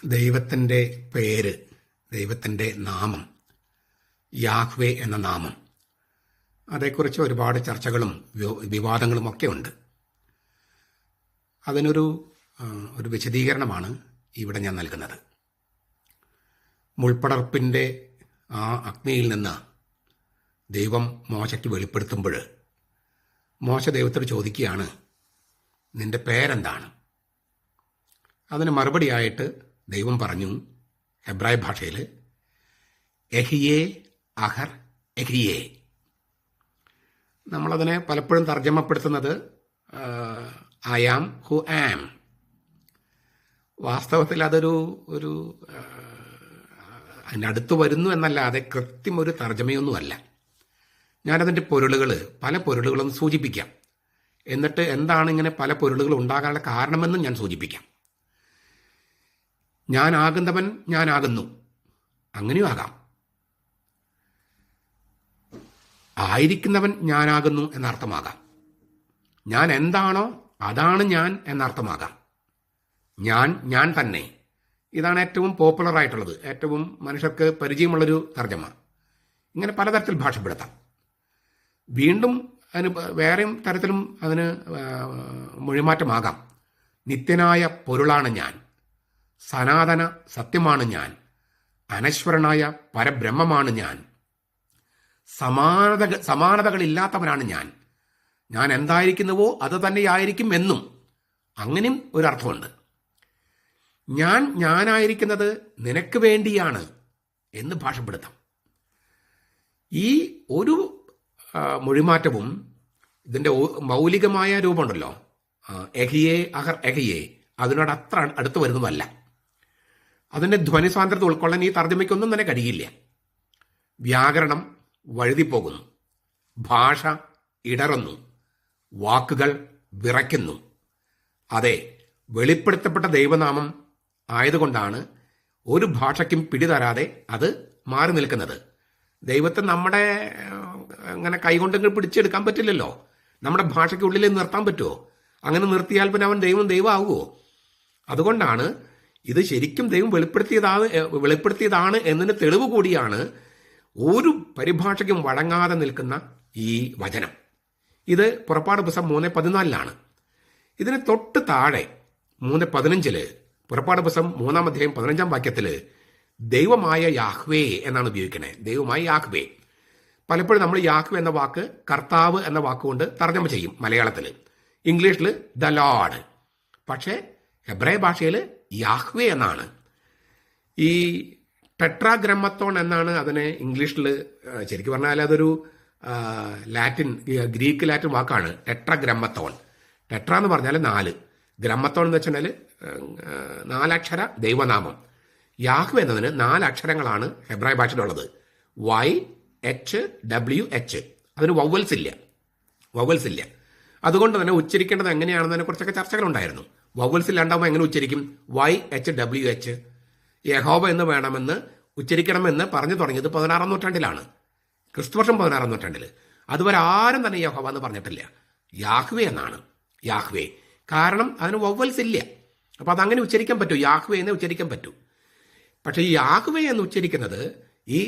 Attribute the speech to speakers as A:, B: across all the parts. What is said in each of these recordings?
A: ദൈവത്തിൻ്റെ പേര്, ദൈവത്തിൻ്റെ നാമം, യാഹ്വേ എന്ന നാമം, അതേക്കുറിച്ച് ഒരുപാട് ചർച്ചകളും വിവാദങ്ങളും ഒക്കെ ഉണ്ട്. അതിനൊരു വിശദീകരണമാണ് ഇവിടെ ഞാൻ നൽകുന്നത്. മുൾപ്പടർപ്പിൻ്റെ ആ അഗ്നിയിൽ നിന്ന് ദൈവം മോശയ്ക്ക് വെളിപ്പെടുത്തുമ്പോൾ മോശ ദൈവത്തോട് ചോദിക്കുകയാണ്, നിന്റെ പേരെന്താണ്? അതിന് മറുപടിയായിട്ട് ദൈവം പറഞ്ഞു, ഹെബ്രായ ഭാഷയിൽ എഹിയേ അഹർ എഹിയേ. നമ്മളതിനെ പലപ്പോഴും തർജ്ജമപ്പെടുത്തുന്നത് ഐ ആം ഹു ആം. വാസ്തവത്തിൽ അതൊരു അതിനടുത്ത് വരുന്നു എന്നല്ലാതെ കൃത്യം ഒരു തർജ്ജമയൊന്നുമല്ല. ഞാനതിൻ്റെ പല പൊരുളുകളും സൂചിപ്പിക്കാം. എന്നിട്ട് എന്താണ് ഇങ്ങനെ പല പൊരുളുകൾ ഉണ്ടാകാനുള്ള കാരണമെന്നും ഞാൻ സൂചിപ്പിക്കാം. ഞാനാകുന്നവൻ ഞാനാകുന്നു, അങ്ങനെയും ആകാം. ആയിരിക്കുന്നവൻ ഞാനാകുന്നു എന്നർത്ഥമാകാം. ഞാൻ എന്താണോ അതാണ് ഞാൻ എന്നർത്ഥമാകാം. ഞാൻ തന്നെ. ഇതാണ് ഏറ്റവും പോപ്പുലർ ആയിട്ടുള്ളത്, ഏറ്റവും മനുഷ്യർക്ക് പരിചയമുള്ളൊരു തർജ്ജമ. ഇങ്ങനെ പലതരത്തിൽ ഭാഷപ്പെടുത്താം. വീണ്ടും അതിന് വേറെയും തരത്തിലും അതിന് മൊഴിമാറ്റമാകാം. നിത്യനായ പൊരുളാണ് ഞാൻ, സനാതന സത്യമാണ് ഞാൻ, അനശ്വരനായ പരബ്രഹ്മമാണ് ഞാൻ, സമാനതകളില്ലാത്തവനാണ് ഞാൻ എന്തായിരിക്കുന്നുവോ അത് തന്നെയായിരിക്കും എന്നും അങ്ങനെയും ഒരർത്ഥമുണ്ട്. ഞാനായിരിക്കുന്നത് നിനക്ക് വേണ്ടിയാണ് എന്ന് ഭാഷപ്പെടുത്താം. ഈ ഒരു മൊഴിമാറ്റവും ഇതിൻ്റെ മൗലികമായ രൂപമുണ്ടല്ലോ, എഹിയേ അഹർ എഹിയേ, അതിനോട് അത്ര അടുത്ത് വരുന്നതല്ല. അതിൻ്റെ ധ്വനിസാന്ദ്രത ഉൾക്കൊള്ളാൻ ഈ തർജ്ജമയ്ക്കൊന്നും തന്നെ കഴിയില്ല. വ്യാകരണം വഴുതിപ്പോകുന്നു, ഭാഷ ഇടറുന്നു, വാക്കുകൾ വിറയ്ക്കുന്നു. അതെ, വെളിപ്പെടുത്തപ്പെട്ട ദൈവനാമം ആയതുകൊണ്ടാണ് ഒരു ഭാഷയ്ക്കും പിടിതരാതെ അത് മാറി നിൽക്കുന്നത്. ദൈവത്തെ നമ്മുടെ അങ്ങനെ കൈകൊണ്ടെങ്കിൽ പിടിച്ചെടുക്കാൻ പറ്റില്ലല്ലോ. നമ്മുടെ ഭാഷയ്ക്ക് ഉള്ളിൽ നിർത്താൻ പറ്റുമോ? അങ്ങനെ നിർത്തിയാൽ പിന്നെ അവൻ ദൈവമാകുമോ? അതുകൊണ്ടാണ് ഇത് ശരിക്കും ദൈവം വെളിപ്പെടുത്തിയതാണ് എന്നതിന് തെളിവ് കൂടിയാണ് ഒരു പരിഭാഷയ്ക്കും വഴങ്ങാതെ നിൽക്കുന്ന ഈ വചനം. ഇത് പുറപ്പാട് പുസ്തകം 3:14 ഇതിന് തൊട്ട് താഴെ 3:15 പുറപ്പാട് പുസ്തകം 3-ാം അധ്യായം 15-ാം വാക്യത്തിൽ ദൈവമായ യാഹ്വേ എന്നാണ് ഉപയോഗിക്കുന്നത്. ദൈവമായ യാഹ്വേ. പലപ്പോഴും നമ്മൾ യാഹ്വേ എന്ന വാക്ക് കർത്താവ് എന്ന വാക്കുകൊണ്ട് തർജ്ജമ ചെയ്യും മലയാളത്തിൽ. ഇംഗ്ലീഷിൽ ദ ലോർഡ്. പക്ഷേ ഹെബ്രായ ഭാഷയിൽ യാഹ്വേ എന്നാണ്. ഈ ടെട്രാഗ്രമ്മത്തോൺ എന്നാണ് അതിനെ ഇംഗ്ലീഷിൽ. ശരിക്കും പറഞ്ഞാൽ അതൊരു ഗ്രീക്ക് ലാറ്റിൻ വാക്കാണ് ടെട്രാഗ്രമ്മത്തോൺ. ടെട്ര എന്ന് പറഞ്ഞാൽ 4, ഗ്രമ്മത്തോൺ എന്ന് വെച്ചാൽ 4 അക്ഷര ദൈവനാമം. യാഹ്വേ എന്നതിന് 4 അക്ഷരങ്ങളാണ് ഹെബ്രായ ഭാഷയിലുള്ളത്. YHWH. അതിന് വവ്വൽസ് ഇല്ല. അതുകൊണ്ട് തന്നെ ഉച്ചരിക്കേണ്ടത് എങ്ങനെയാണെന്നതിനെ കുറിച്ചൊക്കെ ചർച്ചകളുണ്ടായിരുന്നു. വവ്വൽസ് ഇല്ലാണ്ടാവുമ്പോൾ എങ്ങനെ ഉച്ചരിക്കും? YHWH. യഹോവ എന്ന് വേണമെന്ന് ഉച്ചരിക്കണമെന്ന് പറഞ്ഞു തുടങ്ങിയത് 16-ാം നൂറ്റാണ്ടിലാണ്, ക്രിസ്തുവർഷം 16-ാം നൂറ്റാണ്ടിൽ. അതുവരെ ആരും തന്നെ യഹോവ എന്ന് പറഞ്ഞിട്ടില്ല. യാഹ്വേ എന്നാണ്. യാഹ്വേ. കാരണം അതിന് വവ്വൽസ് ഇല്ല. അപ്പോൾ അതങ്ങനെ ഉച്ചരിക്കാൻ പറ്റൂ, യാഹ്വേ എന്ന് ഉച്ചരിക്കാൻ പറ്റൂ. പക്ഷേ ഈ യാഹ്വേ എന്ന് ഉച്ചരിക്കുന്നത് ഈ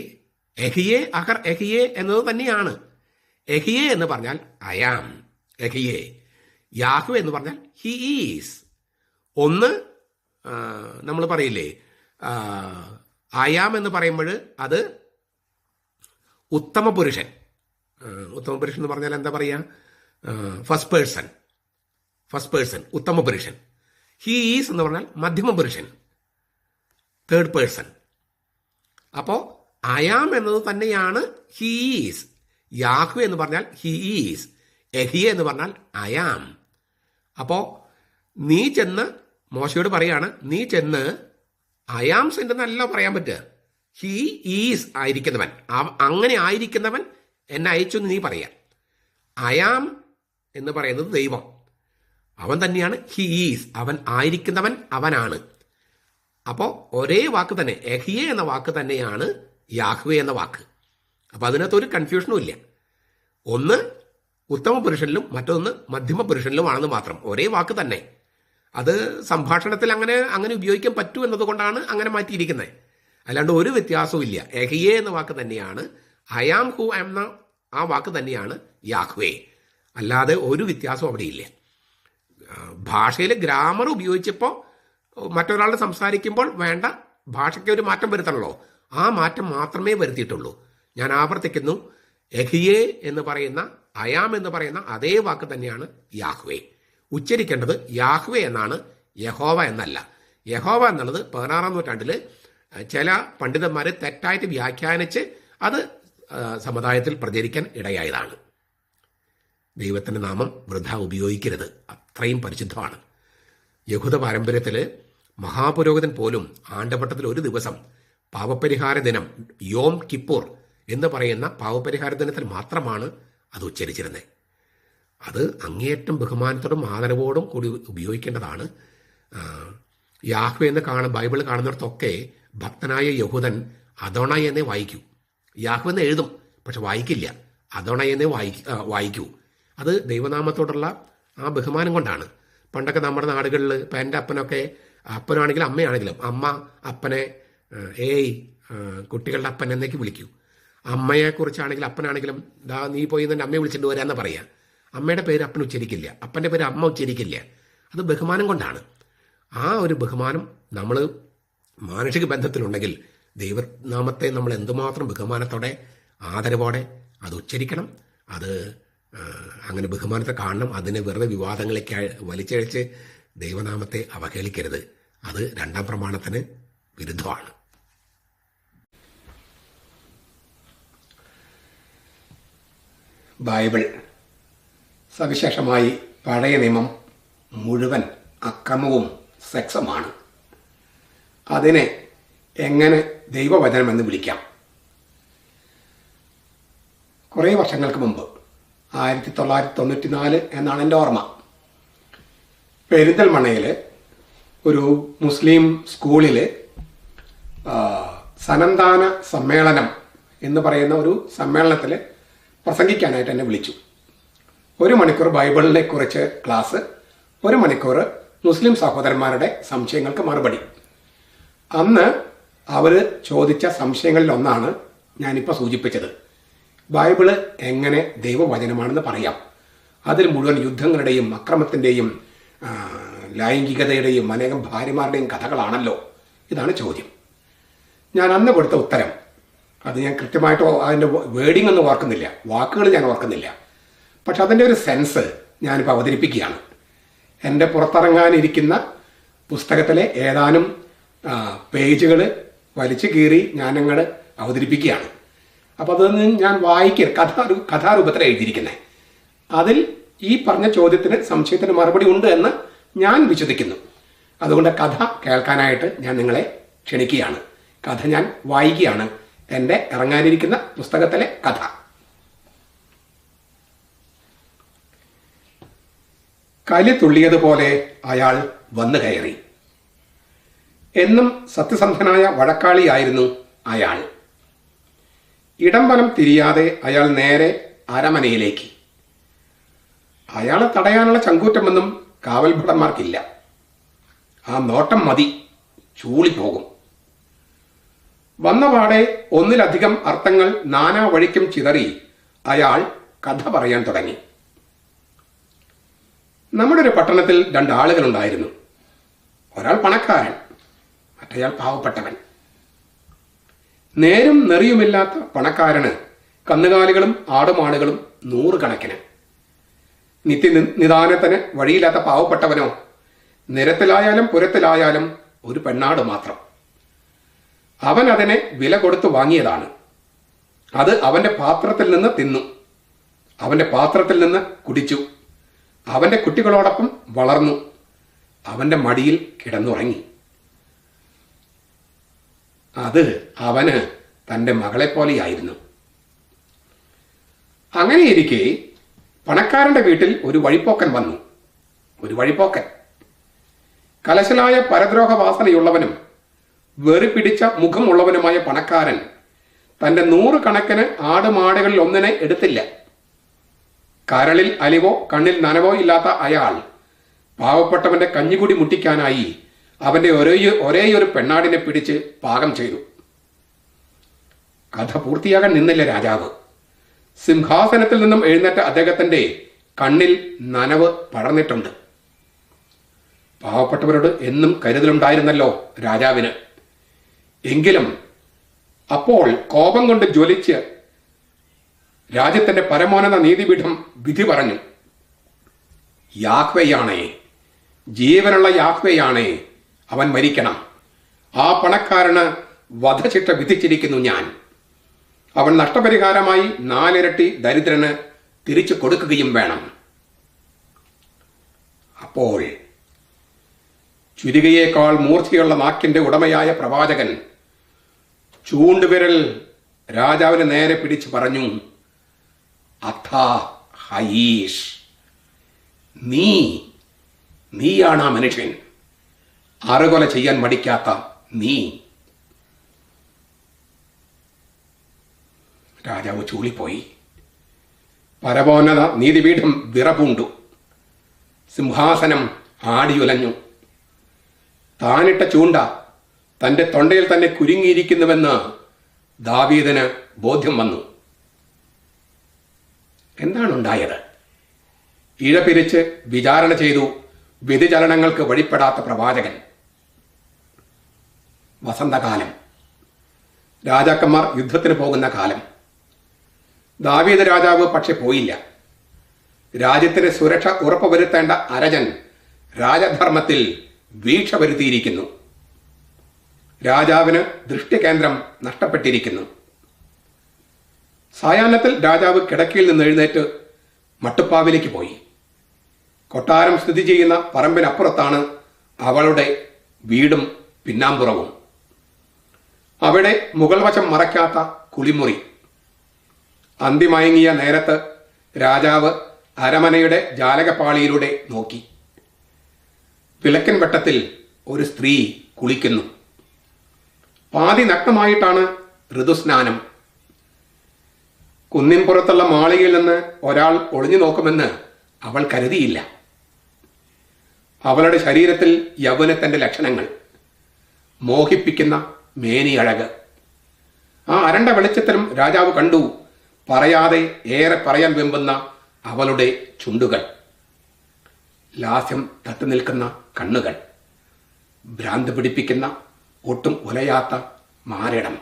A: എഹിയേ അഹർ എഹിയേ എന്നത് തന്നെയാണ്. എഹിയേ എന്ന് പറഞ്ഞാൽ ഐ ആം. എഹിയേ. യാഹ്വേ എന്ന് പറഞ്ഞാൽ ഹി ഈസ്. ഒന്ന് നമ്മൾ പറയില്ലേ, ഐ ആം എന്ന് പറയുമ്പോൾ അത് ഉത്തമ പുരുഷൻ. ഉത്തമ പുരുഷൻ എന്ന് പറഞ്ഞാൽ എന്താ പറയുക? ഫസ്റ്റ് പേഴ്സൺ ഉത്തമ പുരുഷൻ. ഹി ഈസ് എന്ന് പറഞ്ഞാൽ മധ്യമ പുരുഷൻ, തേർഡ് പേഴ്സൺ. അപ്പോൾ ഐ ആം എന്നത് തന്നെയാണ് ഹി ഈസ്. യാഹ്വേ എന്ന് പറഞ്ഞാൽ ഹി ഈസ്. എഹിയ എന്ന് പറഞ്ഞാൽ ഐ ആം. അപ്പോൾ നീ ചെന്ന് മോശയോട് പറയാണ്, നീ ചെന്ന് ഐ ആം സെന്റ് എന്നല്ല പറയാൻ പറ്റുക. ഹി ഈസ് ആയിരിക്കുന്നവൻ, അങ്ങനെ ആയിരിക്കുന്നവൻ എന്നെ അയച്ചു എന്ന് നീ പറയാം. ഐ ആം എന്ന് പറയുന്നത് ദൈവം, അവൻ തന്നെയാണ് ഹി ഈസ്. അവൻ ആയിരിക്കുന്നവൻ അവനാണ്. അപ്പോൾ ഒരേ വാക്ക് തന്നെ, എഹിയ എന്ന വാക്ക് തന്നെയാണ് യാഹ്വേ എന്ന വാക്ക്. അപ്പോൾ അതിനകത്തൊരു കൺഫ്യൂഷനും ഇല്ല. ഒന്ന് ഉത്തമ പുരുഷനിലും മറ്റൊന്ന് മധ്യമ പുരുഷനിലുമാണെന്ന് മാത്രം. ഒരേ വാക്ക് തന്നെ. അത് സംഭാഷണത്തിൽ അങ്ങനെ അങ്ങനെ ഉപയോഗിക്കാൻ പറ്റൂ എന്നതുകൊണ്ടാണ് അങ്ങനെ മാറ്റിയിരിക്കുന്നത്. അല്ലാണ്ട് ഒരു വ്യത്യാസവും ഇല്ല. എഹിയെ എന്ന വാക്ക് തന്നെയാണ്, ഐ ആം ഹു എന്ന ആ വാക്ക് തന്നെയാണ് യാഹ്വേ. അല്ലാതെ ഒരു വ്യത്യാസവും അവിടെ ഇല്ല. ഭാഷയിൽ ഗ്രാമർ ഉപയോഗിച്ചപ്പോൾ മറ്റൊരാൾ സംസാരിക്കുമ്പോൾ വേണ്ട ഭാഷയ്ക്ക് ഒരു മാറ്റം വരുത്തണല്ലോ, ആ മാറ്റം മാത്രമേ വരുത്തിയിട്ടുള്ളൂ. ഞാൻ ആവർത്തിക്കുന്നു, എഹിയെ എന്ന് പറയുന്ന, അയാം എന്ന് പറയുന്ന അതേ വാക്ക് തന്നെയാണ് യാഹ്വേ. ഉച്ചരിക്കേണ്ടത് യാഹ്വേ എന്നാണ്, യഹോവ എന്നല്ല. യഹോവ എന്നുള്ളത് 16-ാം നൂറ്റാണ്ടിൽ ചില പണ്ഡിതന്മാർ തെറ്റായിട്ട് വ്യാഖ്യാനിച്ച് അത് സമുദായത്തിൽ പ്രചരിക്കാൻ ഇടയായതാണ്. ദൈവത്തിൻ്റെ നാമം വൃഥ ഉപയോഗിക്കരുത്, അത്രയും പരിശുദ്ധമാണ്. യഹൂദ പാരമ്പര്യത്തിൽ മഹാപുരോഹിതൻ പോലും ആണ്ടവട്ടത്തിൽ ഒരു ദിവസം പാവപരിഹാര ദിനം, യോം കിപ്പൂർ എന്ന് പറയുന്ന പാവപരിഹാര ദിനത്തിൽ മാത്രമാണ് അത് ഉച്ചരിച്ചിരുന്നത്. അത് അങ്ങേയറ്റം ബഹുമാനത്തോടും ആദരവോടും കൂടി ഉപയോഗിക്കേണ്ടതാണ്. യാഹ്വേ എന്ന് ബൈബിൾ കാണുന്നിടത്തൊക്കെ ഭക്തനായ യഹൂദൻ അദോണൈ എന്നേ വായിക്കൂ. യാഹ്വേ എന്ന് എഴുതും, പക്ഷെ വായിക്കില്ല. അദോണൈ എന്നേ വായിക്കൂ. അത് ദൈവനാമത്തോടുള്ള ആ ബഹുമാനം കൊണ്ടാണ്. പണ്ടൊക്കെ നമ്മുടെ നാടുകളിൽ ഇപ്പം എൻ്റെ അപ്പനൊക്കെ, അപ്പനാണെങ്കിലും അമ്മയാണെങ്കിലും, അമ്മ അപ്പനെ കുട്ടികളുടെ അപ്പൻ എന്നേക്ക് വിളിക്കൂ. അമ്മയെക്കുറിച്ചാണെങ്കിലും അപ്പനാണെങ്കിലും നീ പോയി നിൻ്റെ അമ്മയെ വിളിച്ചിട്ട് വരാമെന്ന് പറയാം. അമ്മയുടെ പേര് അപ്പൻ ഉച്ചരിക്കില്ല, അപ്പൻ്റെ പേര് അമ്മ ഉച്ചരിക്കില്ല. അത് ബഹുമാനം കൊണ്ടാണ്. ആ ഒരു ബഹുമാനം നമ്മൾ മാനുഷിക ബന്ധത്തിലുണ്ടെങ്കിൽ ദൈവനാമത്തെ നമ്മൾ എന്തുമാത്രം ബഹുമാനത്തോടെ ആദരവോടെ അത് ഉച്ചരിക്കണം. അത് അങ്ങനെ ബഹുമാനത്തെ കാണണം. അതിനെ വെറുതെ വിവാദങ്ങളിലേക്ക് വലിച്ചഴിച്ച് ദൈവനാമത്തെ അവഹേളിക്കരുത്. അത് 2-ാം പ്രമാണത്തിന് വിരുദ്ധമാണ്. ബൈബിൾ സവിശേഷമായി പഴയ നിയമം മുഴുവൻ അക്രമവും സെക്സുമാണ്. അതിനെ എങ്ങനെ ദൈവവചനമെന്ന് വിളിക്കാം? കുറേ വർഷങ്ങൾക്ക് മുമ്പ് 1994 എന്നാണ് എൻ്റെ ഓർമ്മ, പെരിന്തൽമണ്ണയിൽ ഒരു മുസ്ലിം സ്കൂളിൽ സനന്താന സമ്മേളനം എന്ന് പറയുന്ന ഒരു സമ്മേളനത്തിൽ പ്രസംഗിക്കാനായിട്ട് എന്നെ വിളിച്ചു. 1 മണിക്കൂർ ബൈബിളിനെ കുറിച്ച് ക്ലാസ്, 1 മണിക്കൂർ മുസ്ലിം സഹോദരന്മാരുടെ സംശയങ്ങൾക്ക് മറുപടി. അന്ന് അവർ ചോദിച്ച സംശയങ്ങളിൽ ഒന്നാണ് ഞാനിപ്പോൾ സൂചിപ്പിച്ചത്. ബൈബിള് എങ്ങനെ ദൈവവചനമാണെന്ന് പറയാം? അതിൽ മുഴുവൻ യുദ്ധങ്ങളുടെയും അക്രമത്തിൻ്റെയും ലൈംഗികതയുടെയും അനേകം ഭാര്യമാരുടെയും കഥകളാണല്ലോ. ഇതാണ് ചോദ്യം. ഞാൻ അന്ന് കൊടുത്ത ഉത്തരം, അത് ഞാൻ കൃത്യമായിട്ട് അതിൻ്റെ വേർഡിംഗ് ഒന്നും ഓർക്കുന്നില്ല, വാക്കുകൾ ഞാൻ ഓർക്കുന്നില്ല, പക്ഷെ അതിൻ്റെ ഒരു സെൻസ് ഞാനിപ്പോൾ അവതരിപ്പിക്കുകയാണ്. എൻ്റെ പുറത്തിറങ്ങാനിരിക്കുന്ന പുസ്തകത്തിലെ ഏതാനും പേജുകൾ വലിച്ചു കീറി ഞാനങ്ങൾ അവതരിപ്പിക്കുകയാണ്. അപ്പോൾ അതൊന്ന് ഞാൻ കഥാരൂപത്തിൽ എഴുതിയിരിക്കുന്നത്. അതിൽ ഈ പറഞ്ഞ ചോദ്യത്തിന്, സംശയത്തിന് മറുപടി ഉണ്ട് എന്ന് ഞാൻ വിശ്വസിക്കുന്നു. അതുകൊണ്ട് കഥ കേൾക്കാനായിട്ട് ഞാൻ നിങ്ങളെ ക്ഷണിക്കുകയാണ്. കഥ ഞാൻ വായിക്കുകയാണ്, എൻ്റെ ഇറങ്ങാനിരിക്കുന്ന പുസ്തകത്തിലെ കഥ. കലി തുള്ളിയതുപോലെ അയാൾ വന്നു കയറി. എന്നും സത്യസന്ധനായ വഴക്കാളിയായിരുന്നു അയാൾ. ഇടംവലം തിരിയാതെ അയാൾ നേരെ അരമനയിലേക്ക്. അയാളെ തടയാനുള്ള ചങ്കൂറ്റമൊന്നും കാവൽഭടന്മാർക്കില്ല. ആ നോട്ടം മതി, ചൂളിപ്പോകും. വന്നപാടെ ഒന്നിലധികം അർത്ഥങ്ങൾ നാനാ വഴിക്കും ചിതറി അയാൾ കഥ പറയാൻ തുടങ്ങി. നമ്മുടെ ഒരു പട്ടണത്തിൽ 2 ആളുകളുണ്ടായിരുന്നു. ഒരാൾ പണക്കാരൻ, മറ്റേയാൾ പാവപ്പെട്ടവൻ. നേരും നെറിയുമില്ലാത്ത പണക്കാരന് കന്നുകാലികളും ആടുമാടുകളും 100 കണക്കിന്. നിത്യനിദാനത്തിന് വഴിയില്ലാത്ത പാവപ്പെട്ടവനോ നിരത്തിലായാലും പുരത്തിലായാലും ഒരു പെണ്ണാട് മാത്രം. അവൻ അതിനെ വില കൊടുത്തു വാങ്ങിയതാണ്. അത് അവന്റെ പാത്രത്തിൽ നിന്ന് തിന്നു, അവന്റെ പാത്രത്തിൽ നിന്ന് കുടിച്ചു, അവന്റെ കുട്ടികളോടൊപ്പം വളർന്നു, അവന്റെ മടിയിൽ കിടന്നുറങ്ങി. അത് അവന് തൻ്റെ മകളെപ്പോലെയായിരുന്നു. അങ്ങനെയിരിക്കെ പണക്കാരന്റെ വീട്ടിൽ ഒരു വഴിപ്പോക്കൻ വന്നു. ഒരു വഴിപ്പോക്കൻ, കലശലായ പരദ്രോഹ വാസനയുള്ളവനും വെറിപിടിച്ച മുഖമുള്ളവനുമായ പണക്കാരൻ തൻ്റെ 100 കണക്കിന് ആടുമാടുകളിൽ ഒന്നിനെ എടുത്തില്ല. കരളിൽ അലിവോ കണ്ണിൽ നനവോ ഇല്ലാത്ത അയാൾ
B: പാവപ്പെട്ടവന്റെ കഞ്ഞികുടി മുട്ടിക്കാനായി അവന്റെ ഒരേയൊരു പെണ്ണാടിനെ പിടിച്ച് പാകം ചെയ്തു. കഥ പൂർത്തിയാകാൻ നിന്നില്ല രാജാവ്. സിംഹാസനത്തിൽ നിന്നും എഴുന്നേറ്റ അദ്ദേഹത്തിന്റെ കണ്ണിൽ നനവ് പടർന്നിട്ടുണ്ട്. പാവപ്പെട്ടവരോട് എന്നും കരുതലുണ്ടായിരുന്നല്ലോ രാജാവിന്. എങ്കിലും അപ്പോൾ കോപം കൊണ്ട് ജ്വലിച്ച് രാജ്യത്തിന്റെ പരമോന്നത നീതിപീഠം വിധി പറഞ്ഞു. യാഹ്വയാണേ, ജീവനുള്ള യാഹ്വയാണേ, അവൻ മരിക്കണം. ആ പണക്കാരന് വധശിക്ഷ വിധിച്ചിരിക്കുന്നു ഞാൻ. അവൻ നഷ്ടപരിഹാരമായി 4 ഇരട്ടി ദരിദ്രന് തിരിച്ചു കൊടുക്കുകയും വേണം. അപ്പോൾ ചുരികയേക്കാൾ മൂർച്ചയുള്ള നാക്കിന്റെ ഉടമയായ പ്രവാചകൻ ചൂണ്ടുവിരൽ രാജാവിന് നേരെ പിടിച്ചു പറഞ്ഞു, അഥാ ഹയീഷ്, നീയാണ് ആ മനുഷ്യൻ, അറുകൊല ചെയ്യാൻ മടിക്കാത്ത നീ. രാജാവ് ചൂളിപ്പോയി. പരമോന്നത നീതിപീഠം വിറപൂണ്ടു. സിംഹാസനം ആടിയുലഞ്ഞു. താനിട്ട ചൂണ്ട തന്റെ തൊണ്ടയിൽ തന്നെ കുരുങ്ങിയിരിക്കുന്നുവെന്ന് ദാവീദിന് ബോധ്യം വന്നു. എന്താണ് ഉണ്ടായത്? ഇഴപിരിച്ച് വിചാരണ ചെയ്തു വ്യതിചലനങ്ങൾക്ക് വഴിപ്പെടാത്ത പ്രവാചകൻ. വസന്തകാലം, രാജാക്കന്മാർ യുദ്ധത്തിന് പോകുന്ന കാലം. ദാവീദ് രാജാവ് പക്ഷെ പോയില്ല. രാജ്യത്തിന് സുരക്ഷ ഉറപ്പുവരുത്തേണ്ട അരജൻ രാജധർമ്മത്തിൽ വീഴ്ച വരുത്തിയിരിക്കുന്നു. രാജാവിന് ദൃഷ്ടികേന്ദ്രം നഷ്ടപ്പെട്ടിരിക്കുന്നു. സായാഹ്നത്തിൽ രാജാവ് കിടക്കയിൽ നിന്ന് എഴുന്നേറ്റ് മട്ടുപ്പാവിലേക്ക് പോയി. കൊട്ടാരം സ്ഥിതി ചെയ്യുന്ന പറമ്പിനപ്പുറത്താണ് അവളുടെ വീടും പിന്നാമ്പുറവും. അവിടെ മുകൾ വശം മറയ്ക്കാത്ത കുളിമുറി. അന്തിമയങ്ങിയ നേരത്ത് രാജാവ് അരമനയുടെ ജാലകപ്പാളിയിലൂടെ നോക്കി. വിളക്കൻ വെട്ടത്തിൽ ഒരു സ്ത്രീ കുളിക്കുന്നു. പാതി നഗ്നമായിട്ടാണ് ഋതുസ്നാനം. കുന്നിൻപുറത്തുള്ള മാളികയിൽ നിന്ന് ഒരാൾ ഒളിഞ്ഞു നോക്കുമെന്ന് അവൾ കരുതിയില്ല. അവളുടെ ശരീരത്തിൽ യൗവനത്തിന്റെ ലക്ഷണങ്ങൾ, മോഹിപ്പിക്കുന്ന മേനി അഴക്. ആ അരണ്ട വെളിച്ചത്തിലും രാജാവ് കണ്ടു പറയാതെ ഏറെ പറയാൻ വെമ്പുന്ന അവളുടെ ചുണ്ടുകൾ, ലാസ്യം തട്ടി നിൽക്കുന്ന കണ്ണുകൾ, ഭ്രാന്ത് പിടിപ്പിക്കുന്ന ഒട്ടും ഉലയാത്ത മാരടം,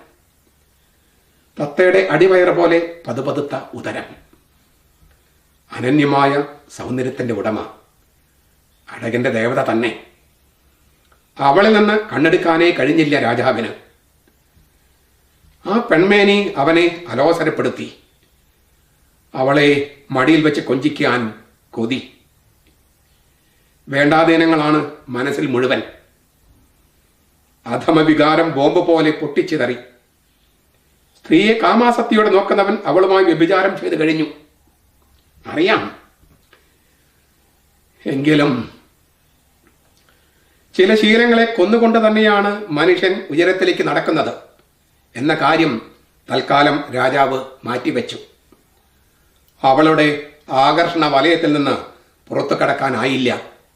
B: തത്തയുടെ അടിവയറ് പോലെ പതുപതുത്ത ഉദരം, അനന്യമായ സൗന്ദര്യത്തിന്റെ ഉടമ, അഴകന്റെ ദേവത തന്നെ. അവളിൽ നിന്ന് കണ്ണെടുക്കാനേ കഴിഞ്ഞില്ല രാജാവിന്. ആ പെൺമേനി അവനെ അലോസരപ്പെടുത്തി. അവളെ മടിയിൽ വെച്ച് കൊഞ്ചിക്കാൻ കൊതി. വേണ്ടാദീനങ്ങളാണ് മനസ്സിൽ മുഴുവൻ. അധമവികാരം ബോംബ് പോലെ പൊട്ടിച്ചിതറി. സ്ത്രീയെ കാമാസക്തിയോടെ നോക്കുന്നവൻ അവളുമായി വ്യഭിചാരം ചെയ്തു കഴിഞ്ഞു. അറിയാം. എങ്കിലും ചില ശീലങ്ങളെ കൊന്നുകൊണ്ട് തന്നെയാണ് മനുഷ്യൻ ഉയരത്തിലേക്ക് നടക്കുന്നത് എന്ന കാര്യം തൽക്കാലം രാജാവ് മാറ്റിവെച്ചു. അവളുടെ ആകർഷണ വലയത്തിൽ നിന്ന് പുറത്തു കടക്കാനായില്ല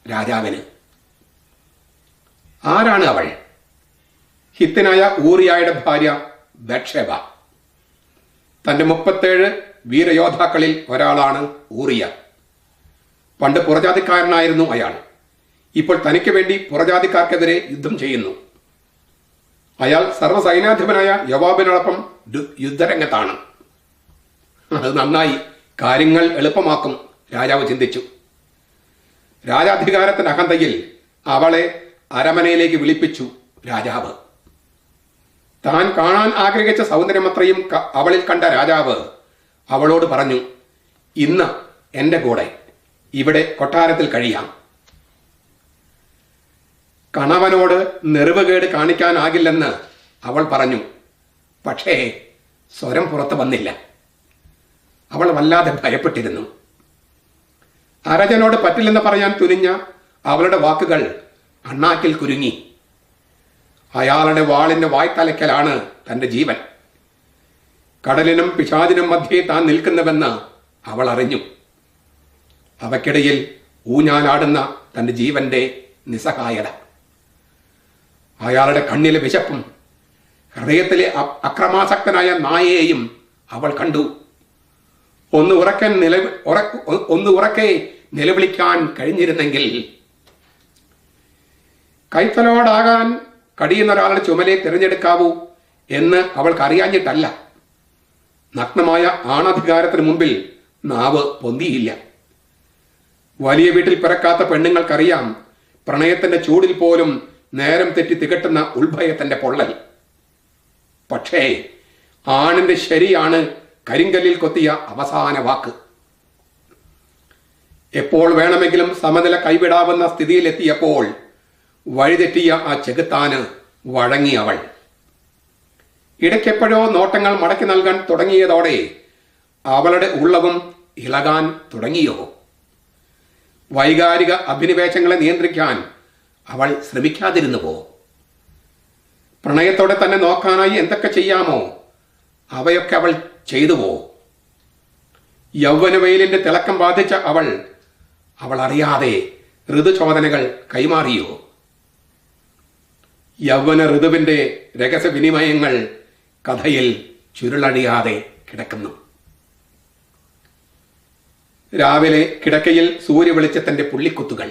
B: രാജാവിന്. ആരാണ് അവൾ? ഹിത്തനായ ഊറിയായുടെ ഭാര്യ ബത്ശേബ. തന്റെ 37 വീരയോദ്ധാക്കളിൽ ഒരാളാണ് ഊറിയ. പണ്ട് പുറജാതിക്കാരനായിരുന്നു അയാൾ. ഇപ്പോൾ തനിക്ക് വേണ്ടി പുറജാതിക്കാർക്കെതിരെ യുദ്ധം ചെയ്യുന്നു. അയാൾ സർവ്വസൈനാധിപനായ യോവാബിനോടൊപ്പം യുദ്ധരംഗത്താണ്. അത് നന്നായി, കാര്യങ്ങൾ എളുപ്പമാക്കും രാജാവ് ചിന്തിച്ചു. രാജാധികാരത്തിന്റെ അഹന്തയിൽ അവളെ അരമനയിലേക്ക് വിളിപ്പിച്ചു രാജാവ്. താൻ കാണാൻ ആഗ്രഹിച്ച സൗന്ദര്യമത്രയും അവളിൽ കണ്ട രാജാവ് അവളോട് പറഞ്ഞു, ഇന്ന് എന്റെ കൂടെ ഇവിടെ കൊട്ടാരത്തിൽ കഴിയാം. കണവനോട് നെറിവുകേട് കാണിക്കാനാകില്ലെന്ന് അവൾ പറഞ്ഞു. പക്ഷേ സ്വരം പുറത്തു വന്നില്ല. അവൾ വല്ലാതെ ഭയപ്പെട്ടിരുന്നു. അരജനോട് പറ്റില്ലെന്ന് പറയാൻ തുനിഞ്ഞ അവളുടെ വാക്കുകൾ അണ്ണാക്കിൽ കുരുങ്ങി. അയാളുടെ വാളിന്റെ വായ്ത്തലയ്ക്കലാണ് തന്റെ ജീവൻ. കടലിനും പിശാചിനും മധ്യേ താൻ നിൽക്കുന്നുവെന്ന് അവൾ അറിഞ്ഞു. അവയ്ക്കിടയിൽ ഊഞ്ഞാലാടുന്ന തന്റെ ജീവന്റെ നിസ്സഹായത. അയാളുടെ കണ്ണിലെ വിശപ്പും ഹൃദയത്തിലെ അക്രമാസക്തനായ നായയെയും അവൾ കണ്ടു. ഒന്ന് ഉറക്കെ നിലവിളിക്കാൻ കഴിഞ്ഞിരുന്നെങ്കിൽ. കൈത്തലോടാകാൻ കഴിയുന്ന ഒരാളുടെ ചുമലെ തിരഞ്ഞെടുക്കാവൂ എന്ന് അവൾക്ക് അറിയാഞ്ഞിട്ടല്ല. നഗ്നമായ ആണധികാരത്തിന് മുമ്പിൽ നാവ് പൊന്തിയില്ല. വലിയ വീട്ടിൽ പിറക്കാത്ത പെണ്ണുങ്ങൾക്കറിയാം പ്രണയത്തിന്റെ ചൂടിൽ പോലും നേരം തെറ്റി തികട്ടുന്ന ഉത്ഭയത്തിന്റെ പൊള്ളൽ. പക്ഷേ ആണിന്റെ ശരിയാണ് കരിങ്കല്ലിൽ കൊത്തിയ അവസാന വാക്ക്. എപ്പോൾ വേണമെങ്കിലും സമനില കൈവിടാവുന്ന സ്ഥിതിയിലെത്തിയപ്പോൾ വഴിതെറ്റിയ ആ ചെകുത്താന് വഴങ്ങി അവൾ. ഇടയ്ക്കെപ്പോഴോ നോട്ടങ്ങൾ മടക്കി നൽകാൻ തുടങ്ങിയതോടെ അവളുടെ ഉള്ളവും ഇളകാൻ തുടങ്ങിയോ? വൈകാരിക അഭിനിവേശങ്ങളെ നിയന്ത്രിക്കാൻ അവൾ ശ്രമിക്കാതിരുന്നുവോ? പ്രണയത്തോടെ തന്നെ നോക്കാനായി എന്തൊക്കെ ചെയ്യാമോ അവയൊക്കെ അവൾ ചെയ്തുവോ? യൗവനവെയിലിന്റെ തിളക്കം ബാധിച്ച അവൾ അറിയാതെ ഋതുചോദനകൾ കൈമാറിയോ? യൗവന ഋതുവിന്റെ രഹസ്യവിനിമയങ്ങൾ കഥയിൽ ചുരുളഴിയാതെ കിടക്കുന്നു. രാവിലെ കിടക്കയിൽ സൂര്യവെളിച്ചത്തിന്റെ പുള്ളിക്കുത്തുകൾ.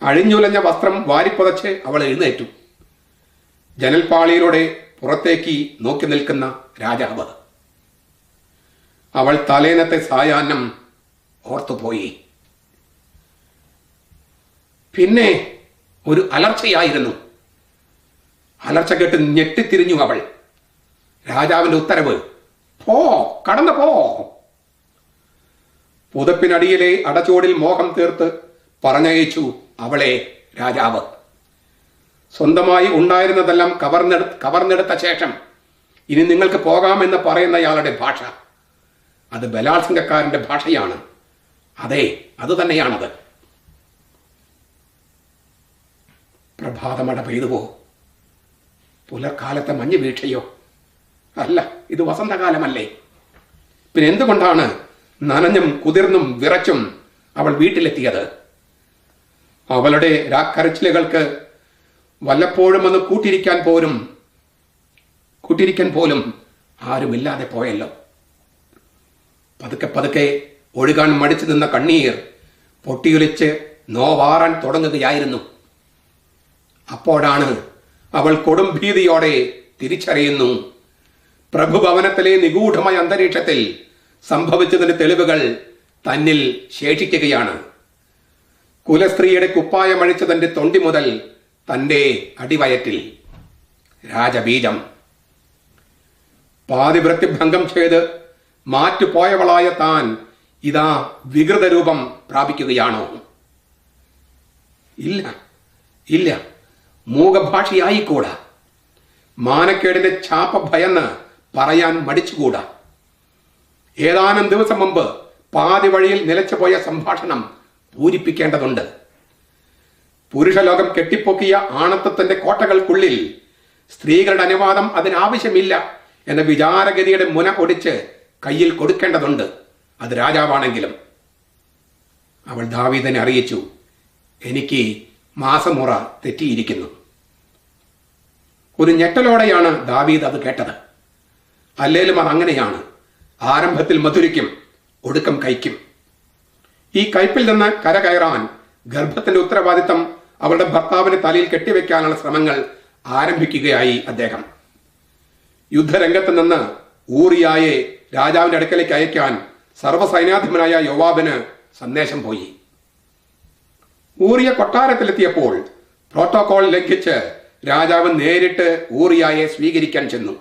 B: അഴിഞ്ഞുലഞ്ഞ വസ്ത്രം വാരിപ്പുതച്ച് അവൾ എഴുന്നേറ്റു. ജനൽപ്പാളിയിലൂടെ പുറത്തേക്ക് നോക്കി നിൽക്കുന്ന രാജാവ്. അവൾ തലേനത്തെ സായാഹ്നം ഓർത്തുപോയി. പിന്നെ ഒരു അലർച്ചയായിരുന്നു. അലർച്ച കേട്ട് ഞെട്ടിത്തിരിഞ്ഞു അവൾ. രാജാവിന്റെ ഉത്തരവ്, പോ, കടന്നു പോ. പുതപ്പിനടിയിലെ അടച്ചോടിൽ മോഹം തീർത്ത് പറഞ്ഞയച്ചു അവളെ രാജാവ്. സ്വന്തമായി ഉണ്ടായിരുന്നതെല്ലാം കവർന്നെടുത്ത ശേഷം ഇനി നിങ്ങൾക്ക് പോകാമെന്ന് പറയുന്നയാളുടെ ഭാഷ അത് ബലാത്സംഗക്കാരന്റെ ഭാഷയാണ്. അതെ, അത് തന്നെയാണത്. പ്രഭാതമഴ പെയ്തുവോ? പുലർക്കാലത്തെ മഞ്ഞ് വീഴ്ചയോ? അല്ല, ഇത് വസന്തകാലമല്ലേ? പിന്നെ എന്തുകൊണ്ടാണ് നനഞ്ഞും കുതിർന്നും വിറച്ചും അവൾ വീട്ടിലെത്തിയത്? അവളുടെ രാക്കരച്ചിലുകൾക്ക് വല്ലപ്പോഴും ഒന്ന് കൂട്ടിരിക്കാൻ പോലും ആരുമില്ലാതെ പോയല്ലോ. പതുക്കെ പതുക്കെ ഒഴുകാൻ മടിച്ചു നിന്ന കണ്ണീർ പൊട്ടിയൊലിച്ച് നോവാറാൻ തുടങ്ങുകയായിരുന്നു. അപ്പോഴാണ് അവൾ കൊടും ഭീതിയോടെ തിരിച്ചറിയുന്നു, പ്രഭുഭവനത്തിലെ നിഗൂഢമായ അന്തരീക്ഷത്തിൽ സംഭവിച്ചതിന്റെ തെളിവുകൾ തന്നിൽ ശേഷിക്കുകയാണ്. കുലസ്ത്രീയുടെ കുപ്പായമഴിച്ചതിന്റെ തൊണ്ടി മുതൽ തന്റെ അടിവയറ്റിൽ രാജബീജം. പാതിവൃത്യഭംഗം ചെയ്ത് മാറ്റുപോയവളായ താൻ ഇതാ വികൃത രൂപം പ്രാപിക്കുകയാണോ? ഇല്ല ഇല്ല, മൂകഭാഷയായിക്കൂടാ. മാനക്കേടിന്റെ ചാപ്പ ഭയന്ന് പറയാൻ മടിച്ചുകൂടാ. ഏതാനും ദിവസം മുമ്പ് പാതി വഴിയിൽ നിലച്ചുപോയ സംഭാഷണം പൂരിപ്പിക്കേണ്ടതുണ്ട്. പുരുഷലോകം കെട്ടിപ്പൊക്കിയ ആണത്വത്തിന്റെ കോട്ടകൾക്കുള്ളിൽ സ്ത്രീകളുടെ അനുവാദം അതിനാവശ്യമില്ല എന്ന വിചാരഗതിയുടെ മുന ഒടിച്ച് കയ്യിൽ കൊടുക്കേണ്ടതുണ്ട്, അത് രാജാവാണെങ്കിലും. അവൾ ദാവീദിനെ അറിയിച്ചു, എനിക്ക് മാസമുറ തെറ്റിയിരിക്കുന്നു. ഒരു ഞെട്ടലോടെയാണ് ദാവീദ് അത് കേട്ടത്. അല്ലേലും അത് അങ്ങനെയാണ്. ആരംഭത്തിൽ മധുരിക്കും, ഒടുക്കം കൈക്കും. ഈ കയ്പിൽ നിന്ന് കരകയറാൻ ഗർഭത്തിന്റെ ഉത്തരവാദിത്തം അവളുടെ ഭർത്താവിന്റെ തലയിൽ കെട്ടിവെക്കാനുള്ള ശ്രമങ്ങൾ ആരംഭിക്കുകയായി അദ്ദേഹം. യുദ്ധരംഗത്ത് നിന്ന് ഊറിയായെ രാജാവിന്റെ അടുക്കലേക്ക് അയക്കാൻ സർവ്വസൈന്യാധിപനായ യോവാബിന് സന്ദേശം പോയി. ഊറിയ കൊട്ടാരത്തിലെത്തിയപ്പോൾ പ്രോട്ടോകോൾ ലംഘിച്ച് രാജാവ് നേരിട്ട് ഊറിയായെ സ്വീകരിക്കാൻ ചെന്നു.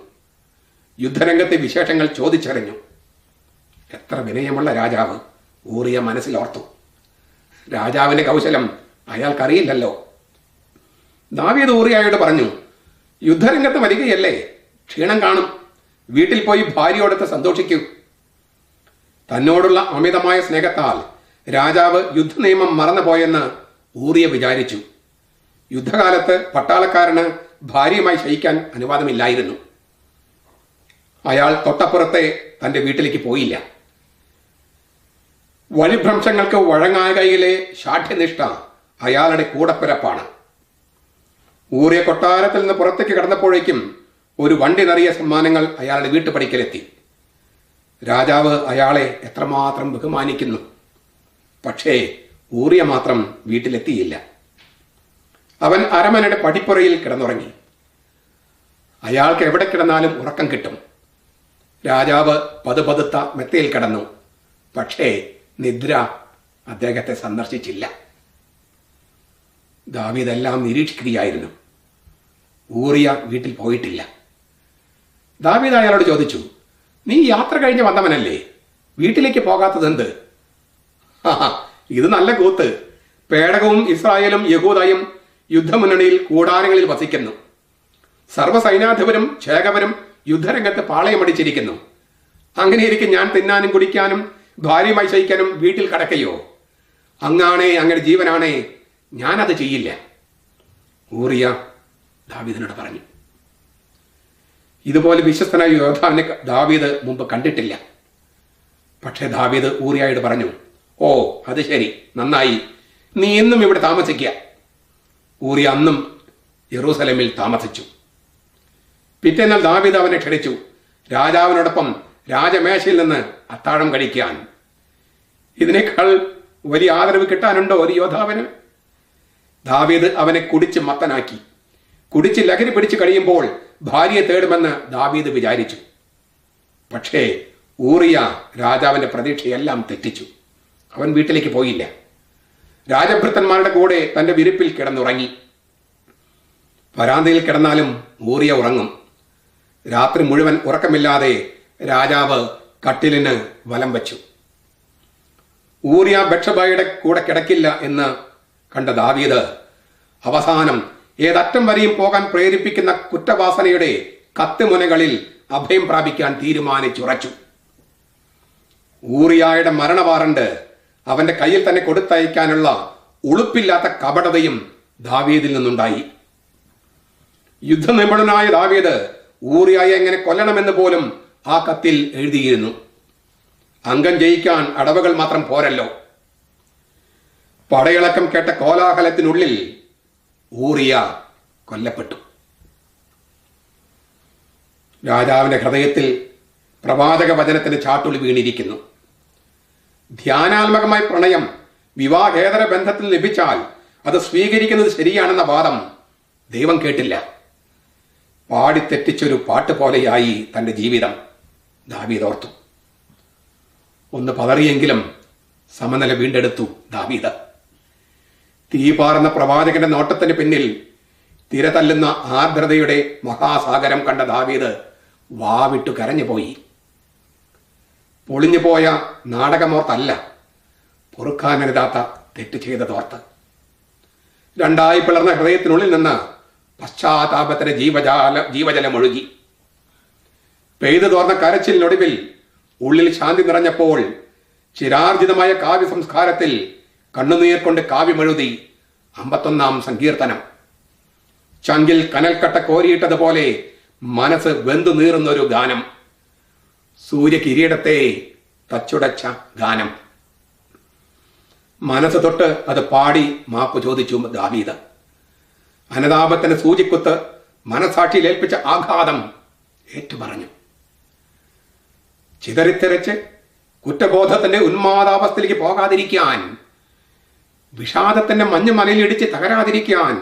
B: യുദ്ധരംഗത്തെ വിശേഷങ്ങൾ ചോദിച്ചറിഞ്ഞു. എത്ര വിനയമുള്ള രാജാവ്! ഊറിയ മനസ്സിലോർത്തു. രാജാവിന്റെ കൗശലം അയാൾക്കറിയില്ലല്ലോ. ദാവീദ് ഊറിയായോട് പറഞ്ഞു, യുദ്ധരംഗത്ത് വരികയല്ലേ, ക്ഷീണം കാണും, വീട്ടിൽ പോയി ഭാര്യയോടൊത്ത് സന്തോഷിക്കൂ. തന്നോടുള്ള അമിതമായ സ്നേഹത്താൽ രാജാവ് യുദ്ധനിയമം മറന്നുപോയെന്ന് ഊറിയ വിചാരിച്ചു. യുദ്ധകാലത്ത് പട്ടാളക്കാരന് ഭാര്യയുമായി ശയിക്കാൻ അനുവാദമില്ലായിരുന്നു. അയാൾ തൊട്ടപ്പുറത്തെ തന്റെ വീട്ടിലേക്ക് പോയില്ല. വഴിഭ്രംശങ്ങൾക്ക് വഴങ്ങാകയിലെ ശാഠ്യനിഷ്ഠ അയാളുടെ കൂടപ്പിറപ്പാണ്. ഊറിയ കൊട്ടാരത്തിൽ നിന്ന് പുറത്തേക്ക് കടന്നപ്പോഴേക്കും ഒരു വണ്ടി നിറയെ സമ്മാനങ്ങൾ അയാളുടെ വീട്ടുപടിക്കലെത്തി. രാജാവ് അയാളെ എത്രമാത്രം ബഹുമാനിക്കുന്നു. പക്ഷേ ഊറിയ മാത്രം വീട്ടിലെത്തിയില്ല. അവൻ അരമനയുടെ പടിപ്പുറയിൽ കിടന്നുറങ്ങി. അയാൾക്ക് എവിടെ കിടന്നാലും ഉറക്കം കിട്ടും. രാജാവ് പതുപതുത്ത മെത്തയിൽ കിടന്നു. പക്ഷേ നിദ്ര അദ്ദേഹത്തെ സന്ദർശിച്ചില്ല. ദാവീദ് എല്ലാം നിരീക്ഷിക്കുകയായിരുന്നു. ഊറിയ വീട്ടിൽ പോയിട്ടില്ല. ദാവീദ് അയാളോട് ചോദിച്ചു, നീ യാത്ര കഴിഞ്ഞ് വന്നവനല്ലേ, വീട്ടിലേക്ക് പോകാത്തതെന്ത്? ഇത് നല്ല കൂത്ത്. പേടകവും ഇസ്രായേലും യഹൂദയും യുദ്ധമുന്നണിയിൽ കൂടാരങ്ങളിൽ വസിക്കുന്നു. സർവ്വസൈനാധിപരും ചേകവരും യുദ്ധരംഗത്ത് പാളയമടിച്ചിരിക്കുന്നു. അങ്ങനെയിരിക്കും ഞാൻ തിന്നാനും കുടിക്കാനും ഭാര്യയുമായി ശയിക്കാനും വീട്ടിൽ കടക്കയോ? അങ്ങാണേ, അങ്ങയുടെ ജീവനാണേ, ഞാനത് ചെയ്യില്ല. ഊറിയ ദാവീദിനോട് പറഞ്ഞു. ഇതുപോലെ വിശ്വസ്തനായ യോദ്ധാവിനെ ദാവീദ് മുമ്പ് കണ്ടിട്ടില്ല. പക്ഷേ ദാവീദ് ഊറിയായോട് പറഞ്ഞു, ഓ അത് ശരി, നന്നായി, നീ ഇന്നും ഇവിടെ താമസിക്കുക. ഊറിയ അന്നും യെറൂസലേമിൽ താമസിച്ചു. പിറ്റേന്നാൾ ദാവീദ് അവനെ ക്ഷണിച്ചു രാജാവിനോടൊപ്പം രാജമേശയിൽ നിന്ന് അത്താഴം കഴിക്കാൻ. ഇതിനേക്കാൾ വലിയ ആദരവ് കിട്ടാനുണ്ടോ ഒരു യോദ്ധാവിന്? ദാവീദ് അവനെ കുടിച്ച് മത്തനാക്കി. കുടിച്ച് ലഹരി പിടിച്ച് കഴിയുമ്പോൾ ഭാര്യയെ തേടുമെന്ന് ദാവീദ് വിചാരിച്ചു. പക്ഷേ ഊറിയ രാജാവിന്റെ പ്രതീക്ഷയെല്ലാം തെറ്റിച്ചു. അവൻ വീട്ടിലേക്ക് പോയില്ല. രാജഭൃത്തന്മാരുടെ കൂടെ തന്റെ വിരിപ്പിൽ കിടന്നുറങ്ങി. വരാന്തയിൽ കിടന്നാലും ഊറിയ ഉറങ്ങും. രാത്രി മുഴുവൻ ഉറക്കമില്ലാതെ രാജാവ് കട്ടിലിന് വലം വച്ചു. ഊറിയ ബത്ശബയുടെ കൂടെ കിടക്കില്ല എന്ന് കണ്ട ദാവീദ് അവസാനം ഏതറ്റം വരെയും പോകാൻ പ്രേരിപ്പിക്കുന്ന കുറ്റവാസനയുടെ കത്തുമുനകളിൽ അഭയം പ്രാപിക്കാൻ തീരുമാനിച്ചുറച്ചു. ഊറിയായുടെ മരണവാറണ്ട് അവന്റെ കയ്യിൽ തന്നെ കൊടുത്തയക്കാനുള്ള ഉളുപ്പില്ലാത്ത കപടതയും ദാവീദിൽ നിന്നുണ്ടായി. യുദ്ധനിപുണനായ ദാവീദ് ഊറിയായെ എങ്ങനെ കൊല്ലണമെന്ന് പോലും ആ കത്തിൽ എഴുതിയിരുന്നു. അംഗം ജയിക്കാൻ അടവുകൾ മാത്രം പോരല്ലോ. പടയിളക്കം കേട്ട കോലാഹലത്തിനുള്ളിൽ ഊറിയ കൊല്ലപ്പെട്ടു. രാജാവിന്റെ ഹൃദയത്തിൽ പ്രവാചക വചനത്തിന്റെ ചാട്ടുളി വീണിരിക്കുന്നു. ധ്യാനാത്മകമായ പ്രണയം വിവാഹേതര ബന്ധത്തിൽ ലഭിച്ചാൽ അത് സ്വീകരിക്കുന്നത് ശരിയാണെന്ന വാദം ദൈവം കേട്ടില്ല. പാടിത്തെറ്റിച്ചൊരു പാട്ട് പോലെയായി തന്റെ ജീവിതം ദാവീദ് ഓർത്തു. ഒന്ന് പതറിയെങ്കിലും സമനില വീണ്ടെടുത്തു ദാവീദ്. തീപാർന്ന പ്രവാചകന്റെ നോട്ടത്തിന് പിന്നിൽ തിരതല്ലുന്ന ആർദ്രതയുടെ മഹാസാഗരം കണ്ട ദാവീദ് വാവിട്ടു കരഞ്ഞുപോയി. പൊളിഞ്ഞുപോയ നാടകമോർത്തല്ല, പൊറുക്കാനെഴുതാത്ത തെറ്റ് ചെയ്തതോർത്ത്. രണ്ടായി പിളർന്ന ഹൃദയത്തിനുള്ളിൽ നിന്ന് പശ്ചാത്താപത്തിന് ജീവജലം ഒഴുകി. പെയ്തു തോർന്ന കരച്ചിലിനൊടുവിൽ ഉള്ളിൽ ശാന്തി നിറഞ്ഞപ്പോൾ ചിരാർജിതമായ കാവ്യ സംസ്കാരത്തിൽ കണ്ണുനീർ കൊണ്ട് കാവ്യമെഴുതി 51-ാം സങ്കീർത്തനം. ചങ്കിൽ കനൽക്കട്ട കോരിയിട്ടതുപോലെ മനസ്സ് വെന്തു നീറുന്നൊരു ഗാനം. സൂര്യകിരീടത്തെ തച്ചുടച്ച ഗാനം. മനസ്സ് തൊട്ട് അത് പാടി മാപ്പ് ചോദിച്ചു ദാവീദ്. അനുതാപത്തിന് സൂചിക്കുത്ത് മനസാക്ഷിയിൽ ഏൽപ്പിച്ച ആഘാതം ഏറ്റുപറഞ്ഞു. ചിതറിത്തെറിച്ച് കുറ്റബോധത്തിന്റെ ഉന്മാദാവസ്ഥയിലേക്ക് പോകാതിരിക്കാൻ, വിഷാദത്തിന്റെ മഞ്ഞുമലയിലിടിച്ച് തകരാതിരിക്കാൻ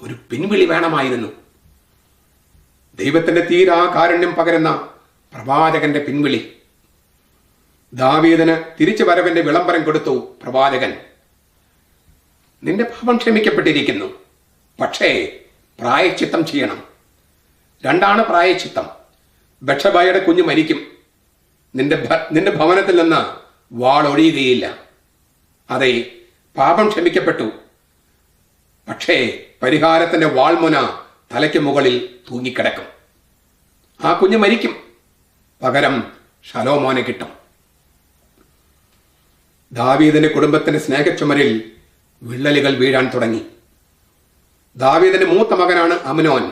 B: ഒരു പിൻവിളി വേണമായിരുന്നു. ദൈവത്തിന്റെ തീരാ കാരുണ്യം പകരുന്ന പ്രവാചകന്റെ പിൻവിളി. ദാവീദിന് തിരിച്ചു വരവിന്റെ വിളംബരം കൊടുത്തു പ്രവാചകൻ. നിന്റെ പാപം ക്ഷമിക്കപ്പെട്ടിരിക്കുന്നു, പക്ഷേ പ്രായശ്ചിത്തം ചെയ്യണം. രണ്ടാണ് പ്രായശ്ചിത്തം. ബത്ശബയുടെ കുഞ്ഞ് മരിക്കും. നിന്റെ ഭവനത്തിൽ നിന്ന് വാളൊഴിയുകയില്ല. അതെ, പാപം ക്ഷമിക്കപ്പെട്ടു, പക്ഷേ പരിഹാരത്തിന്റെ വാൾമുന തലയ്ക്ക് മുകളിൽ തൂങ്ങിക്കിടക്കും. ആ കുഞ്ഞ് മരിക്കും, പകരം ശലോമോനെ കിട്ടും. ദാവീദിന്റെ കുടുംബത്തിന്റെ സ്നേഹച്ചുമരിൽ വിള്ളലുകൾ വീഴാൻ തുടങ്ങി. ദാവീദിന്റെ മൂത്ത മകനാണ് അമ്നോൻ.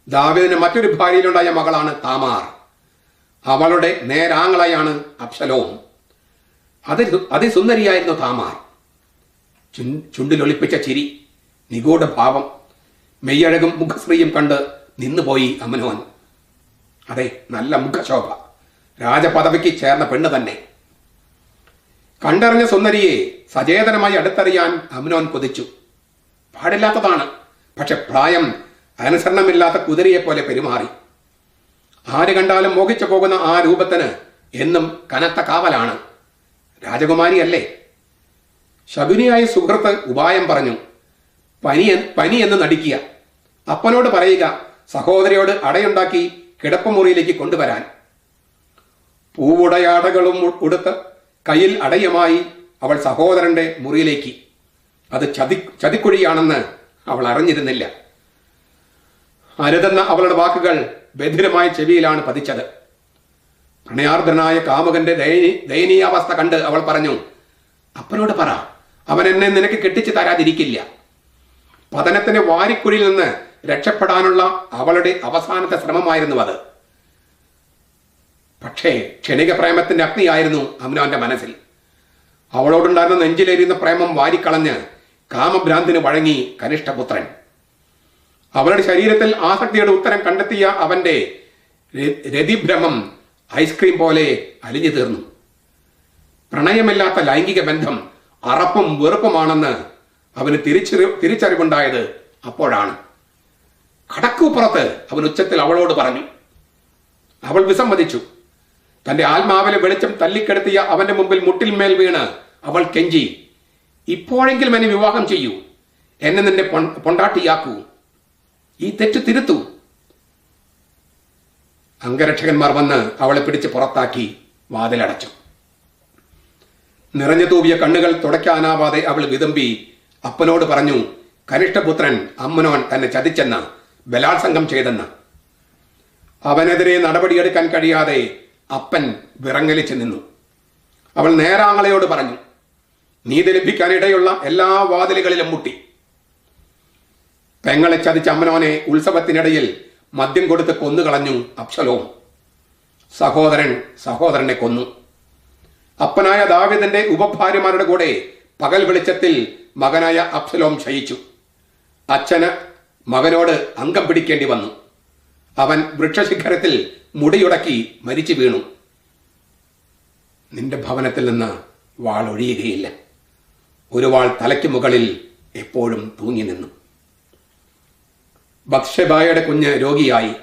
B: ദാവീദിന് മറ്റൊരു ഭാര്യയിലുണ്ടായ മകളാണ് താമാർ. അവളുടെ നേരാങ്ങളായാണ് അബ്ശലോം. അതിസുന്ദരിയായിരുന്നു താമാർ. ചുണ്ടിലൊളിപ്പിച്ച ചിരി, നിഗൂഢ ഭാവം, മെയ്യഴകും മുഖശ്രീയും കണ്ട് നിന്നുപോയി അമ്നോൻ. അതെ, നല്ല മുഖശോഭ, രാജപദവിക്ക് ചേർന്ന പെണ്ണ് തന്നെ. കണ്ടറിഞ്ഞ സുന്ദരിയെ സചേതനമായി അടുത്തറിയാൻ അമ്നോൻ കൊതിച്ചു. പാടില്ലാത്തതാണ്, പക്ഷെ പ്രായം അനുസരണമില്ലാത്ത കുതിരയെ പോലെ പെരുമാറി. ആര് കണ്ടാലും മോഹിച്ചു പോകുന്ന ആ രൂപത്തിന് എന്നും കനത്ത കാവലാണ്. രാജകുമാരിയല്ലേ? ശകുനിയായ സുഹൃത്ത് ഉപായം പറഞ്ഞു. പനി എന്ന് നടിക്കുക. അപ്പനോട് പറയുക സഹോദരിയോട് അടയുണ്ടാക്കി കിടപ്പുമുറിയിലേക്ക് കൊണ്ടുവരാൻ. പൂവുടയാടകളും ഉടുത്ത് കയ്യിൽ അടയുമായി അവൾ സഹോദരന്റെ മുറിയിലേക്ക്. അത് ചതിക്കുഴിയാണെന്ന് അവൾ അറിഞ്ഞിരുന്നില്ല. അരുതെന്ന അവളുടെ വാക്കുകൾ ബധിരമായ ചെവിയിലാണ് പതിച്ചത്. പ്രണയാർദ്രനായ കാമുകന്റെ ദയനീയാവസ്ഥ കണ്ട് അവൾ പറഞ്ഞു, അപ്പനോട് പറ, അവൻ എന്നെ നിനക്ക് കെട്ടിച്ചു തരാതിരിക്കില്ല. പതനത്തിന്റെ വാരിക്കുഴിയിൽ നിന്ന് രക്ഷപ്പെടാനുള്ള അവളുടെ അവസാനത്തെ ശ്രമമായിരുന്നു അത്. പക്ഷേ ക്ഷണിക പ്രേമത്തിന്റെ അഗ്നിയായിരുന്നു അമ്നോന്റെ മനസ്സിൽ. അവളോടുണ്ടായിരുന്ന നെഞ്ചിലേറിയുന്ന പ്രേമം വാരിക്കളഞ്ഞ് കാമഭ്രാന്തിന് വഴങ്ങി കനിഷ്ഠപുത്രൻ. അവളുടെ ശരീരത്തിൽ ആസക്തിയുടെ ഉത്തരം കണ്ടെത്തിയ അവന്റെ രതിഭ്രമം ഐസ്ക്രീം പോലെ അലിഞ്ഞു തീർന്നു. പ്രണയമില്ലാത്ത ലൈംഗിക ബന്ധം അറപ്പും വെറുപ്പുമാണെന്ന് അവന് തിരിച്ചറിവുണ്ടായത് അപ്പോഴാണ്. കടക്കുപുറത്ത് അവൻ ഉച്ചത്തിൽ അവളോട് പറഞ്ഞു. അവൾ വിസമ്മതിച്ചു. തന്റെ ആത്മാവിലെ വെളിച്ചം തല്ലിക്കെടുത്തിയ അവന്റെ മുമ്പിൽ മുട്ടിൽമേൽ വീണ് അവൾ കെഞ്ചി, ഇപ്പോഴെങ്കിലും എന്നെ വിവാഹം ചെയ്യൂ, എന്നെ നിന്റെ പൊണ്ടാട്ടിയാക്കൂ, ഈ തെറ്റ് തിരുത്തൂ. അംഗരക്ഷകന്മാർ വന്ന് അവളെ പിടിച്ച് പുറത്താക്കി വാതിലടച്ചു. നിറഞ്ഞു തൂവിയ കണ്ണുകൾ തുടയ്ക്കാനാവാതെ അവൾ വിതമ്പി അപ്പനോട് പറഞ്ഞു, കനിഷ്ഠപുത്രൻ അമ്നോൻ തന്നെ ചതിച്ചെന്ന്, ബലാത്സംഗം ചെയ്തെന്ന്. അവനെതിരെ നടപടിയെടുക്കാൻ കഴിയാതെ അപ്പൻ വിറങ്ങലിച്ചു നിന്നു. അവൾ നേരാങ്ങളയോട് പറഞ്ഞു, നീതി ലഭിക്കാനിടയുള്ള എല്ലാ വാതിലുകളിലും മുട്ടി. പെങ്ങളെ ചതിച്ച അമ്നോനെ ഉത്സവത്തിനിടയിൽ മദ്യം കൊടുത്ത് കൊന്നുകളഞ്ഞു അബ്ശലോം. സഹോദരനെ കൊന്നു. അപ്പനായ ദാവീദിന്റെ ഉപഭാര്യമാരുടെ കൂടെ പകൽ വെളിച്ചത്തിൽ മകനായ അബ്ശലോം ശയിച്ചു. അച്ഛന് മകനോട് അംഗം പിടിക്കേണ്ടി വന്നു. അവൻ വൃക്ഷശിഖരത്തിൽ മുടിയുടക്കി മരിച്ചു വീണു. നിന്റെ ഭവനത്തിൽ നിന്ന് വാൾ ഒഴിയുകയില്ല. ഒരു വാൾ തലയ്ക്ക് മുകളിൽ എപ്പോഴും തൂങ്ങി നിന്നു. ബത്ശബായയുടെ കുഞ്ഞ് രോഗിയായി.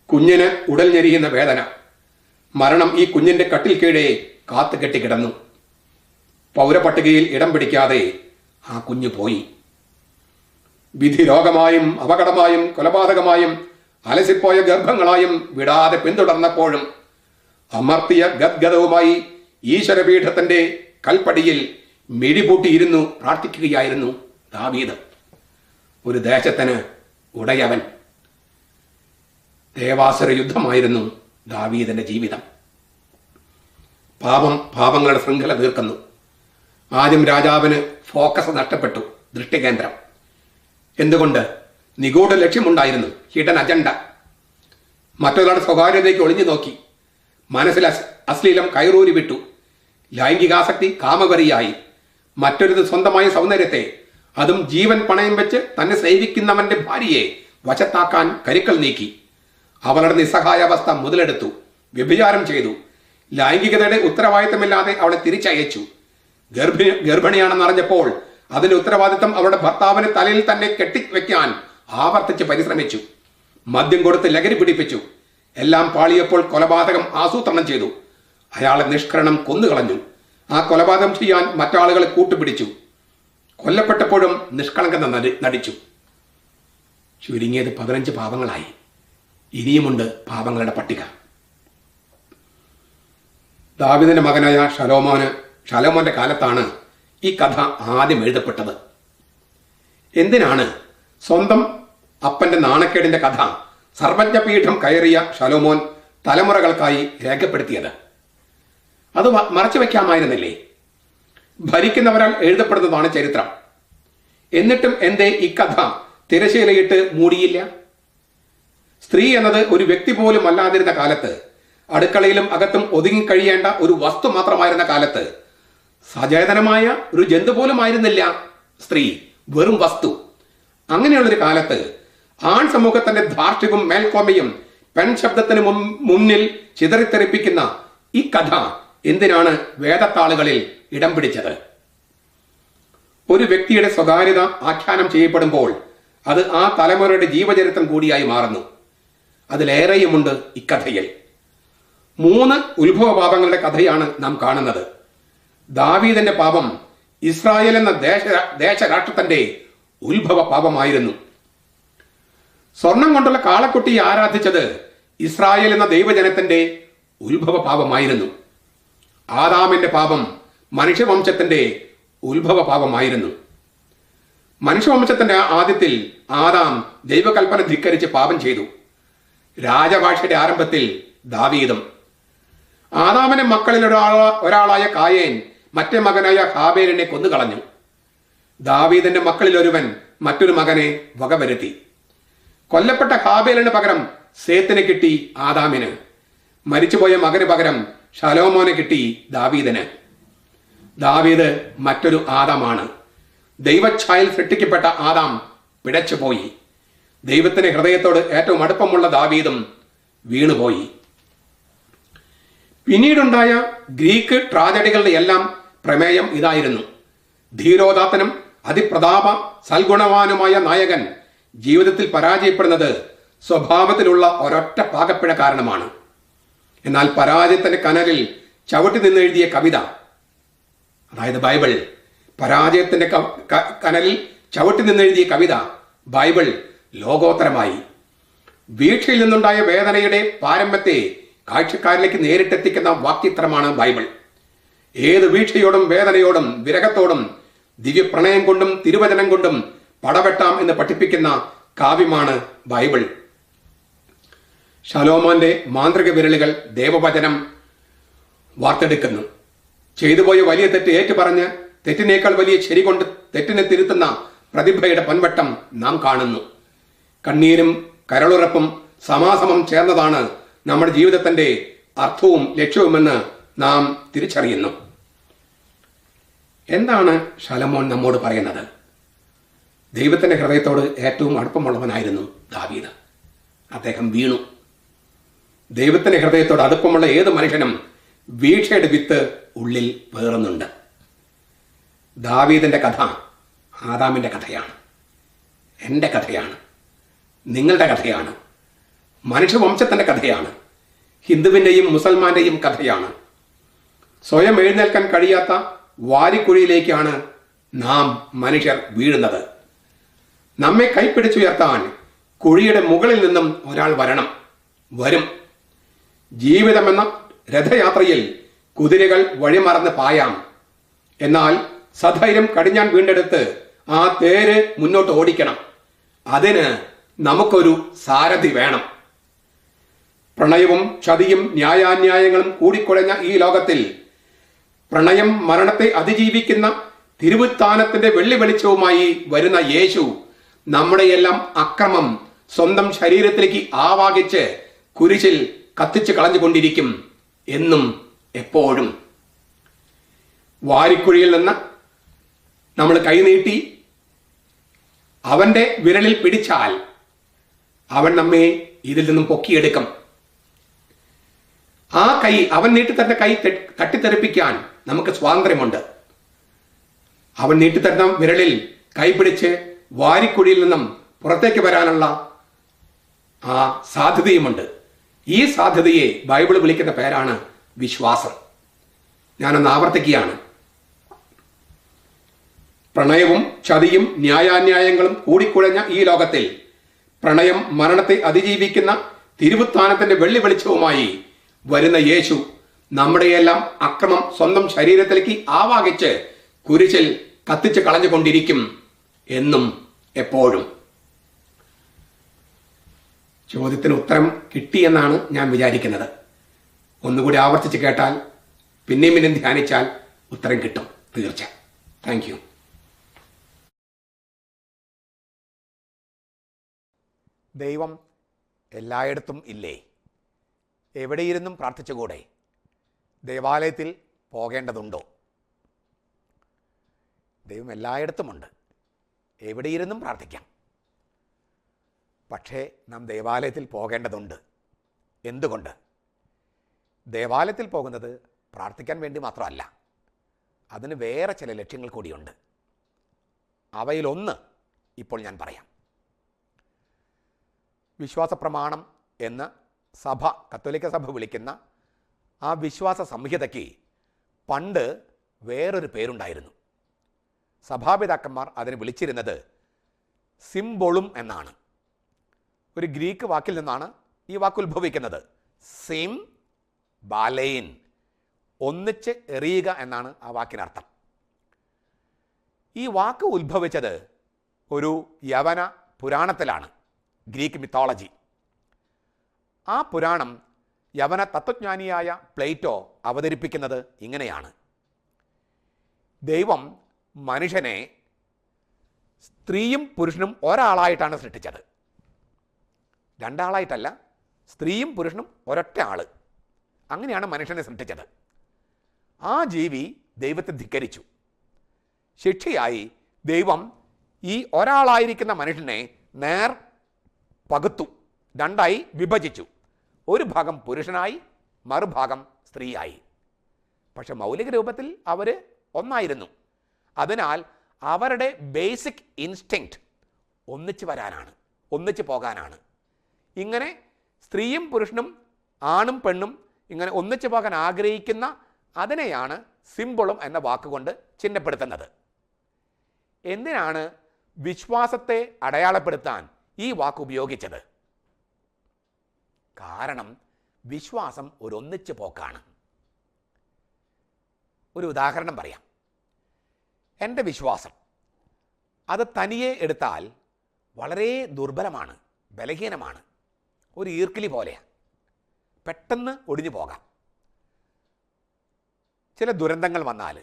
B: കുഞ്ഞിന് ഉടൽ ഞെരിയുന്ന വേദന. മരണം ഈ കുഞ്ഞിന്റെ കട്ടിൽ കീഴെ കാത്തുകെട്ടി കിടന്നു. പൗരപട്ടികയിൽ ഇടം പിടിക്കാതെ ആ കുഞ്ഞു പോയി. വിധി രോഗമായും അപകടമായും കൊലപാതകമായും അലസിപ്പോയ ഗർഭങ്ങളായും വിടാതെ പിന്തുടർന്നപ്പോഴും അമർത്തിയ ഗദ്ഗതവുമായി ഈശ്വരപീഠത്തിന്റെ കൽപ്പടിയിൽ മിഴിപൂട്ടിയിരുന്നു പ്രാർത്ഥിക്കുകയായിരുന്നു ദാവീദ്. ഒരു ദേശത്തിന് ഉടയവൻ. ദേവാസുര യുദ്ധമായിരുന്നു ദാവീദിന്റെ ജീവിതം. പാപങ്ങളുടെ ശൃംഖല തീർക്കുന്നു. ആദ്യം രാജാവിന് ഫോക്കസ് നഷ്ടപ്പെട്ടു, ദൃഷ്ടികേന്ദ്രം. എന്തുകൊണ്ട്? നിഗൂഢ ലക്ഷ്യമുണ്ടായിരുന്നു, ഹിഡൻ അജണ്ട. മറ്റൊരാളുടെ സ്വകാര്യതയ്ക്ക് ഒളിഞ്ഞു നോക്കി. മനസ്സിൽ അശ്ലീലം കയറൂരി വിട്ടു. ലൈംഗികാസക്തി കാമവരിയായി. മറ്റൊരു സ്വന്തമായ സൗന്ദര്യത്തെ, അതും ജീവൻ പണയം വെച്ച് തന്നെ സേവിക്കുന്നവന്റെ ഭാര്യയെ വശത്താക്കാൻ കരുക്കൾ നീക്കി. അവളുടെ നിസ്സഹായാവസ്ഥ മുതലെടുത്തു. വ്യഭിചാരം ചെയ്തു. ലൈംഗികതയുടെ ഉത്തരവാദിത്തമില്ലാതെ അവളെ തിരിച്ചയച്ചു. ഗർഭിണിയാണെന്നറിഞ്ഞപ്പോൾ അതിന്റെ ഉത്തരവാദിത്തം അവളുടെ ഭർത്താവിന് തലയിൽ തന്നെ കെട്ടിവെക്കാൻ ആവർത്തിച്ച് പരിശ്രമിച്ചു. മദ്യം കൊടുത്ത് ലഹരി പിടിപ്പിച്ചു. എല്ലാം പാളിയപ്പോൾ കൊലപാതകം ആസൂത്രണം ചെയ്തു. അയാളെ നിഷ്കരണം കൊന്നുകളഞ്ഞു. ആ കൊലപാതകം ചെയ്യാൻ മറ്റാളുകളെ കൂട്ടുപിടിച്ചു. കൊല്ലപ്പെട്ടപ്പോഴും നിഷ്കളങ്കത നടിച്ചു. ചുരുങ്ങിയത് 15 പാപങ്ങളായി. ഇനിയുമുണ്ട് പാപങ്ങളുടെ പട്ടിക. ദാവീദിന്റെ മകനായ ശലോമോന്റെ കാലത്താണ് ഈ കഥ ആദ്യം എഴുതപ്പെട്ടത്. എന്തിനാണ് സ്വന്തം അപ്പന്റെ നാണക്കേടിന്റെ കഥ സർവജ്ഞപീഠം കയറിയ ശലോമോൻ തലമുറകൾക്കായി രേഖപ്പെടുത്തിയത്? അത് മറച്ചു വയ്ക്കാമായിരുന്നില്ലേ? ഭരിക്കുന്നവരാൽ എഴുതപ്പെടുന്നതാണ് ചരിത്രം. എന്നിട്ടും എന്തേ ഈ കഥ തിരശീലയിട്ട് മൂടിയില്ല? സ്ത്രീ എന്നത് ഒരു വ്യക്തി പോലും അല്ലാതിരുന്ന കാലത്ത്, അടുക്കളയിലും അകത്തും ഒതുങ്ങിക്കഴിയേണ്ട ഒരു വസ്തു മാത്രമായിരുന്ന കാലത്ത്, സചേതനമായ ഒരു ജന്തു പോലും ആയിരുന്നില്ല സ്ത്രീ, വെറും വസ്തു. അങ്ങനെയുള്ളൊരു കാലത്ത് ആൺ സമൂഹത്തിന്റെ ധാർഷ്ട്യവും മേൽക്കോമയും പെൺശബ്ദത്തിന് മുന്നിൽ ചിതറിത്തെറിപ്പിക്കുന്ന ഈ കഥ എന്തിനാണ് വേദത്താളുകളിൽ ഇടം പിടിച്ചത്? ഒരു വ്യക്തിയുടെ സ്വകാര്യത ആഖ്യാനം ചെയ്യപ്പെടുമ്പോൾ അത് ആ തലമുറയുടെ ജീവചരിത്രം കൂടിയായി മാറുന്നു. അതിലേറെയുമുണ്ട് ഇക്കഥയിൽ. 3 ഉത്ഭവ പാപങ്ങളുടെ കഥയാണ് നാം കാണുന്നത്. ദാവീദിന്റെ പാപം ഇസ്രായേൽ എന്ന ദേശരാഷ്ട്രത്തിന്റെ ഉത്ഭവ പാപമായിരുന്നു. സ്വർണം കൊണ്ടുള്ള കാളക്കുട്ടിയെ ആരാധിച്ചത് ഇസ്രായേൽ എന്ന ദൈവജനത്തിന്റെ ഉത്ഭവ പാപമായിരുന്നു. ആദാമിന്റെ പാപം മനുഷ്യവംശത്തിന്റെ ഉത്ഭവ പാപമായിരുന്നു. മനുഷ്യവംശത്തിന്റെ ആദ്യത്തിൽ ആദാം ദൈവകൽപ്പന ധിക്കരിച്ച് പാപം ചെയ്തു. രാജഭാഷയുടെ ആരംഭത്തിൽ ദാവീദും. ആദാമിന്റെ മക്കളിൽ ഒരാളായ കായേൻ മറ്റേ മകനായ ഹാബേലിനെ കൊന്നുകളഞ്ഞു. ദാവീദിന്റെ മക്കളിൽ ഒരുവൻ മറ്റൊരു മകനെ വകവരുത്തി. കൊല്ലപ്പെട്ട ഹാബേലിന് പകരം സേത്തിനെ കിട്ടി ആദാമിന്. മരിച്ചുപോയ മകന് പകരം ശലോമോനെ കിട്ടി ദാവീദിന്. ദാവീദ് മറ്റൊരു ആദാമാണ്. ദൈവഛായയിൽ സൃഷ്ടിക്കപ്പെട്ട ആദാം പിഴച്ചുപോയി. ദൈവത്തിന്റെ ഹൃദയത്തോട് ഏറ്റവും അടുപ്പമുള്ള ദാവീദും വീണുപോയി. പിന്നീടുണ്ടായ ഗ്രീക്ക് ട്രാജഡികളുടെ എല്ലാം പ്രമേയം ഇതായിരുന്നു. ധീരോദാത്തനും അതിപ്രതാപ സൽഗുണവാനുമായ നായകൻ ജീവിതത്തിൽ പരാജയപ്പെടുന്നത് സ്വഭാവത്തിലുള്ള ഒരൊറ്റ പാകപ്പിഴ കാരണമാണ്. എന്നാൽ പരാജയത്തിന്റെ കനലിൽ ചവിട്ടി നിന്നെഴുതിയ കവിത, അതായത് ബൈബിൾ, പരാജയത്തിന്റെ കനലിൽ ചവിട്ടി നിന്നെഴുതിയ കവിത ബൈബിൾ ലോകോത്തരമായി. വീഴ്ചയിൽ നിന്നുണ്ടായ വേദനയുടെ പാരമ്യത്തെ കാഴ്ചക്കാരിലേക്ക് നേരിട്ടെത്തിക്കുന്ന വാക്യത്രമാണ് ബൈബിൾ. ഏത് വീഴ്ചയോടും വേദനയോടും വിരഹത്തോടും ദിവ്യപ്രണയം കൊണ്ടും തിരുവചനം കൊണ്ടും പടവെട്ടാം എന്ന് പഠിപ്പിക്കുന്ന കാവ്യമാണ് ബൈബിൾ. ശലോമോന്റെ മാന്ത്രിക വിരലുകൾ ദേവവചനം വാർത്തെടുക്കുന്നു. ചെയ്തുപോയ വലിയ തെറ്റ് ഏറ്റുപറഞ്ഞ് തെറ്റിനേക്കാൾ വലിയ ശരി കൊണ്ട് തെറ്റിനെ തിരുത്തുന്ന പ്രതിഭയുടെ പൊൻവട്ടം നാം കാണുന്നു. കണ്ണീരും കരളുറപ്പും സമാസമം ചേർന്നതാണ് നമ്മുടെ ജീവിതത്തിന്റെ അർത്ഥവും ലക്ഷ്യവുമെന്ന് നാം തിരിച്ചറിയുന്നു. എന്താണ് ശലോമോൻ നമ്മോട് പറയുന്നത്? ദൈവത്തിന്റെ ഹൃദയത്തോട് ഏറ്റവും അടുപ്പമുള്ളവനായിരുന്നു ദാവീദ്. അദ്ദേഹം വീണു. ദൈവത്തിന്റെ ഹൃദയത്തോട് അടുപ്പമുള്ള ഏത് മനുഷ്യനും വീഴ്ചയുടെ വിത്ത് ഉള്ളിൽ പേറുന്നുണ്ട്. ദാവീദിന്റെ കഥ ആദാമിന്റെ കഥയാണ്, എൻ്റെ കഥയാണ്, നിങ്ങളുടെ കഥയാണ്, മനുഷ്യവംശത്തിന്റെ കഥയാണ്, ഹിന്ദുവിന്റെയും മുസൽമാന്റെയും കഥയാണ്. സ്വയം എഴുന്നേൽക്കാൻ കഴിയാത്ത വാരിക്കുഴിയിലേക്കാണ് നാം മനുഷ്യർ വീഴുന്നത്. നമ്മെ കൈപ്പിടിച്ചുയർത്താൻ കുഴിയുടെ മുകളിൽ നിന്നും ഒരാൾ വരും. ജീവിതമെന്ന രഥയാത്രയിൽ കുതിരകൾ വഴിമറന്ന് പായാം. എന്നാൽ സധൈര്യം കടിഞ്ഞാൻ വീണ്ടെടുത്ത് ആ തേര് മുന്നോട്ട് ഓടിക്കണം. അതിന് നമുക്കൊരു സാരഥി വേണം. പ്രണയവും ചതിയും ന്യായാന്യായങ്ങളും കൂടിക്കുഴഞ്ഞ ഈ ലോകത്തിൽ പ്രണയം മരണത്തെ അതിജീവിക്കുന്ന തിരുവുത്ഥാനത്തിന്റെ വെള്ളി വെളിച്ചവുമായി വരുന്ന യേശു നമ്മുടെയെല്ലാം അക്രമം സ്വന്തം ശരീരത്തിലേക്ക് ആവാഹിച്ച് കുരിശിൽ കത്തിച്ചു കളഞ്ഞുകൊണ്ടിരിക്കും എന്നും എപ്പോഴും. വാരിക്കുഴിയിൽ നിന്ന് നമ്മൾ കൈനീട്ടി അവന്റെ വിരലിൽ പിടിച്ചാൽ അവൻ നമ്മെ ഇതിൽ നിന്നും പൊക്കിയെടുക്കും. ആ കൈ, അവൻ നീട്ടിത്തരുന്ന കൈ തട്ടിത്തെറിപ്പിക്കാൻ നമുക്ക് സ്വാതന്ത്ര്യമുണ്ട്. അവൻ നീട്ടിത്തരുന്ന വിരലിൽ കൈപിടിച്ച് വാരിക്കുഴിയിൽ നിന്നും പുറത്തേക്ക് വരാനുള്ള ആ സാധ്യതയുമുണ്ട്. ഈ സാധ്യതയെ ബൈബിൾ വിളിക്കുന്ന പേരാണ് വിശ്വാസം. ഞാനൊന്ന് ആവർത്തിക്കുകയാണ്. പ്രണയവും ചതിയും ന്യായാന്യായങ്ങളും കൂടിക്കുഴഞ്ഞ ഈ ലോകത്തിൽ പ്രണയം മരണത്തെ അതിജീവിക്കുന്ന തിരുവുത്ഥാനത്തിന്റെ വെള്ളി വെളിച്ചവുമായി വരുന്ന യേശു നമ്മുടെയെല്ലാം അക്രമം സ്വന്തം ശരീരത്തിലേക്ക് ആവാഹിച്ച് കുരിശിൽ കത്തിച്ച് കളഞ്ഞുകൊണ്ടിരിക്കും എന്നും എപ്പോഴും. ചോദ്യത്തിന് ഉത്തരം കിട്ടിയെന്നാണ് ഞാൻ വിചാരിക്കുന്നത്. ഒന്നുകൂടി ആവർത്തിച്ച് കേട്ടാൽ പിന്നെയും ധ്യാനിച്ചാൽ ഉത്തരം കിട്ടും തീർച്ച. Thank you.
A: ദൈവം എല്ലായിടത്തും ഇല്ലേ? എവിടെയിരുന്നും പ്രാർത്ഥിച്ചുകൂടെ? ദേവാലയത്തിൽ പോകേണ്ടതുണ്ടോ?
C: ദൈവം എല്ലായിടത്തുമുണ്ട്, എവിടെയിരുന്നും പ്രാർത്ഥിക്കാം. പക്ഷേ നാം ദേവാലയത്തിൽ പോകേണ്ടതുണ്ട്. എന്തുകൊണ്ട്? ദേവാലയത്തിൽ പോകുന്നത് പ്രാർത്ഥിക്കാൻ വേണ്ടി മാത്രമല്ല, അതിന് വേറെ ചില ലക്ഷ്യങ്ങൾ കൂടിയുണ്ട്. അവയിലൊന്ന് ഇപ്പോൾ ഞാൻ പറയാം. വിശ്വാസ പ്രമാണം എന്ന് സഭ, കത്തോലിക്ക സഭ വിളിക്കുന്ന ആ വിശ്വാസ സംഹിതയ്ക്ക് പണ്ട് വേറൊരു പേരുണ്ടായിരുന്നു. സഭാപിതാക്കന്മാർ അതിനെ വിളിച്ചിരുന്നത് സിംബോളും എന്നാണ്. ഒരു ഗ്രീക്ക് വാക്കിൽ നിന്നാണ് ഈ വാക്ക് ഉത്ഭവിക്കുന്നത്. സിം ബാലെയിൻ, ഒന്നിച്ച് എറിയുക എന്നാണ് ആ വാക്കിനർത്ഥം. ഈ വാക്ക് ഉത്ഭവിച്ചത് ഒരു യവന പുരാണത്തിലാണ്, ഗ്രീക്ക് മിത്തോളജി. ആ പുരാണം യവന തത്വജ്ഞാനിയായ പ്ലേറ്റോ അവതരിപ്പിക്കുന്നത് ഇങ്ങനെയാണ്: ദൈവം മനുഷ്യനെ സ്ത്രീയും പുരുഷനും ഒരാളായിട്ടാണ് സൃഷ്ടിച്ചത്. രണ്ടാളായിട്ടല്ല, സ്ത്രീയും പുരുഷനും ഒരൊറ്റ ആള്. അങ്ങനെയാണ് മനുഷ്യനെ സൃഷ്ടിച്ചത്. ആ ജീവി ദൈവത്തെ ധിക്കരിച്ചു. ശിക്ഷയായി ദൈവം ഈ ഒരാളായിരിക്കുന്ന മനുഷ്യനെ നേർ പകുത്തു, രണ്ടായി വിഭജിച്ചു. ഒരു ഭാഗം പുരുഷനായി, മറുഭാഗം സ്ത്രീയായി. പക്ഷെ മൗലിക രൂപത്തിൽ അവർ ഒന്നായിരുന്നു. അതിനാൽ അവരുടെ ബേസിക് ഇൻസ്റ്റിങ്ക്റ്റ് ഒന്നിച്ച് വരാനാണ്, ഒന്നിച്ച് പോകാനാണ്. ഇങ്ങനെ സ്ത്രീയും പുരുഷനും ആണും പെണ്ണും ഇങ്ങനെ ഒന്നിച്ച് പോകാൻ ആഗ്രഹിക്കുന്ന അതിനെയാണ് സിംബോളും എന്ന വാക്കുകൊണ്ട് ചിഹ്നപ്പെടുത്തുന്നത്. എന്തിനാണ് വിശ്വാസത്തെ അടയാളപ്പെടുത്താൻ ഈ വാക്ക് ഉപയോഗിച്ചത്? കാരണം വിശ്വാസം ഒരു ഒന്നിച്ച് പോക്കാണ്. ഒരു ഉദാഹരണം പറയാം. എൻ്റെ വിശ്വാസം അത് തനിയെ എടുത്താൽ വളരെ ദുർബലമാണ്, ബലഹീനമാണ്. ഒരു ഈർക്കിലി പോലെയാണ്, പെട്ടെന്ന് ഒടിഞ്ഞു പോകാം. ചില ദുരന്തങ്ങൾ വന്നാൽ,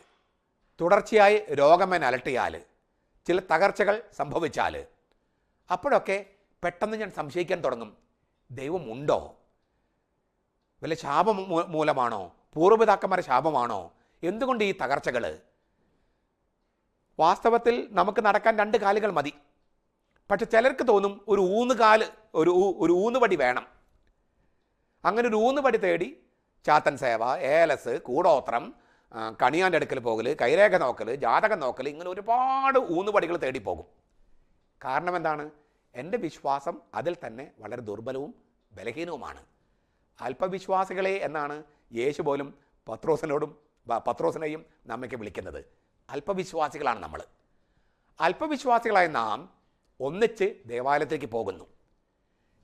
C: തുടർച്ചയായി രോഗമെന്നെ അലട്ടിയാൽ, ചില തകർച്ചകൾ സംഭവിച്ചാൽ, അപ്പോഴൊക്കെ പെട്ടെന്ന് ഞാൻ സംശയിക്കാൻ തുടങ്ങും, ദൈവമുണ്ടോ? വല്ല ശാപം മൂലമാണോ? പൂർവ്വപിതാക്കന്മാരുടെ ശാപമാണോ? എന്തുകൊണ്ട് ഈ തകർച്ചകൾ? വാസ്തവത്തിൽ നമുക്ക് നടക്കാൻ 2 കാലുകൾ മതി. പക്ഷെ ചിലർക്ക് തോന്നും ഒരു ഊന്നുകാല്, ഒരു ഊന്നുപടി വേണം. അങ്ങനെ ഒരു ഊന്നുപടി തേടി ചാത്തൻ സേവ, ഏലസ്, കൂടോത്രം, കണിയാൻ്റെ അടുക്കൽ പോകൽ, കൈരേഖ നോക്കൽ, ജാതകം നോക്കൽ, ഇങ്ങനെ ഒരുപാട് ഊന്നുപടികൾ തേടിപ്പോകും. കാരണം എന്താണ്? എൻ്റെ വിശ്വാസം അതിൽ തന്നെ വളരെ ദുർബലവും ബലഹീനവുമാണ്. അല്പവിശ്വാസികളെ എന്നാണ് യേശു പോലും പത്രോസിനെയും നമ്മയ്ക്ക് വിളിക്കുന്നത്. അല്പവിശ്വാസികളാണ് നമ്മൾ. അല്പവിശ്വാസികളായ നാം ഒന്നിച്ച് ദേവാലയത്തിലേക്ക് പോകുന്നു.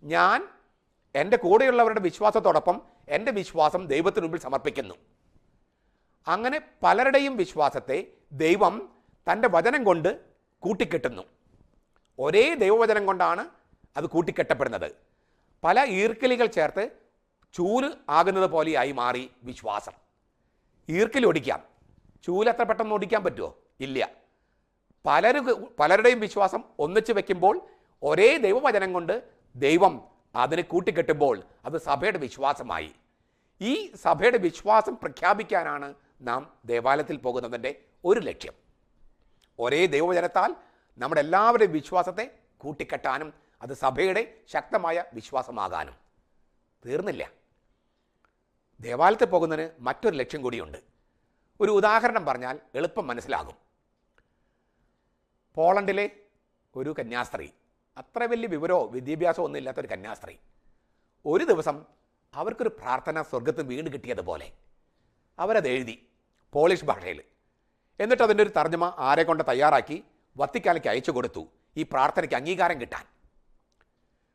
C: ഞാൻ എൻ്റെ കൂടെയുള്ളവരുടെ വിശ്വാസത്തോടൊപ്പം എൻ്റെ വിശ്വാസം ദൈവത്തിന് മുമ്പിൽ സമർപ്പിക്കുന്നു. അങ്ങനെ പലരുടെയും വിശ്വാസത്തെ ദൈവം തൻ്റെ വചനം കൊണ്ട് കൂട്ടിക്കെട്ടുന്നു. ഒരേ ദൈവവചനം കൊണ്ടാണ് അത് കൂട്ടിക്കെട്ടപ്പെടുന്നത്. പല ഈർക്കിലികൾ ചേർത്ത് ചൂല് ആകുന്നത് പോലെയായി മാറി വിശ്വാസം. ഈർക്കിൽ ഒടിക്കാം, ചൂല് എത്ര പെട്ടെന്ന് ഒടിക്കാൻ പറ്റുമോ? ഇല്ല. പലരുടെയും വിശ്വാസം ഒന്നിച്ച് വെക്കുമ്പോൾ ഒരേ ദൈവവചനം കൊണ്ട് ദൈവം അതിനെ കൂട്ടിക്കെട്ടുമ്പോൾ അത് സഭയുടെ വിശ്വാസമായി. ഈ സഭയുടെ വിശ്വാസം പ്രഖ്യാപിക്കാനാണ് നാം ദേവാലയത്തിൽ പോകുന്നതിൻ്റെ ഒരു ലക്ഷ്യം. ഒരേ ദൈവവചനത്താൽ നമ്മുടെ എല്ലാവരുടെയും വിശ്വാസത്തെ കൂട്ടിക്കെട്ടാനും അത് സഭയുടെ ശക്തമായ വിശ്വാസമാകാനും. തീർന്നില്ല. ദേവാലയത്തിൽ പോകുന്നതിന് മറ്റൊരു ലക്ഷ്യം കൂടിയുണ്ട്. ഒരു ഉദാഹരണം പറഞ്ഞാൽ എളുപ്പം മനസ്സിലാകും. പോളണ്ടിലെ ഒരു കന്യാസ്ത്രീ, അത്ര വലിയ വിവരമോ വിദ്യാഭ്യാസമോ ഒന്നും ഇല്ലാത്തൊരു കന്യാസ്ത്രീ, ഒരു ദിവസം അവർക്കൊരു പ്രാർത്ഥന സ്വർഗത്തിൽ വീണ് കിട്ടിയതുപോലെ അവരത് എഴുതി പോളിഷ് ഭാഷയിൽ. എന്നിട്ട് അതിൻ്റെ ഒരു തർജ്ജമ ആരെ കൊണ്ട് തയ്യാറാക്കി വത്തിക്കാനിലേക്ക് അയച്ചു കൊടുത്തു, ഈ പ്രാർത്ഥനയ്ക്ക് അംഗീകാരം കിട്ടാൻ.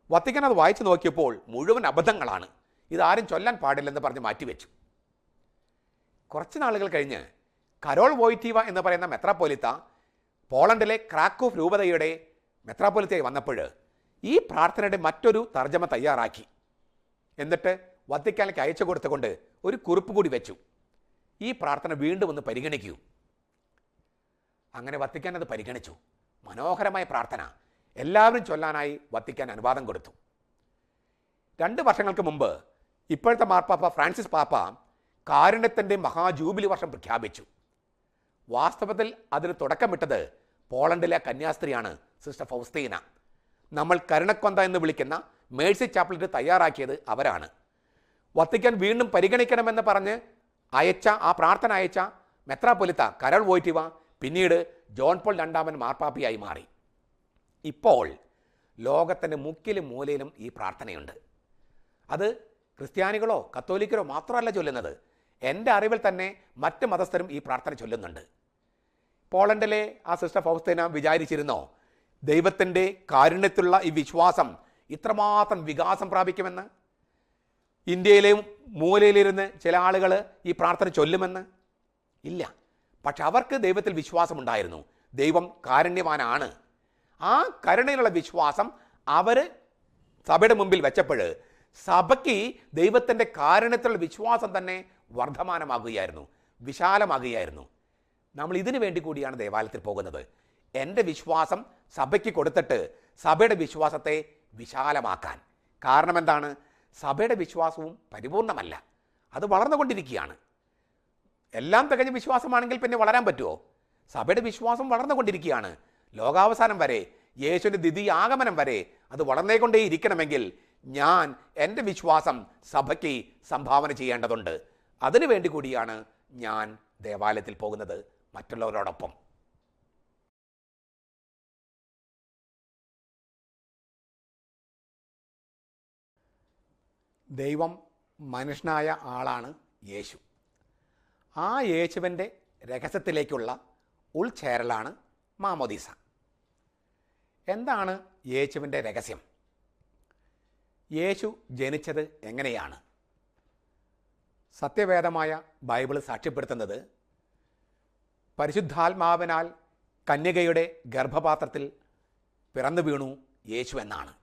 C: വത്തിക്കാൻ അത് വായിച്ചു നോക്കിയപ്പോൾ മുഴുവൻ അബദ്ധങ്ങളാണ്, ഇതാരും ചൊല്ലാൻ പാടില്ലെന്ന് പറഞ്ഞ് മാറ്റിവെച്ചു. കുറച്ച് നാളുകൾ കഴിഞ്ഞ് കരോൾ വോയ്റ്റീവ എന്ന് പറയുന്ന മെത്രാപ്പോലിത്ത പോളണ്ടിലെ ക്രാക്കോഫ് രൂപതയുടെ മെത്രാപ്പോലിത്തയായി വന്നപ്പോൾ ഈ പ്രാർത്ഥനയുടെ മറ്റൊരു തർജ്ജമ തയ്യാറാക്കി. എന്നിട്ട് വത്തിക്കാനിലേക്ക് അയച്ചു കൊടുത്തുകൊണ്ട് ഒരു കുറിപ്പ് കൂടി വെച്ചു, ഈ പ്രാർത്ഥന വീണ്ടും ഒന്ന് പരിഗണിക്കൂ. അങ്ങനെ വത്തിക്കാൻ അത് പരിഗണിച്ചു. മനോഹരമായ പ്രാർത്ഥന, എല്ലാവരും ചൊല്ലാനായി വത്തിക്കാൻ അനുവാദം കൊടുത്തു. 2 വർഷങ്ങൾക്ക് മുമ്പ് ഇപ്പോഴത്തെ മാർപ്പാപ്പ ഫ്രാൻസിസ് പാപ്പ കാരുണ്യത്തിൻ്റെ മഹാജൂബിലി വർഷം പ്രഖ്യാപിച്ചു. വാസ്തവത്തിൽ അതിന് തുടക്കമിട്ടത് പോളണ്ടിലെ കന്യാസ്ത്രീയാണ് സിസ്റ്റർ ഫൗസ്തീന. നമ്മൾ കരുണക്കൊന്ത എന്ന് വിളിക്കുന്ന മേഴ്സി ചാപ്പലിറ്റ് തയ്യാറാക്കിയത് അവരാണ്. വത്തിക്കാൻ വീണ്ടും പരിഗണിക്കണമെന്ന് പറഞ്ഞ് ആ പ്രാർത്ഥന അയച്ച മെത്രാപ്പൊലിത്ത കരോൾ വോയ്റ്റിവ പിന്നീട് ജോൺ പോൾ രണ്ടാമൻ മാർപ്പാപ്പയായി മാറി. ഇപ്പോൾ ലോകത്തിൻ്റെ മുക്കിലും മൂലയിലും ഈ പ്രാർത്ഥനയുണ്ട്. അത് ക്രിസ്ത്യാനികളോ കത്തോലിക്കരോ മാത്രമല്ല ചൊല്ലുന്നത്. എൻ്റെ അറിവിൽ തന്നെ മറ്റ് മതസ്ഥരും ഈ പ്രാർത്ഥന ചൊല്ലുന്നുണ്ട്. പോളണ്ടിലെ ആ സിസ്റ്റർ ഫൗസ്തീന വിചാരിച്ചിരുന്നോ ദൈവത്തിൻ്റെ കാരുണ്യത്തിലുള്ള ഈ വിശ്വാസം ഇത്രമാത്രം വികാസം പ്രാപിക്കുമെന്ന്? ഇന്ത്യയിലെയും മൂലയിലിരുന്ന് ചില ആളുകൾ ഈ പ്രാർത്ഥന ചൊല്ലുമെന്ന്? ഇല്ല. പക്ഷെ അവർക്ക് ദൈവത്തിൽ വിശ്വാസമുണ്ടായിരുന്നു. ദൈവം കാരുണ്യവാനാണ്. ആ കരുണയിലുള്ള വിശ്വാസം അവർ സഭയുടെ മുമ്പിൽ വെച്ചപ്പോൾ സഭയ്ക്ക് ദൈവത്തിൻ്റെ കാരുണ്യത്തിലുള്ള വിശ്വാസം തന്നെ വർദ്ധമാനമാകുകയായിരുന്നു, വിശാലമാകുകയായിരുന്നു. നമ്മൾ ഇതിനു വേണ്ടി കൂടിയാണ് ദേവാലയത്തിൽ പോകുന്നത്. എൻ്റെ വിശ്വാസം സഭയ്ക്ക് കൊടുത്തിട്ട് സഭയുടെ വിശ്വാസത്തെ വിശാലമാക്കാൻ. കാരണം എന്താണ്? സഭയുടെ വിശ്വാസവും പരിപൂർണമല്ല, അത് വളർന്നുകൊണ്ടിരിക്കുകയാണ്. എല്ലാം തികഞ്ഞ വിശ്വാസമാണെങ്കിൽ പിന്നെ വളരാൻ പറ്റുമോ? സഭയുടെ വിശ്വാസം വളർന്നുകൊണ്ടിരിക്കുകയാണ്. ലോകാവസാനം വരെ, യേശുവിൻ്റെ ദ്വിതീയ ആഗമനം വരെ അത് വളർന്നേക്കൊണ്ടേ ഇരിക്കണമെങ്കിൽ ഞാൻ എൻ്റെ വിശ്വാസം സഭയ്ക്ക് സംഭാവന ചെയ്യേണ്ടതുണ്ട്. അതിനു വേണ്ടി കൂടിയാണ് ഞാൻ ദേവാലയത്തിൽ പോകുന്നത് മറ്റുള്ളവരോടൊപ്പം. ദൈവം മനുഷ്യനായ ആളാണ് യേശു. ആ യേശുവിൻ്റെ രഹസ്യത്തിലേക്കുള്ള ഉൾച്ചേരലാണ് മാമോദീസ. എന്താണ് യേശുവിൻ്റെ രഹസ്യം? യേശു ജനിച്ചത് എങ്ങനെയാണ്? സത്യവേദമായ ബൈബിൾ സാക്ഷ്യപ്പെടുത്തുന്നത് പരിശുദ്ധാത്മാവിനാൽ കന്യകയുടെ ഗർഭപാത്രത്തിൽ പിറന്നു വീണു യേശു എന്നാണ്.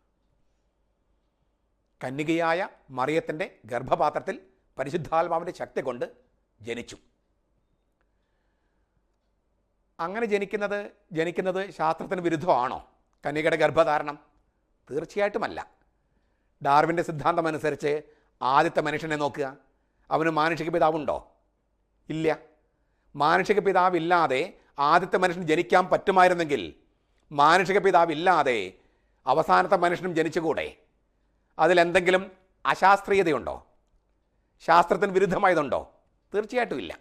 C: കന്യകയായ മറിയത്തിൻ്റെ ഗർഭപാത്രത്തിൽ പരിശുദ്ധാത്മാവിൻ്റെ ശക്തി കൊണ്ട് ജനിച്ചു. അങ്ങനെ ജനിക്കുന്നത് ശാസ്ത്രത്തിന് വിരുദ്ധമാണോ കന്യകയുടെ ഗർഭധാരണം? തീർച്ചയായിട്ടുമല്ല. ഡാർവിൻ്റെ സിദ്ധാന്തം അനുസരിച്ച് ആദ്യത്തെ മനുഷ്യനെ നോക്കുക, അവന് മാനുഷിക പിതാവുണ്ടോ? ഇല്ല. മാനുഷിക പിതാവില്ലാതെ ആദ്യത്തെ മനുഷ്യൻ ജനിക്കാൻ പറ്റുമായിരുന്നെങ്കിൽ മാനുഷിക പിതാവില്ലാതെ അവസാനത്തെ മനുഷ്യനും ജനിച്ചുകൂടെ? അതിലെന്തെങ്കിലും അശാസ്ത്രീയതയുണ്ടോ? ശാസ്ത്രത്തിന് വിരുദ്ധമായതുണ്ടോ? തീർച്ചയായിട്ടും ഇല്ല.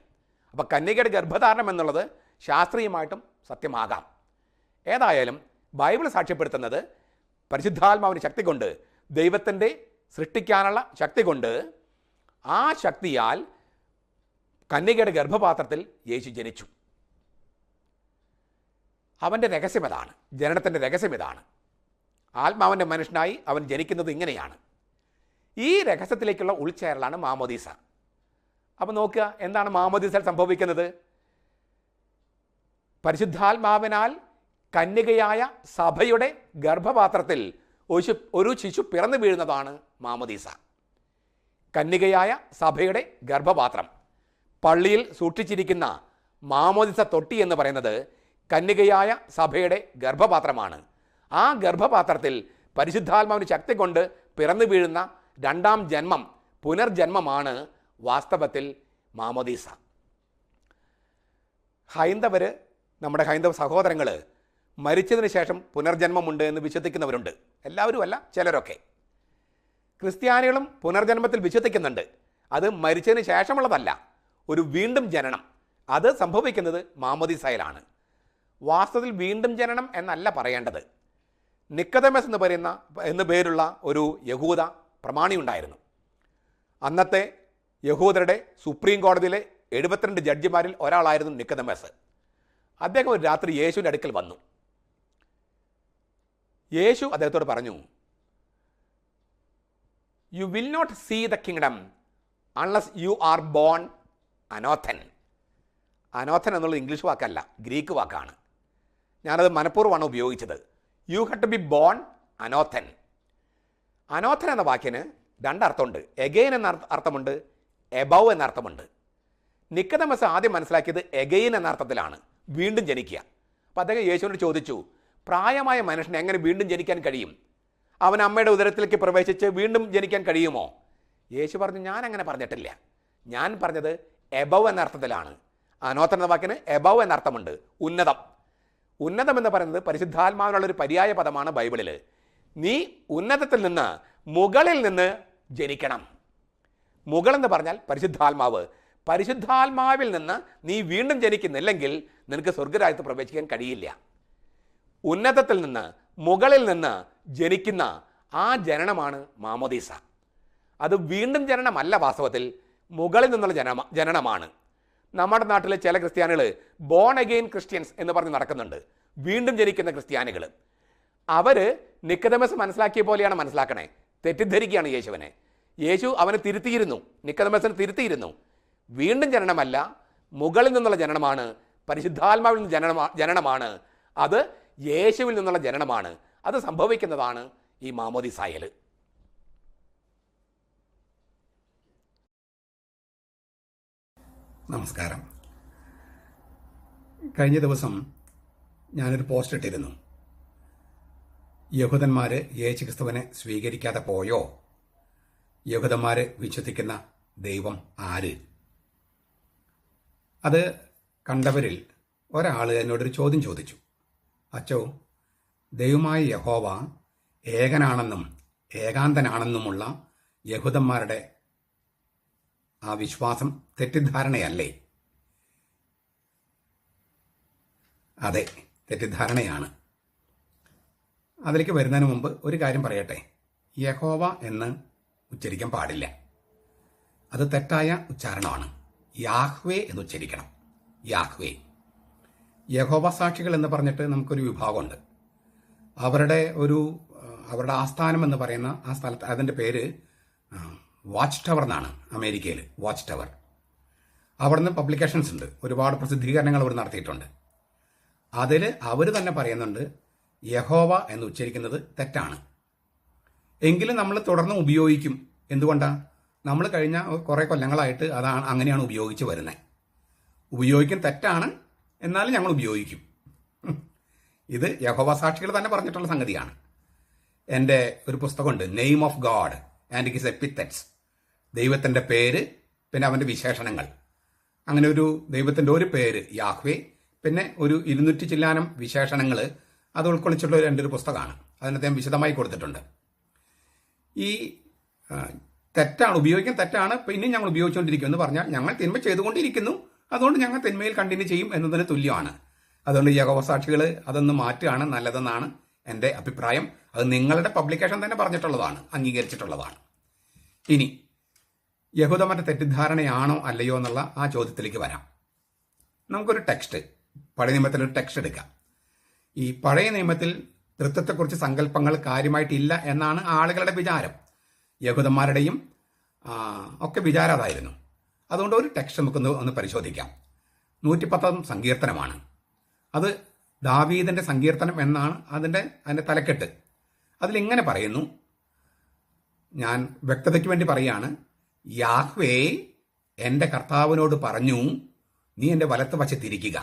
C: അപ്പോൾ കന്യകയുടെ ഗർഭധാരണം എന്നുള്ളത് ശാസ്ത്രീയമായിട്ടും സത്യമാകാം. ഏതായാലും ബൈബിൾ സാക്ഷ്യപ്പെടുത്തുന്നത് പരിശുദ്ധാത്മാവിൻ്റെ ശക്തി കൊണ്ട്, ദൈവത്തിൻ്റെ സൃഷ്ടിക്കാനുള്ള ശക്തി കൊണ്ട്, ആ ശക്തിയാൽ കന്യകയുടെ ഗർഭപാത്രത്തിൽ യേശു ജനിച്ചു. അവൻ്റെ രഹസ്യം ഇതാണ്, ജനനത്തിൻ്റെ രഹസ്യം ഇതാണ്. ആത്മാവിൻ്റെ മനുഷ്യനായി അവൻ ജനിക്കുന്നത് ഇങ്ങനെയാണ്. ഈ രഹസ്യത്തിലേക്കുള്ള ഉൾച്ചേരലാണ് മാമോദീസ. അപ്പോൾ നോക്കുക, എന്താണ് മാമോദീസയിൽ സംഭവിക്കുന്നത്? പരിശുദ്ധാത്മാവിനാൽ കന്യകയായ സഭയുടെ ഗർഭപാത്രത്തിൽ ഒരു ശിശു പിറന്നു വീഴുന്നതാണ് മാമോദീസ. കന്യകയായ സഭയുടെ ഗർഭപാത്രം, പള്ളിയിൽ സൂക്ഷിച്ചിരിക്കുന്ന മാമോദീസ തൊട്ടി എന്ന് പറയുന്നത് കന്യകയായ സഭയുടെ ഗർഭപാത്രമാണ്. ആ ഗർഭപാത്രത്തിൽ പരിശുദ്ധാത്മാവിന് ശക്തി കൊണ്ട് പിറന്നു വീഴുന്ന രണ്ടാം ജന്മം, പുനർജന്മമാണ് വാസ്തവത്തിൽ മാമോദീസ. ഹൈന്ദവർ, നമ്മുടെ ഹൈന്ദവ സഹോദരങ്ങൾ മരിച്ചതിന് ശേഷം പുനർജന്മമുണ്ട് എന്ന് വിശ്വസിക്കുന്നവരുണ്ട്. എല്ലാവരും അല്ല, ചിലരൊക്കെ. ക്രിസ്ത്യാനികളും പുനർജന്മത്തിൽ വിശ്വസിക്കുന്നുണ്ട്. അത് മരിച്ചതിന് ശേഷമുള്ളതല്ല, ഒരു വീണ്ടും ജനനം. അത് സംഭവിക്കുന്നത് മാമോദീസയിലാണ്. വാസ്തവത്തിൽ വീണ്ടും ജനനം എന്നല്ല പറയേണ്ടത്. നിക്കോദെമസ് എന്ന് പേരുള്ള ഒരു യഹൂദ പ്രമാണി ഉണ്ടായിരുന്നു. അന്നത്തെ യഹൂദരുടെ സുപ്രീം കോടതിയിലെ 72 ജഡ്ജിമാരിൽ ഒരാളായിരുന്നു നിക്കോദെമസ്. അദ്ദേഹം ഒരു രാത്രി യേശുവിൻ്റെ അടുക്കൽ വന്നു. യേശു അദ്ദേഹത്തോട് പറഞ്ഞു, you will not see the kingdom unless you are born അനോഥൻ. അനോഥൻ എന്നുള്ളത് ഇംഗ്ലീഷ് വാക്കല്ല, ഗ്രീക്ക് വാക്കാണ്. ഞാനത് മനഃപൂർവ്വമാണ് ഉപയോഗിച്ചത്. You have to be born അനോഥൻ. അനോഥൻ എന്ന വാക്കിന് രണ്ടർത്ഥമുണ്ട്. എഗെയിൻ എന്ന അർത്ഥമുണ്ട്, എബവ് എന്ന അർത്ഥമുണ്ട്. നിക്കോദെമസ് ആദ്യം മനസ്സിലാക്കിയത് എഗെയിൻ എന്ന അർത്ഥത്തിലാണ്, വീണ്ടും ജനിക്കുക. അപ്പോൾ അദ്ദേഹം യേശുവിനോട് ചോദിച്ചു, പ്രായമായ മനുഷ്യന് എങ്ങനെ വീണ്ടും ജനിക്കാൻ കഴിയും? അവൻ അമ്മയുടെ ഉദരത്തിലേക്ക് പ്രവേശിച്ച് വീണ്ടും ജനിക്കാൻ കഴിയുമോ? യേശു പറഞ്ഞു, ഞാൻ അങ്ങനെ പറഞ്ഞിട്ടില്ല. ഞാൻ പറഞ്ഞത് എബവ് എന്ന അർത്ഥത്തിലാണ്. അനോത്തൻ എന്ന വാക്കിന് എബവ് എന്നർത്ഥമുണ്ട്, ഉന്നതം. ഉന്നതം എന്ന് പറയുന്നത് പരിശുദ്ധാത്മാവിനുള്ളൊരു പര്യായ പദമാണ് ബൈബിളിൽ. നീ ഉന്നതത്തിൽ നിന്ന്, മുകളിൽ നിന്ന് ജനിക്കണം. മുകളെന്ന് പറഞ്ഞാൽ പരിശുദ്ധാത്മാവ്. പരിശുദ്ധാത്മാവിൽ നിന്ന് നീ വീണ്ടും ജനിക്കുന്നില്ലെങ്കിൽ നിനക്ക് സ്വർഗരാജ്യത്ത് പ്രവേശിക്കാൻ കഴിയില്ല. ഉന്നതത്തിൽ നിന്ന്, മുകളിൽ നിന്ന് ജനിക്കുന്ന ആ ജനനമാണ് മാമോദീസ. അത് വീണ്ടും ജനനമല്ല, വാസ്തവത്തിൽ മുകളിൽ നിന്നുള്ള ജനനമാണ്. നമ്മുടെ നാട്ടിലെ ചില ക്രിസ്ത്യാനികൾ ബോൺ അഗെയിൻ ക്രിസ്ത്യൻസ് എന്ന് പറഞ്ഞ് നടക്കുന്നുണ്ട്, വീണ്ടും ജനിക്കുന്ന ക്രിസ്ത്യാനികൾ. അവർ നിക്കോദെമസ് മനസ്സിലാക്കിയ പോലെയാണ് മനസ്സിലാക്കണേ, തെറ്റിദ്ധരിക്കുകയാണ് യേശുവിനെ. യേശു അവനെ തിരുത്തിയിരുന്നു, നിക്കോദെമസിനെ തിരുത്തിയിരുന്നു. വീണ്ടും ജനനമല്ല, മുകളിൽ നിന്നുള്ള ജനനമാണ്, പരിശുദ്ധാത്മാവിൽ നിന്ന് ജനനമാണ്. അത് യേശുവിൽ നിന്നുള്ള ജനനമാണ്. അത് സംഭവിക്കുന്നതാണ് ഈ മാമോദീസായിൽ.
D: നമസ്കാരം. കഴിഞ്ഞ ദിവസം ഞാനൊരു പോസ്റ്റ് ഇട്ടിരുന്നു. യഹൂദന്മാർ യേശുക്രിസ്തുവിനെ സ്വീകരിക്കാതെ പോയോ? യഹൂദന്മാർ വിശ്വസിക്കുന്ന ദൈവം ആര്? അത് കണ്ടവരിൽ ഒരാൾ എന്നോടൊരു ചോദ്യം ചോദിച്ചു. അച്ചോ, ദൈവമായ യഹോവ ഏകനാണെന്നും ഏകാന്തനാണെന്നുമുള്ള യഹൂദന്മാരുടെ ആ വിശ്വാസം തെറ്റിദ്ധാരണയല്ലേ? അതെ, തെറ്റിദ്ധാരണയാണ്. അതിലേക്ക് വരുന്നതിന് മുമ്പ് ഒരു കാര്യം പറയട്ടെ. യഹോവ എന്ന് ഉച്ചരിക്കാൻ പാടില്ല, അത് തെറ്റായ ഉച്ചാരണമാണ്. യാഹ്വേ എന്ന് ഉച്ചരിക്കണം. യാഹ്വേ. യഹോവ സാക്ഷികൾ എന്ന് പറഞ്ഞിട്ട് നമുക്കൊരു വിഭാഗമുണ്ട്. അവരുടെ ആസ്ഥാനം എന്ന് പറയുന്ന ആ സ്ഥലത്ത്, അതിൻ്റെ പേര് വാച്ച് ടവർ എന്നാണ്, അമേരിക്കയിൽ വാച്ച് ടവർ. അവിടുന്ന് പബ്ലിക്കേഷൻസ് ഉണ്ട്, ഒരുപാട് പ്രസിദ്ധീകരണങ്ങൾ അവർ നടത്തിയിട്ടുണ്ട്. അതിൽ അവർ തന്നെ പറയുന്നുണ്ട് യഹോവ എന്ന് ഉച്ചരിക്കുന്നത് തെറ്റാണ്. എങ്കിലും നമ്മൾ തുടർന്ന് ഉപയോഗിക്കും. എന്തുകൊണ്ടാണ്? നമ്മൾ കഴിഞ്ഞ കുറേ കൊല്ലങ്ങളായിട്ട് അങ്ങനെയാണ് ഉപയോഗിച്ച് വരുന്നത്. ഉപയോഗിക്കും, തെറ്റാണ്, എന്നാലും ഞങ്ങൾ ഉപയോഗിക്കും. ഇത് യഹോവ സാക്ഷികൾ തന്നെ പറഞ്ഞിട്ടുള്ള സംഗതിയാണ്. എൻ്റെ ഒരു പുസ്തകമുണ്ട്, name of God and his epithets. ദൈവത്തിൻ്റെ പേര്, പിന്നെ അവൻ്റെ വിശേഷണങ്ങൾ. അങ്ങനെ ഒരു ദൈവത്തിൻ്റെ ഒരു പേര് യാഹ്വേ, പിന്നെ ഒരു 200 ചില്ലാനം വിശേഷണങ്ങൾ, അത് ഉൾക്കൊള്ളിച്ചുള്ള എൻ്റെ ഒരു പുസ്തകമാണ്. അതിന് അദ്ദേഹം വിശദമായി കൊടുത്തിട്ടുണ്ട്. ഈ തെറ്റാണ്, ഉപയോഗിക്കാൻ തെറ്റാണ്, പിന്നെ ഞങ്ങൾ ഉപയോഗിച്ചുകൊണ്ടിരിക്കും എന്ന് പറഞ്ഞാൽ ഞങ്ങൾ തിന്മ ചെയ്തുകൊണ്ടിരിക്കുന്നു, അതുകൊണ്ട് ഞങ്ങൾ തിന്മയിൽ കണ്ടിന്യൂ ചെയ്യും എന്നതിന് തുല്യമാണ്. അതുകൊണ്ട് യഹോവ സാക്ഷികൾ അതൊന്ന് മാറ്റുകയാണ് നല്ലതെന്നാണ് എൻ്റെ അഭിപ്രായം. അത് നിങ്ങളുടെ പബ്ലിക്കേഷൻ തന്നെ പറഞ്ഞിട്ടുള്ളതാണ്, അംഗീകരിച്ചിട്ടുള്ളതാണ്. ഇനി യഹൂദന്മാരുടെ തെറ്റിദ്ധാരണയാണോ അല്ലയോ എന്നുള്ള ആ ചോദ്യത്തിലേക്ക് വരാം. നമുക്കൊരു ടെക്സ്റ്റ്, പഴയ നിയമത്തിലൊരു ടെക്സ്റ്റ് എടുക്കാം. ഈ പഴയ നിയമത്തിൽ തൃത്വത്തെക്കുറിച്ച് സങ്കല്പങ്ങൾ കാര്യമായിട്ടില്ല എന്നാണ് ആളുകളുടെ വിചാരം. യഹൂദന്മാരുടെയും ഒക്കെ വിചാരം അതായിരുന്നു. അതുകൊണ്ട് ഒരു ടെക്സ്റ്റ് നമുക്കൊന്ന് പരിശോധിക്കാം. 110 സങ്കീർത്തനമാണ്. അത് ദാവീദിന്റെ സങ്കീർത്തനം എന്നാണ് അതിന്റെ തലക്കെട്ട്. അതിലിങ്ങനെ പറയുന്നു, ഞാൻ വ്യക്തതയ്ക്ക് വേണ്ടി പറയാണ്, യാഹ്വേ എൻ്റെ കർത്താവിനോട് പറഞ്ഞു, നീ എൻ്റെ വലത്ത് വശത്തിരിക്കുക.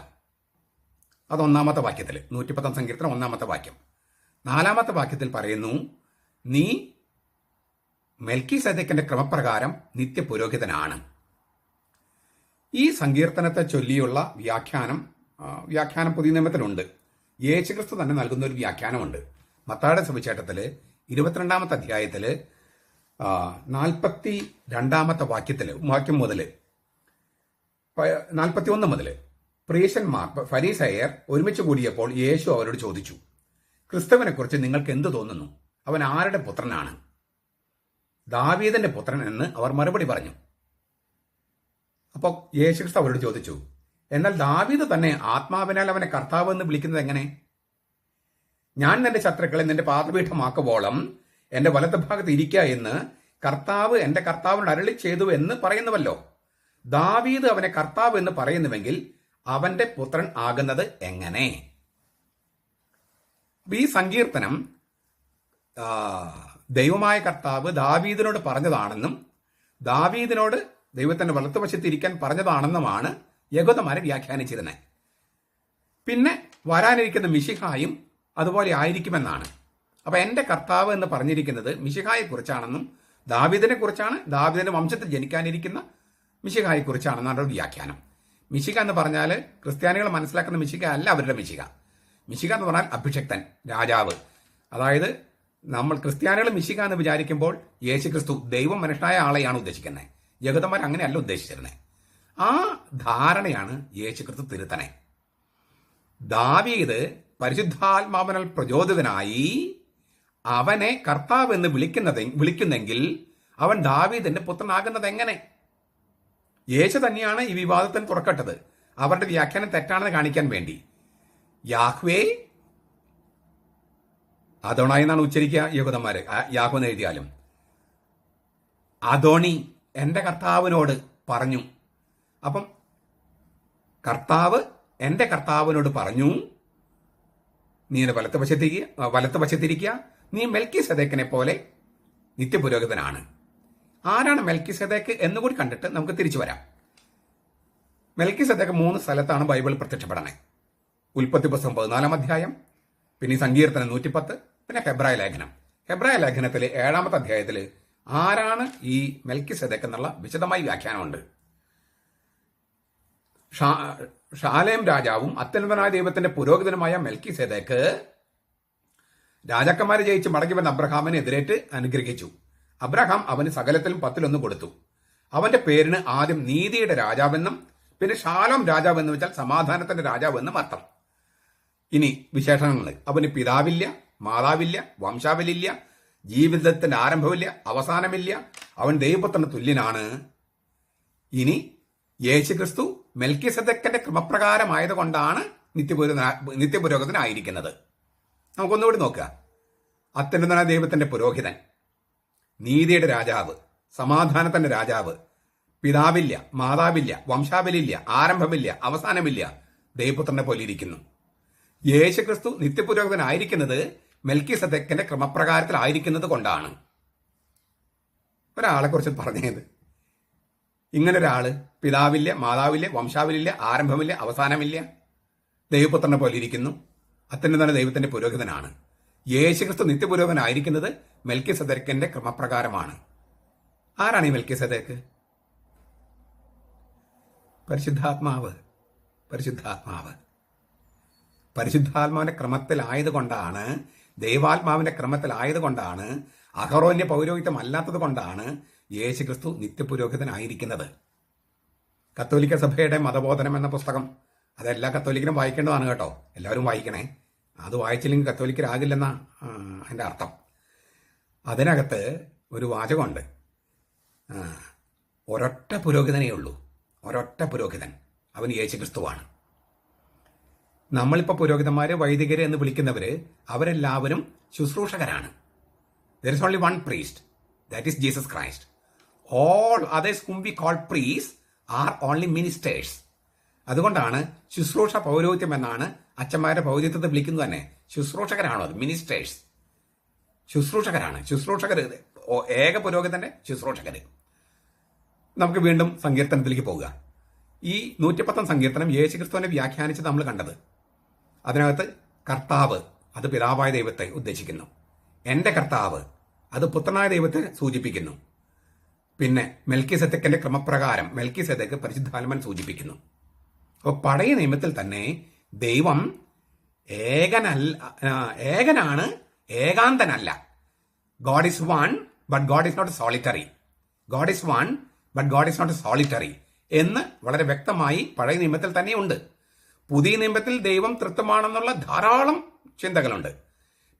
D: അത് 1-ാമത്തെ വാക്യത്തിൽ, 110 സങ്കീർത്തനം 1-ാമത്തെ വാക്യം. 4-ാമത്തെ വാക്യത്തിൽ പറയുന്നു, നീ മെൽക്കിസേദെക്കിന്റെ ക്രമപ്രകാരം നിത്യപുരോഹിതനാണ്. ഈ സങ്കീർത്തനത്തെ ചൊല്ലിയുള്ള വ്യാഖ്യാനം പുതിയ നിയമത്തിലുണ്ട്. യേശുക്രിസ്തു തന്നെ നൽകുന്ന ഒരു വ്യാഖ്യാനമുണ്ട്. മത്തായിയുടെ സുവിശേഷത്തിൽ 22-ാമത്തെ അധ്യായത്തിൽ 42-ാമത്തെ വാക്യം മുതൽ 41 മുതൽ പ്രീശന്മാർ ഫരീസയർ ഒരുമിച്ച് കൂടിയപ്പോൾ യേശു അവരോട് ചോദിച്ചു, ക്രിസ്തുവിനെ കുറിച്ച് നിങ്ങൾക്ക് എന്ത് തോന്നുന്നു? അവൻ ആരുടെ പുത്രനാണ്? ദാവീദിന്റെ പുത്രൻ എന്ന് അവർ മറുപടി പറഞ്ഞു. അപ്പോൾ യേശുക്രിസ്തു അവരോട് ചോദിച്ചു, എന്നാൽ ദാവീദ് തന്നെ ആത്മാവിനാൽ അവനെ കർത്താവ് എന്ന് വിളിക്കുന്നത് എങ്ങനെ? ഞാൻ നിന്റെ ശത്രുക്കളെ നിന്റെ പാദപീഠമാക്കുവോളം എന്റെ വലത്ത് ഭാഗത്ത് ഇരിക്കുക എന്ന് കർത്താവ് എന്റെ കർത്താവിനോട് അരുളി ചെയ്തു എന്ന് പറയുന്നുവല്ലോ. ദാവീദ് അവനെ കർത്താവ് എന്ന് പറയുന്നുവെങ്കിൽ അവന്റെ പുത്രൻ ആകുന്നത് എങ്ങനെ? ഈ സങ്കീർത്തനം ദൈവമായ കർത്താവ് ദാവീദിനോട് പറഞ്ഞതാണെന്നും ദാവീദിനോട് ദൈവത്തിന്റെ വലത്തുവശത്തിരിക്കാൻ പറഞ്ഞതാണെന്നുമാണ് യഹൂദന്മാരെ വ്യാഖ്യാനിച്ചിരുന്നത്. പിന്നെ വരാനിരിക്കുന്ന മിശിഹായും അതുപോലെ ആയിരിക്കുമെന്നാണ്. അപ്പൊ എന്റെ കർത്താവ് എന്ന് പറഞ്ഞിരിക്കുന്നത് മിശിഹായെ കുറിച്ചാണെന്നും ദാവീദിനെ കുറിച്ചാണ്, ദാവീദിന്റെ വംശത്തിൽ ജനിക്കാനിരിക്കുന്ന മിശിഹായെ കുറിച്ചാണെന്നാണ് ഒരു വ്യാഖ്യാനം. മിശിക എന്ന് പറഞ്ഞാൽ ക്രിസ്ത്യാനികൾ മനസ്സിലാക്കുന്ന മിശിക അല്ല അവരുടെ മിശിക. മിശിക എന്ന് പറഞ്ഞാൽ അഭിഷക്തൻ, രാജാവ്. അതായത് നമ്മൾ ക്രിസ്ത്യാനികൾ മിശിക എന്ന് വിചാരിക്കുമ്പോൾ യേശു ക്രിസ്തു ദൈവം മനുഷ്യനായ ആളെയാണ് ഉദ്ദേശിക്കുന്നത്. യഹൂദന്മാർ അങ്ങനെയല്ല ഉദ്ദേശിച്ചിരുന്നത്. ആ ധാരണയാണ് യേശു ക്രിസ്തു തിരുത്തണേ. ദാവീദ് പരിശുദ്ധാത്മാവിനാൽ പ്രചോദിതനായി അവനെ കർത്താവ് എന്ന് വിളിക്കുന്നെങ്കിൽ അവൻ ദാവീദിന്റെ പുത്രനാകുന്നത് എങ്ങനെ? യേശു തന്നെയാണ് ഈ വിവാദത്തിന് തുറക്കട്ടത്. അവരുടെ വ്യാഖ്യാനം തെറ്റാണെന്ന് കാണിക്കാൻ വേണ്ടി. യാഹ്വേ അദോണായി എന്നാണ് ഉച്ചരിക്കുക യഹൂദന്മാര്, യാഹ്വ എന്ന് എഴുതിയാലും. അദോണി എന്റെ കർത്താവിനോട് പറഞ്ഞു. അപ്പം കർത്താവ് എന്റെ കർത്താവിനോട് പറഞ്ഞു, നീ എന്റെ വലത്ത് വശത്തിരിക്കുക, നീ മെൽക്കിസേദെക്കിനെ പോലെ നിത്യപുരോഹിതനാണ്. ആരാണ് മെൽക്കിസേദെക്ക് എന്നുകൂടി കണ്ടിട്ട് നമുക്ക് തിരിച്ചു വരാം. മെൽക്കിസേദെക്ക് 3 സ്ഥലത്താണ് ബൈബിളിൽ പ്രത്യക്ഷപ്പെടണേ. ഉൽപ്പത്തി പുസ്തകം 14-ാം അധ്യായം, പിന്നെ സങ്കീർത്തനം 110, പിന്നെ ഹെബ്രായ ലേഖനം. ഹെബ്രായ ലേഖനത്തിലെ 7-ാമത്തെ അധ്യായത്തിൽ ആരാണ് ഈ മെൽക്കിസേദെക്ക് എന്നുള്ള വിശദമായി വ്യാഖ്യാനമുണ്ട്. ഷാലേം രാജാവും അത്യുന്നതനായ ദൈവത്തിന്റെ പുരോഹിതനുമായ മെൽക്കിസേദെക്ക് രാജാക്കന്മാരെ ജയിച്ച് മടങ്ങി വന്ന അബ്രഹാമിനെ എതിരേറ്റ് അനുഗ്രഹിച്ചു. അബ്രഹാം അവന് സകലത്തിലും 10-1 കൊടുത്തു. അവന്റെ പേരിന് ആദ്യം നീതിയുടെ രാജാവെന്നും പിന്നെ ഷാലോം രാജാവ് എന്ന് വെച്ചാൽ സമാധാനത്തിന്റെ രാജാവ് എന്നും അർത്ഥം. ഇനി വിശേഷണങ്ങൾ: അവന് പിതാവില്ല, മാതാവില്ല, വംശാവലില്ല, ജീവിതത്തിന്റെ ആരംഭമില്ല, അവസാനമില്ല, അവൻ ദൈവപുത്രന് തുല്യനാണ്. ഇനി യേശുക്രിസ്തു മെൽക്കിസേദെക്കിന്റെ ക്രമപ്രകാരമായതുകൊണ്ടാണ് നിത്യപുരോഹിതനായിരിക്കുന്നത്. നമുക്കൊന്നുകൂടി നോക്കുക. അത്യുന്നതനായ ദൈവത്തിന്റെ പുരോഹിതൻ, നീതിയുടെ രാജാവ്, സമാധാനത്തിന്റെ രാജാവ്, പിതാവില്ല, മാതാവില്ല, വംശാവലില്ല, ആരംഭമില്ല, അവസാനമില്ല, ദൈവപുത്രനെ പോലെ ഇരിക്കുന്നു. യേശുക്രിസ്തു നിത്യപുരോഹിതനായിരിക്കുന്നത് മെൽക്കിസേദെക്കിന്റെ ക്രമപ്രകാരത്തിലായിരിക്കുന്നത് കൊണ്ടാണ്. ഒരാളെ കുറിച്ച് പറഞ്ഞത്, ഇങ്ങനെ ഒരാള് പിതാവില്ല, മാതാവില്ല, വംശാവലില്ല, ആരംഭമില്ല, അവസാനമില്ല, ദൈവപുത്രനെ പോലെ ഇരിക്കുന്നു, അത്യുന്നതനായ ദൈവത്തിന്റെ പുരോഹിതനാണ്. യേശുക്രിസ്തു നിത്യപുരോഹിതനായിരിക്കുന്നത് മെൽക്കിസേദെക്കിന്റെ ക്രമപ്രകാരമാണ്. ആരാണ് ഈ മെൽക്കിസേദെക്ക്? പരിശുദ്ധാത്മാവ്. പരിശുദ്ധാത്മാവിന്റെ ക്രമത്തിലായതുകൊണ്ടാണ്, ദൈവാത്മാവിന്റെ ക്രമത്തിലായതുകൊണ്ടാണ്, അഹറോന്യ പൗരോഹിത്യം അല്ലാത്തത് കൊണ്ടാണ് യേശുക്രിസ്തു നിത്യപുരോഹിതനായിരിക്കുന്നത്. കത്തോലിക്ക സഭയുടെ മതബോധനം എന്ന പുസ്തകം അതെല്ലാ കത്തോലിക്കനും വായിക്കേണ്ടതാണ് കേട്ടോ. എല്ലാവരും വായിക്കണേ. അത് വായിച്ചില്ലെങ്കിൽ കത്തോലിക്കരാകില്ലെന്നാ അതിൻ്റെ അർത്ഥം. അതിനകത്ത് ഒരു വാചകമുണ്ട്, ഒരൊറ്റ പുരോഹിതനേ ഉള്ളൂ, ഒരൊറ്റ പുരോഹിതൻ, അവൻ യേശുക്രിസ്തുവാണ്. നമ്മളിപ്പോൾ പുരോഹിതന്മാര്, വൈദികര് എന്ന് വിളിക്കുന്നവര് അവരെല്ലാവരും ശുശ്രൂഷകരാണ്. There is only one priest, that is Jesus Christ. All others whom we call priests are only ministers. അതുകൊണ്ടാണ് ശുശ്രൂഷ പൗരോഹിത്യം എന്നാണ് അച്ഛന്മാരുടെ പൗരോഹിത്യത്തെ വിളിക്കുന്നത് തന്നെ. ശുശ്രൂഷകരാണോ അത്? മിനിസ്റ്റേഴ്സ്, ശുശ്രൂഷകരാണ്. ശുശ്രൂഷകർ, ഏക പുരോഹിതന്റെ ശുശ്രൂഷകര്. നമുക്ക് വീണ്ടും സങ്കീർത്തനത്തിലേക്ക് പോവുക. ഈ 110 സങ്കീർത്തനം യേശുക്രിസ്തുവിനെ വ്യാഖ്യാനിച്ച് നമ്മൾ കണ്ടത്. അതിനകത്ത് കർത്താവ് അത് പിതാവായ ദൈവത്തെ ഉദ്ദേശിക്കുന്നു. എന്റെ കർത്താവ് അത് പുത്രനായ ദൈവത്തെ സൂചിപ്പിക്കുന്നു. പിന്നെ മെൽക്കിസേദെക്കിന്റെ ക്രമപ്രകാരം മെൽക്കിസേദെക്ക് പരിശുദ്ധാത്മാവിനെ സൂചിപ്പിക്കുന്നു. അപ്പോൾ പഴയ നിയമത്തിൽ തന്നെ ദൈവം ഏകനാണ്, ഏകാന്തനല്ല. God is one but God is not solitary. God is one but God is not solitary എന്ന് വളരെ വ്യക്തമായി പഴയ നിയമത്തിൽ തന്നെയുണ്ട്. പുതിയ നിയമത്തിൽ ദൈവം തൃത്വമാണെന്നുള്ള ധാരാളം ചിന്തകളുണ്ട്.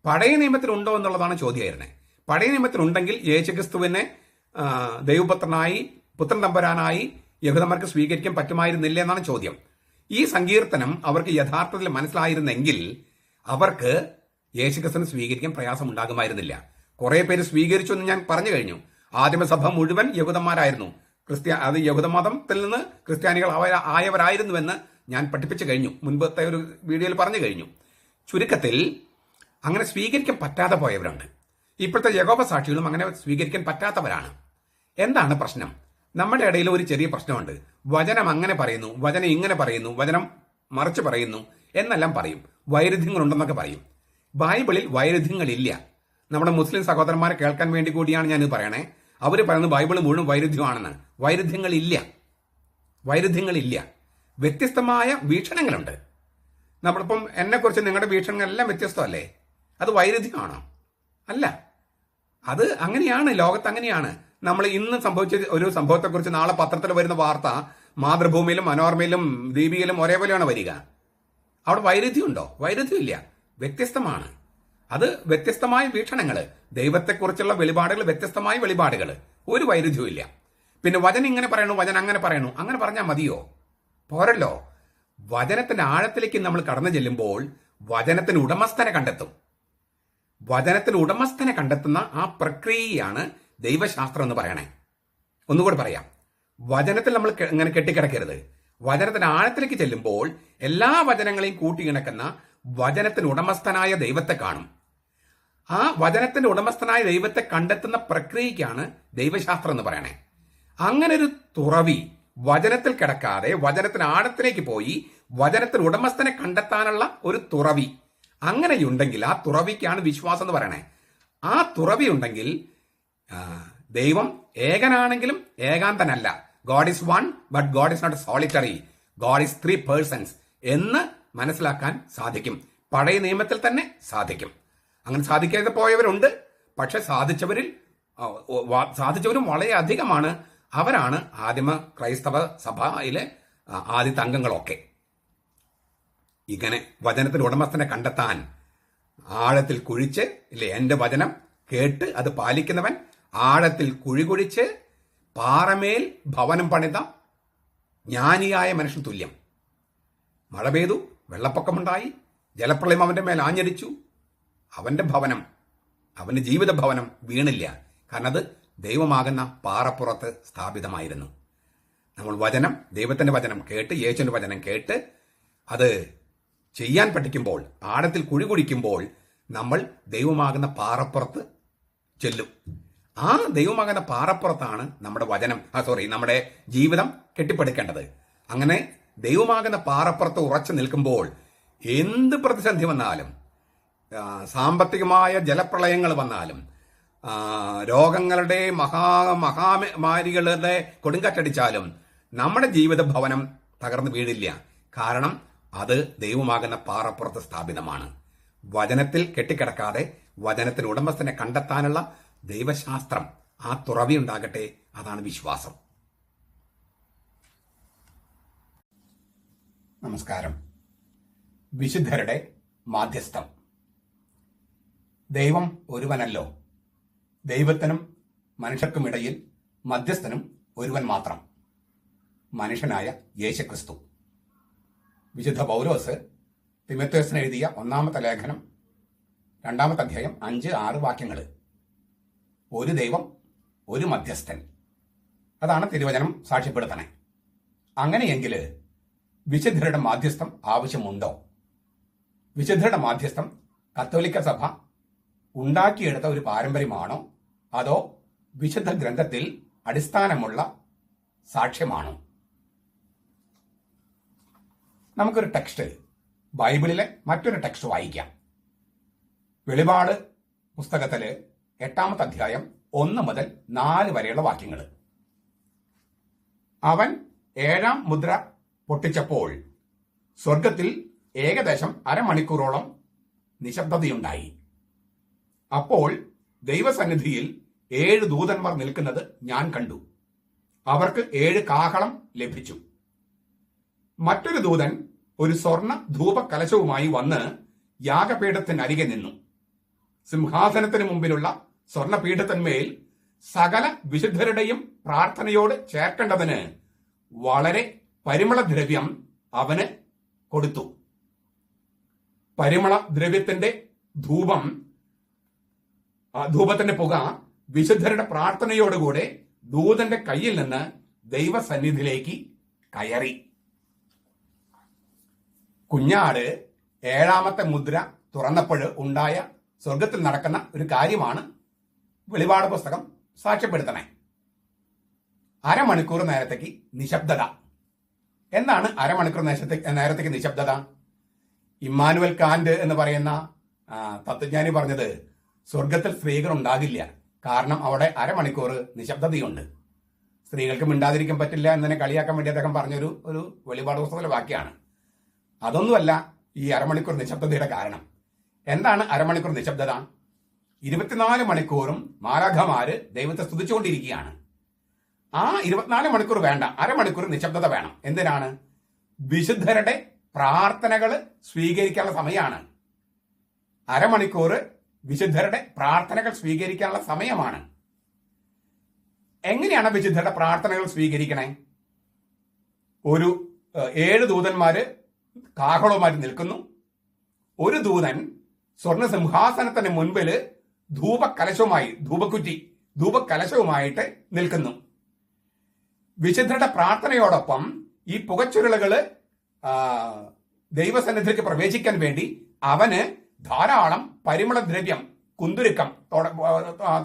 D: പഴയ നിയമത്തിൽ ഉണ്ടോ എന്നുള്ളതാണ് ചോദ്യമായിരുന്നത്. പഴയ നിയമത്തിൽ ഉണ്ടെങ്കിൽ യേശുക്രിസ്തുവിനെ ദൈവപുത്രനായി, പുത്രൻ തമ്പുരാനായി യഹൂദന്മാർക്ക് സ്വീകരിക്കാൻ പറ്റുമായിരുന്നില്ല എന്നാണ് ചോദ്യം. ഈ സങ്കീർത്തനം അവർക്ക് യഥാർത്ഥത്തിൽ മനസ്സിലായിരുന്നെങ്കിൽ അവർക്ക് യേശുക്രിസ്തുവിനെ സ്വീകരിക്കാൻ പ്രയാസം ഉണ്ടാകുമായിരുന്നില്ല. കുറെ പേര് സ്വീകരിച്ചു എന്ന് ഞാൻ പറഞ്ഞു കഴിഞ്ഞു. ആദിമസഭ മുഴുവൻ യഹൂദന്മാരായിരുന്നു. അത് യഹൂദമതത്തിൽ നിന്ന് ക്രിസ്ത്യാനികൾ ആയവരായിരുന്നുവെന്ന് ഞാൻ പഠിപ്പിച്ചു കഴിഞ്ഞു, മുൻപത്തെ ഒരു വീഡിയോയിൽ പറഞ്ഞു കഴിഞ്ഞു. ചുരുക്കത്തിൽ അങ്ങനെ സ്വീകരിക്കാൻ പറ്റാതെ പോയവരുണ്ട്. ഇപ്പോഴത്തെ യഹോവ സാക്ഷികളും അങ്ങനെ സ്വീകരിക്കാൻ പറ്റാത്തവരാണ്. എന്താണ് പ്രശ്നം? നമ്മുടെ ഇടയിൽ ഒരു ചെറിയ പ്രശ്നമുണ്ട്. വചനം അങ്ങനെ പറയുന്നു, വചനം ഇങ്ങനെ പറയുന്നു, വചനം മറിച്ച് പറയുന്നു എന്നെല്ലാം പറയും. വൈരുദ്ധ്യങ്ങളുണ്ടെന്നൊക്കെ പറയും. ബൈബിളിൽ വൈരുദ്ധ്യങ്ങളില്ല. നമ്മുടെ മുസ്ലിം സഹോദരന്മാരെ കേൾക്കാൻ വേണ്ടി കൂടിയാണ് ഞാനിത് പറയണേ. അവർ പറയുന്നത് ബൈബിൾ മുഴുവൻ വൈരുദ്ധ്യമാണെന്ന്. വൈരുദ്ധ്യങ്ങളില്ല. വ്യത്യസ്തമായ വീക്ഷണങ്ങളുണ്ട്. നമ്മളിപ്പം എന്നെക്കുറിച്ച് നിങ്ങളുടെ വീക്ഷണങ്ങളെല്ലാം വ്യത്യസ്തമല്ലേ? അത് വൈരുദ്ധ്യമാണോ? അല്ല, അത് അങ്ങനെയാണ്. ലോകത്ത് അങ്ങനെയാണ്. നമ്മൾ ഇന്ന് സംഭവിച്ച ഒരു സംഭവത്തെക്കുറിച്ച് നാളെ പത്രത്തിൽ വരുന്ന വാർത്ത മാതൃഭൂമിയിലും മനോരമയിലും ദീപികയിലും ഒരേപോലെയാണ് വരിക. അവിടെ വൈരുദ്ധ്യമുണ്ടോ? വൈരുദ്ധ്യമില്ല, വ്യത്യസ്തമാണ്. അത് വ്യത്യസ്തമായ വീക്ഷണങ്ങൾ, ദൈവത്തെക്കുറിച്ചുള്ള വെളിപാടുകൾ, വ്യത്യസ്തമായ വെളിപാടുകൾ, ഒരു വൈരുദ്ധ്യവും ഇല്ല. പിന്നെ വചനം ഇങ്ങനെ പറയണു, വചനം അങ്ങനെ പറയണു, അങ്ങനെ പറഞ്ഞാൽ മതിയോ? പോരല്ലോ. വചനത്തിന്റെ ആഴത്തിലേക്ക് നമ്മൾ കടന്നു ചെല്ലുമ്പോൾ വചനത്തിന് ഉടമസ്ഥനെ കണ്ടെത്തും. വചനത്തിന് ഉടമസ്ഥനെ കണ്ടെത്തുന്ന ആ പ്രക്രിയയാണ് ദൈവശാസ്ത്രം എന്ന് പറയണേ. ഒന്നുകൂടെ പറയാം, വചനത്തിൽ നമ്മൾ ഇങ്ങനെ കെട്ടിക്കിടക്കരുത്. വചനത്തിന്റെ ആഴത്തിലേക്ക് ചെല്ലുമ്പോൾ എല്ലാ വചനങ്ങളെയും കൂട്ടിയിണക്കുന്ന വചനത്തിന് ഉടമസ്ഥനായ ദൈവത്തെ കാണും. ആ വചനത്തിന്റെ ഉടമസ്ഥനായ ദൈവത്തെ കണ്ടെത്തുന്ന പ്രക്രിയയ്ക്കാണ് ദൈവശാസ്ത്രം എന്ന് പറയണേ. അങ്ങനെ ഒരു തുറവി വചനത്തിൽ കിടക്കാതെ വചനത്തിന് ആഴത്തിലേക്ക് പോയി വചനത്തിന് ഉടമസ്ഥനെ കണ്ടെത്താനുള്ള ഒരു തുറവി അങ്ങനെയുണ്ടെങ്കിൽ ആ തുറവിക്കാണ് വിശ്വാസം എന്ന് പറയണേ. ആ തുറവി ഉണ്ടെങ്കിൽ ദൈവം ഏകനാണെങ്കിലും ഏകാന്തനല്ല. God is one but God is not solitary. God is 3 persons എന്ന് മനസ്സിലാക്കാൻ സാധിക്കും. പഴയ നിയമത്തിൽ തന്നെ സാധിക്കും. അങ്ങനെ സാധിക്കാതെ പോയവരുണ്ട്. പക്ഷെ സാധിച്ചവരും വളരെ അധികമാണ്. അവരാണ് ആദിമ ക്രൈസ്തവ സഭയിലെ ആദ്യത്തെ അംഗങ്ങളൊക്കെ. ഇങ്ങനെ വചനത്തിന്റെ ഉടമസ്ഥനെ കണ്ടെത്താൻ ആഴത്തിൽ കുഴിച്ച്, ഇല്ലേ, എന്റെ വചനം കേട്ട് അത് പാലിക്കുന്നവൻ ആഴത്തിൽ കുഴികുഴിച്ച് പാറമേൽ ഭവനം പണിത ജ്ഞാനിയായ മനുഷ്യൻ തുല്യം. മഴ പെയ്തു, വെള്ളപ്പൊക്കമുണ്ടായി, ജലപ്രളയം അവന്റെ മേൽ ആഞ്ഞടിച്ചു. അവന്റെ ഭവനം, അവന്റെ ജീവിത ഭവനം വീണില്ല. കാരണം അത് ദൈവമാകുന്ന പാറപ്പുറത്ത് സ്ഥാപിതമായിരുന്നു. നമ്മൾ വചനം, ദൈവത്തിന്റെ വചനം കേട്ട്, യേശുവിന്റെ വചനം കേട്ട് അത് ചെയ്യാൻ പഠിക്കുമ്പോൾ, ആഴത്തിൽ കുഴി കുഴിക്കുമ്പോൾ നമ്മൾ ദൈവമാകുന്ന പാറപ്പുറത്ത് ചെല്ലും. ആ ദൈവമാകുന്ന പാറപ്പുറത്താണ് നമ്മുടെ വചനം, നമ്മുടെ ജീവിതം കെട്ടിപ്പടുക്കേണ്ടത്. അങ്ങനെ ദൈവമാകുന്ന പാറപ്പുറത്ത് ഉറച്ചു നിൽക്കുമ്പോൾ എന്ത് പ്രതിസന്ധി വന്നാലും, സാമ്പത്തികമായ ജലപ്രളയങ്ങൾ വന്നാലും, രോഗങ്ങളുടെ മഹാമാരികളുടെ കൊടുങ്കാറ്റടിച്ചാലും നമ്മുടെ ജീവിത ഭവനം തകർന്നു വീഴില്ല. കാരണം അത് ദൈവമാകുന്ന പാറപ്പുറത്ത് സ്ഥാപിതമാണ്. വചനത്തിൽ കെട്ടിക്കിടക്കാതെ വചനത്തിന് ഉടമസ്ഥനെ കണ്ടെത്താനുള്ള ദൈവശാസ്ത്രം, ആ തുറവി ഉണ്ടാകട്ടെ. അതാണ് വിശ്വാസം. നമസ്കാരം. വിശുദ്ധരുടെ മാധ്യസ്ഥം. ദൈവം ഒരുവനല്ലോ. ദൈവത്തിനും മനുഷ്യർക്കുമിടയിൽ മധ്യസ്ഥനും ഒരുവൻ മാത്രം, മനുഷ്യനായ യേശുക്രിസ്തു. വിശുദ്ധ പൗലോസ് തിമോഥെയോസിന് എഴുതിയ 1-ാമത്തെ ലേഖനം 2-ാമത്തെ അധ്യായം 5-6 വാക്യങ്ങൾ. ഒരു ദൈവം, ഒരു മധ്യസ്ഥൻ. അതാണ് തിരുവചനം സാക്ഷ്യപ്പെടുത്തണേ. അങ്ങനെയെങ്കിൽ വിശുദ്ധരുടെ മാധ്യസ്ഥം ആവശ്യമുണ്ടോ? വിശുദ്ധരുടെ മാധ്യസ്ഥം കത്തോലിക്ക സഭ ഉണ്ടാക്കിയെടുത്ത ഒരു പാരമ്പര്യമാണോ, അതോ വിശുദ്ധ ഗ്രന്ഥത്തിൽ അടിസ്ഥാനമുള്ള സാക്ഷ്യമാണോ? നമുക്കൊരു ടെക്സ്റ്റ്, ബൈബിളിലെ മറ്റൊരു ടെക്സ്റ്റ് വായിക്കാം. വെളിപാട് പുസ്തകത്തില് 8-ാമത്തെ അധ്യായം 1 മുതൽ 4 വരെയുള്ള വാക്യങ്ങൾ. അവൻ 7-ാം മുദ്ര പൊട്ടിച്ചപ്പോൾ സ്വർഗത്തിൽ ഏകദേശം അരമണിക്കൂറോളം നിശബ്ദതയുണ്ടായി. അപ്പോൾ ദൈവസന്നിധിയിൽ 7 ദൂതന്മാർ നിൽക്കുന്നത് ഞാൻ കണ്ടു. അവർക്ക് 7 കാഹളം ലഭിച്ചു. മറ്റൊരു ദൂതൻ ഒരു സ്വർണ്ണ ധൂപകലശവുമായി വന്ന് യാഗപീഠത്തിനരികെ നിന്നു. സിംഹാസനത്തിന് മുമ്പിലുള്ള സ്വർണ്ണപീഠത്തിന്മേൽ സകല വിശുദ്ധരുടെയും പ്രാർത്ഥനയോട് ചേർക്കേണ്ടതിന് വളരെ പരിമളദ്രവ്യം അവന് കൊടുത്തു. പരിമളദ്രവ്യത്തിന്റെ ധൂപത്തിന്റെ പുക വിശുദ്ധരുടെ പ്രാർത്ഥനയോടുകൂടെ ദൂതന്റെ കയ്യിൽ നിന്ന് ദൈവസന്നിധിയിലേക്ക് കയറി. കുഞ്ഞാട് 7-ാമത്തെ മുദ്ര തുറന്നപ്പോൾ ഉണ്ടായ സ്വർഗത്തിൽ നടക്കുന്ന ഒരു കാര്യമാണ് വെളിപാട് പുസ്തകം സാക്ഷ്യപ്പെടുത്തണേ. അരമണിക്കൂർ നേരത്തേക്ക് നിശബ്ദത. എന്താണ് അരമണിക്കൂർ നേരത്തേക്ക് നിശബ്ദത? ഇമ്മാനുവൽ കാന്റ് എന്ന് പറയുന്ന തത്വജ്ഞാനി പറഞ്ഞത് സ്വർഗത്തിൽ സ്ത്രീകൾ ഉണ്ടാകില്ല, കാരണം അവിടെ അരമണിക്കൂർ നിശബ്ദതയുണ്ട്. സ്ത്രീകൾക്ക് മിണ്ടാതിരിക്കാൻ പറ്റില്ല എന്നതിനെ കളിയാക്കാൻ വേണ്ടി അദ്ദേഹം പറഞ്ഞൊരു ഒരു വെളിപാട് പുസ്തകത്തിലെ വാക്യാണ്. അതൊന്നുമല്ല ഈ അരമണിക്കൂർ നിശബ്ദതയുടെ കാരണം. എന്താണ് അരമണിക്കൂർ നിശബ്ദത? 24 മണിക്കൂറും മാലാഖമാര് ദൈവത്തെ സ്തുതിച്ചുകൊണ്ടിരിക്കുകയാണ്. ആ 24 മണിക്കൂർ വേണ്ട, അരമണിക്കൂർ നിശബ്ദത വേണം. എന്തിനാണ്? വിശുദ്ധരുടെ പ്രാർത്ഥനകൾ സ്വീകരിക്കാനുള്ള സമയമാണ്. അരമണിക്കൂർ വിശുദ്ധരുടെ പ്രാർത്ഥനകൾ സ്വീകരിക്കാനുള്ള സമയമാണ്. എങ്ങനെയാണ് വിശുദ്ധരുടെ പ്രാർത്ഥനകൾ സ്വീകരിക്കണേ? ഒരു 7 ദൂതന്മാര് കാഹളവുമായിട്ട് നിൽക്കുന്നു. ഒരു ദൂതൻ സ്വർണ്ണ സിംഹാസനത്തിന് മുൻപിൽ ധൂപക്കലശവുമായിട്ട് നിൽക്കുന്നു. വിശുദ്ധരുടെ പ്രാർത്ഥനയോടൊപ്പം ഈ പുകച്ചുരുളുകള് ദൈവസന്നിധിക്ക് പ്രവേശിക്കാൻ വേണ്ടി അവന് ധാരാളം പരിമളദ്രവ്യം, കുന്തുരുക്കം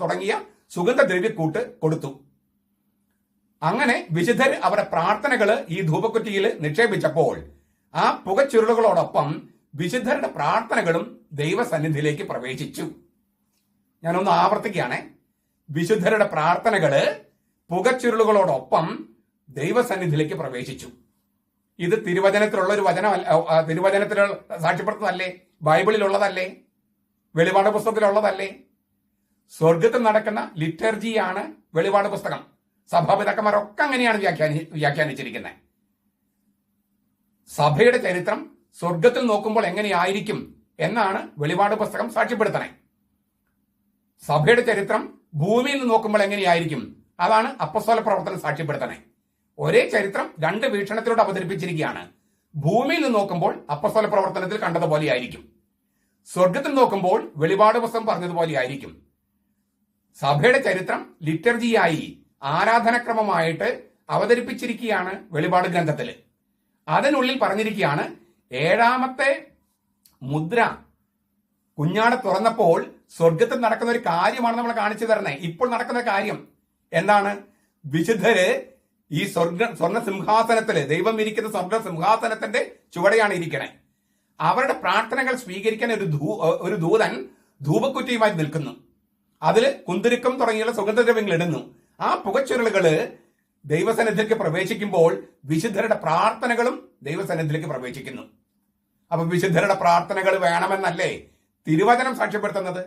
D: തുടങ്ങിയ സുഗന്ധദ്രവ്യക്കൂട്ട് കൊടുത്തു. അങ്ങനെ വിശുദ്ധർ അവരുടെ പ്രാർത്ഥനകള് ഈ ധൂപക്കുറ്റിയിൽ നിക്ഷേപിച്ചപ്പോൾ ആ പുകച്ചുരുളുകളോടൊപ്പം വിശുദ്ധരുടെ പ്രാർത്ഥനകളും ദൈവസന്നിധിയിലേക്ക് പ്രവേശിച്ചു. ഞാനൊന്ന് ആവർത്തിക്കുകയാണ്. വിശുദ്ധരുടെ പ്രാർത്ഥനകള് പുകച്ചുരുളുകളോടൊപ്പം ദൈവസന്നിധിയിലേക്ക് പ്രവേശിച്ചു. ഇത് തിരുവചനത്തിലുള്ള ഒരു തിരുവചനത്തിലുള്ള സാക്ഷ്യപ്പെടുത്തുന്നതല്ലേ? ബൈബിളിലുള്ളതല്ലേ? വെളിപാട് പുസ്തകത്തിലുള്ളതല്ലേ? സ്വർഗത്തിൽ നടക്കുന്ന ലിറ്റർജിയാണ് വെളിപാട് പുസ്തകം. സഭാപിതാക്കന്മാരൊക്കെ അങ്ങനെയാണ് വ്യാഖ്യാനിച്ചിരിക്കുന്നത്. സഭയുടെ ചരിത്രം സ്വർഗത്തിൽ നോക്കുമ്പോൾ എങ്ങനെയായിരിക്കും എന്നാണ് വെളിപാട് പുസ്തകം സാക്ഷ്യപ്പെടുത്തണേ. സഭയുടെ ചരിത്രം ഭൂമിയിൽ നിന്ന് നോക്കുമ്പോൾ എങ്ങനെയായിരിക്കും അതാണ് അപ്പസ്തോല പ്രവർത്തനം സാക്ഷ്യപ്പെടുത്തണേ. ഒരേ ചരിത്രം 2 വീക്ഷണത്തിലൂടെ അവതരിപ്പിച്ചിരിക്കുകയാണ്. ഭൂമിയിൽ നിന്ന് നോക്കുമ്പോൾ അപ്പസ്തോല പ്രവർത്തനത്തിൽ കണ്ടതുപോലെയായിരിക്കും, സ്വർഗത്തിൽ നോക്കുമ്പോൾ വെളിപാട് പുസ്തകം പറഞ്ഞതുപോലെയായിരിക്കും. സഭയുടെ ചരിത്രം ലിറ്റർജിയായി ആരാധനക്രമമായിട്ട് അവതരിപ്പിച്ചിരിക്കുകയാണ് വെളിപാട് ഗ്രന്ഥത്തിൽ. അതിനുള്ളിൽ പറഞ്ഞിരിക്കുകയാണ് 7ാമത്തെ മുദ്ര കുഞ്ഞാട തുറന്നപ്പോൾ സ്വർഗത്തിൽ നടക്കുന്ന ഒരു കാര്യമാണ് നമ്മൾ കാണിച്ചു തരണേ. ഇപ്പോൾ നടക്കുന്ന കാര്യം എന്താണ്? വിശുദ്ധര് ഈ സ്വർണ്ണ സിംഹാസനത്തില്, ദൈവം ഇരിക്കുന്ന സ്വർണ്ണ സിംഹാസനത്തിന്റെ ചുവടെയാണ് ഇരിക്കണേ. അവരുടെ പ്രാർത്ഥനകൾ സ്വീകരിക്കാൻ ഒരു ദൂതൻ ധൂപക്കുറ്റിയുമായി നിൽക്കുന്നു. അതിൽ കുന്തുരുക്കം തുടങ്ങിയുള്ള സുഗന്ധദ്രവ്യങ്ങൾ ഇടുന്നു. ആ പുകച്ചുരുളുകള് ദൈവസന്നിധിയിലേക്ക് പ്രവേശിക്കുമ്പോൾ വിശുദ്ധരുടെ പ്രാർത്ഥനകളും ദൈവസന്നിധിയിലേക്ക് പ്രവേശിക്കുന്നു. അപ്പൊ വിശുദ്ധരുടെ പ്രാർത്ഥനകൾ വേണമെന്നല്ലേ തിരുവചനം സാക്ഷ്യപ്പെടുത്തുന്നത്?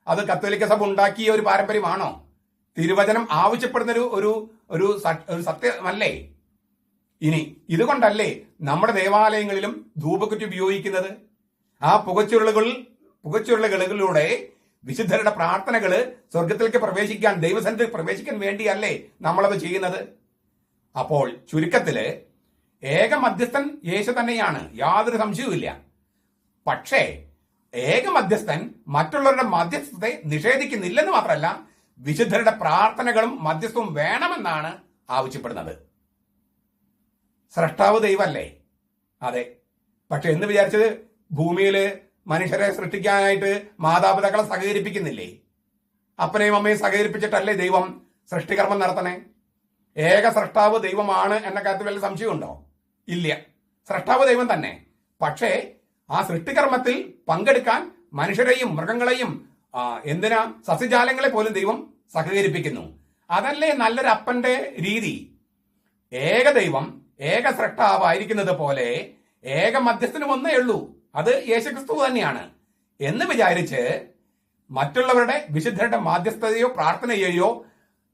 D: അത് കത്തോലിക്ക സഭ ഉണ്ടാക്കിയ ഒരു പാരമ്പര്യമാണോ? തിരുവചനം ആവശ്യപ്പെടുന്ന ഒരു സത്യമല്ലേ? ഇനി ഇതുകൊണ്ടല്ലേ നമ്മുടെ ദേവാലയങ്ങളിലും ധൂപക്കുറ്റി ഉപയോഗിക്കുന്നത്? ആ പുകച്ചുരുളുകളിലൂടെ വിശുദ്ധരുടെ പ്രാർത്ഥനകള് സ്വർഗത്തിലേക്ക് പ്രവേശിക്കാൻ, ദൈവസന്നിധിയിൽ പ്രവേശിക്കാൻ വേണ്ടിയല്ലേ നമ്മളത് ചെയ്യുന്നത്? അപ്പോൾ ചുരുക്കത്തില് ഏക മധ്യസ്ഥൻ യേശു തന്നെയാണ്, യാതൊരു സംശയവുമില്ല. പക്ഷേ ഏക മധ്യസ്ഥൻ മറ്റുള്ളവരുടെ മധ്യസ്ഥത്തെ നിഷേധിക്കുന്നില്ലെന്ന് മാത്രമല്ല, വിശുദ്ധരുടെ പ്രാർത്ഥനകളും മധ്യസ്ഥവും വേണമെന്നാണ് ആവശ്യപ്പെടുന്നത്. സ്രഷ്ടാവ് ദൈവമല്ലേ? അതെ. പക്ഷെ എന്ന് വിചാരിച്ചത് ഭൂമിയില് മനുഷ്യരെ സൃഷ്ടിക്കാനായിട്ട് മാതാപിതാക്കളെ സഹകരിപ്പിക്കുന്നില്ലേ? അപ്പനെയും അമ്മയും സഹകരിപ്പിച്ചിട്ടല്ലേ ദൈവം സൃഷ്ടികർമ്മം നടത്തണേ? ഏക സ്രഷ്ടാവ് ദൈവമാണ് എന്ന കാര്യത്തിൽ വല്ല സംശയമുണ്ടോ? ഇല്ല, സ്രഷ്ടാവ് ദൈവം തന്നെ. പക്ഷേ ആ സൃഷ്ടികർമ്മത്തിൽ പങ്കെടുക്കാൻ മനുഷ്യരെയും മൃഗങ്ങളെയും എന്തിനാ സസ്യജാലങ്ങളെ പോലും ദൈവം സഹകരിപ്പിക്കുന്നു. അതല്ലേ നല്ലൊരു അപ്പന്റെ രീതി? ഏക ദൈവം ഏക സ്രഷ്ടാവായിരിക്കുന്നത് പോലെ ഏക മധ്യസ്ഥനും ഒന്നേ ഉള്ളൂ, അത് യേശുക്രിസ്തു തന്നെയാണ് എന്ന് വിചാരിച്ച് മറ്റുള്ളവരുടെ വിശുദ്ധരുടെ മാധ്യസ്ഥതയോ പ്രാർത്ഥനയെയോ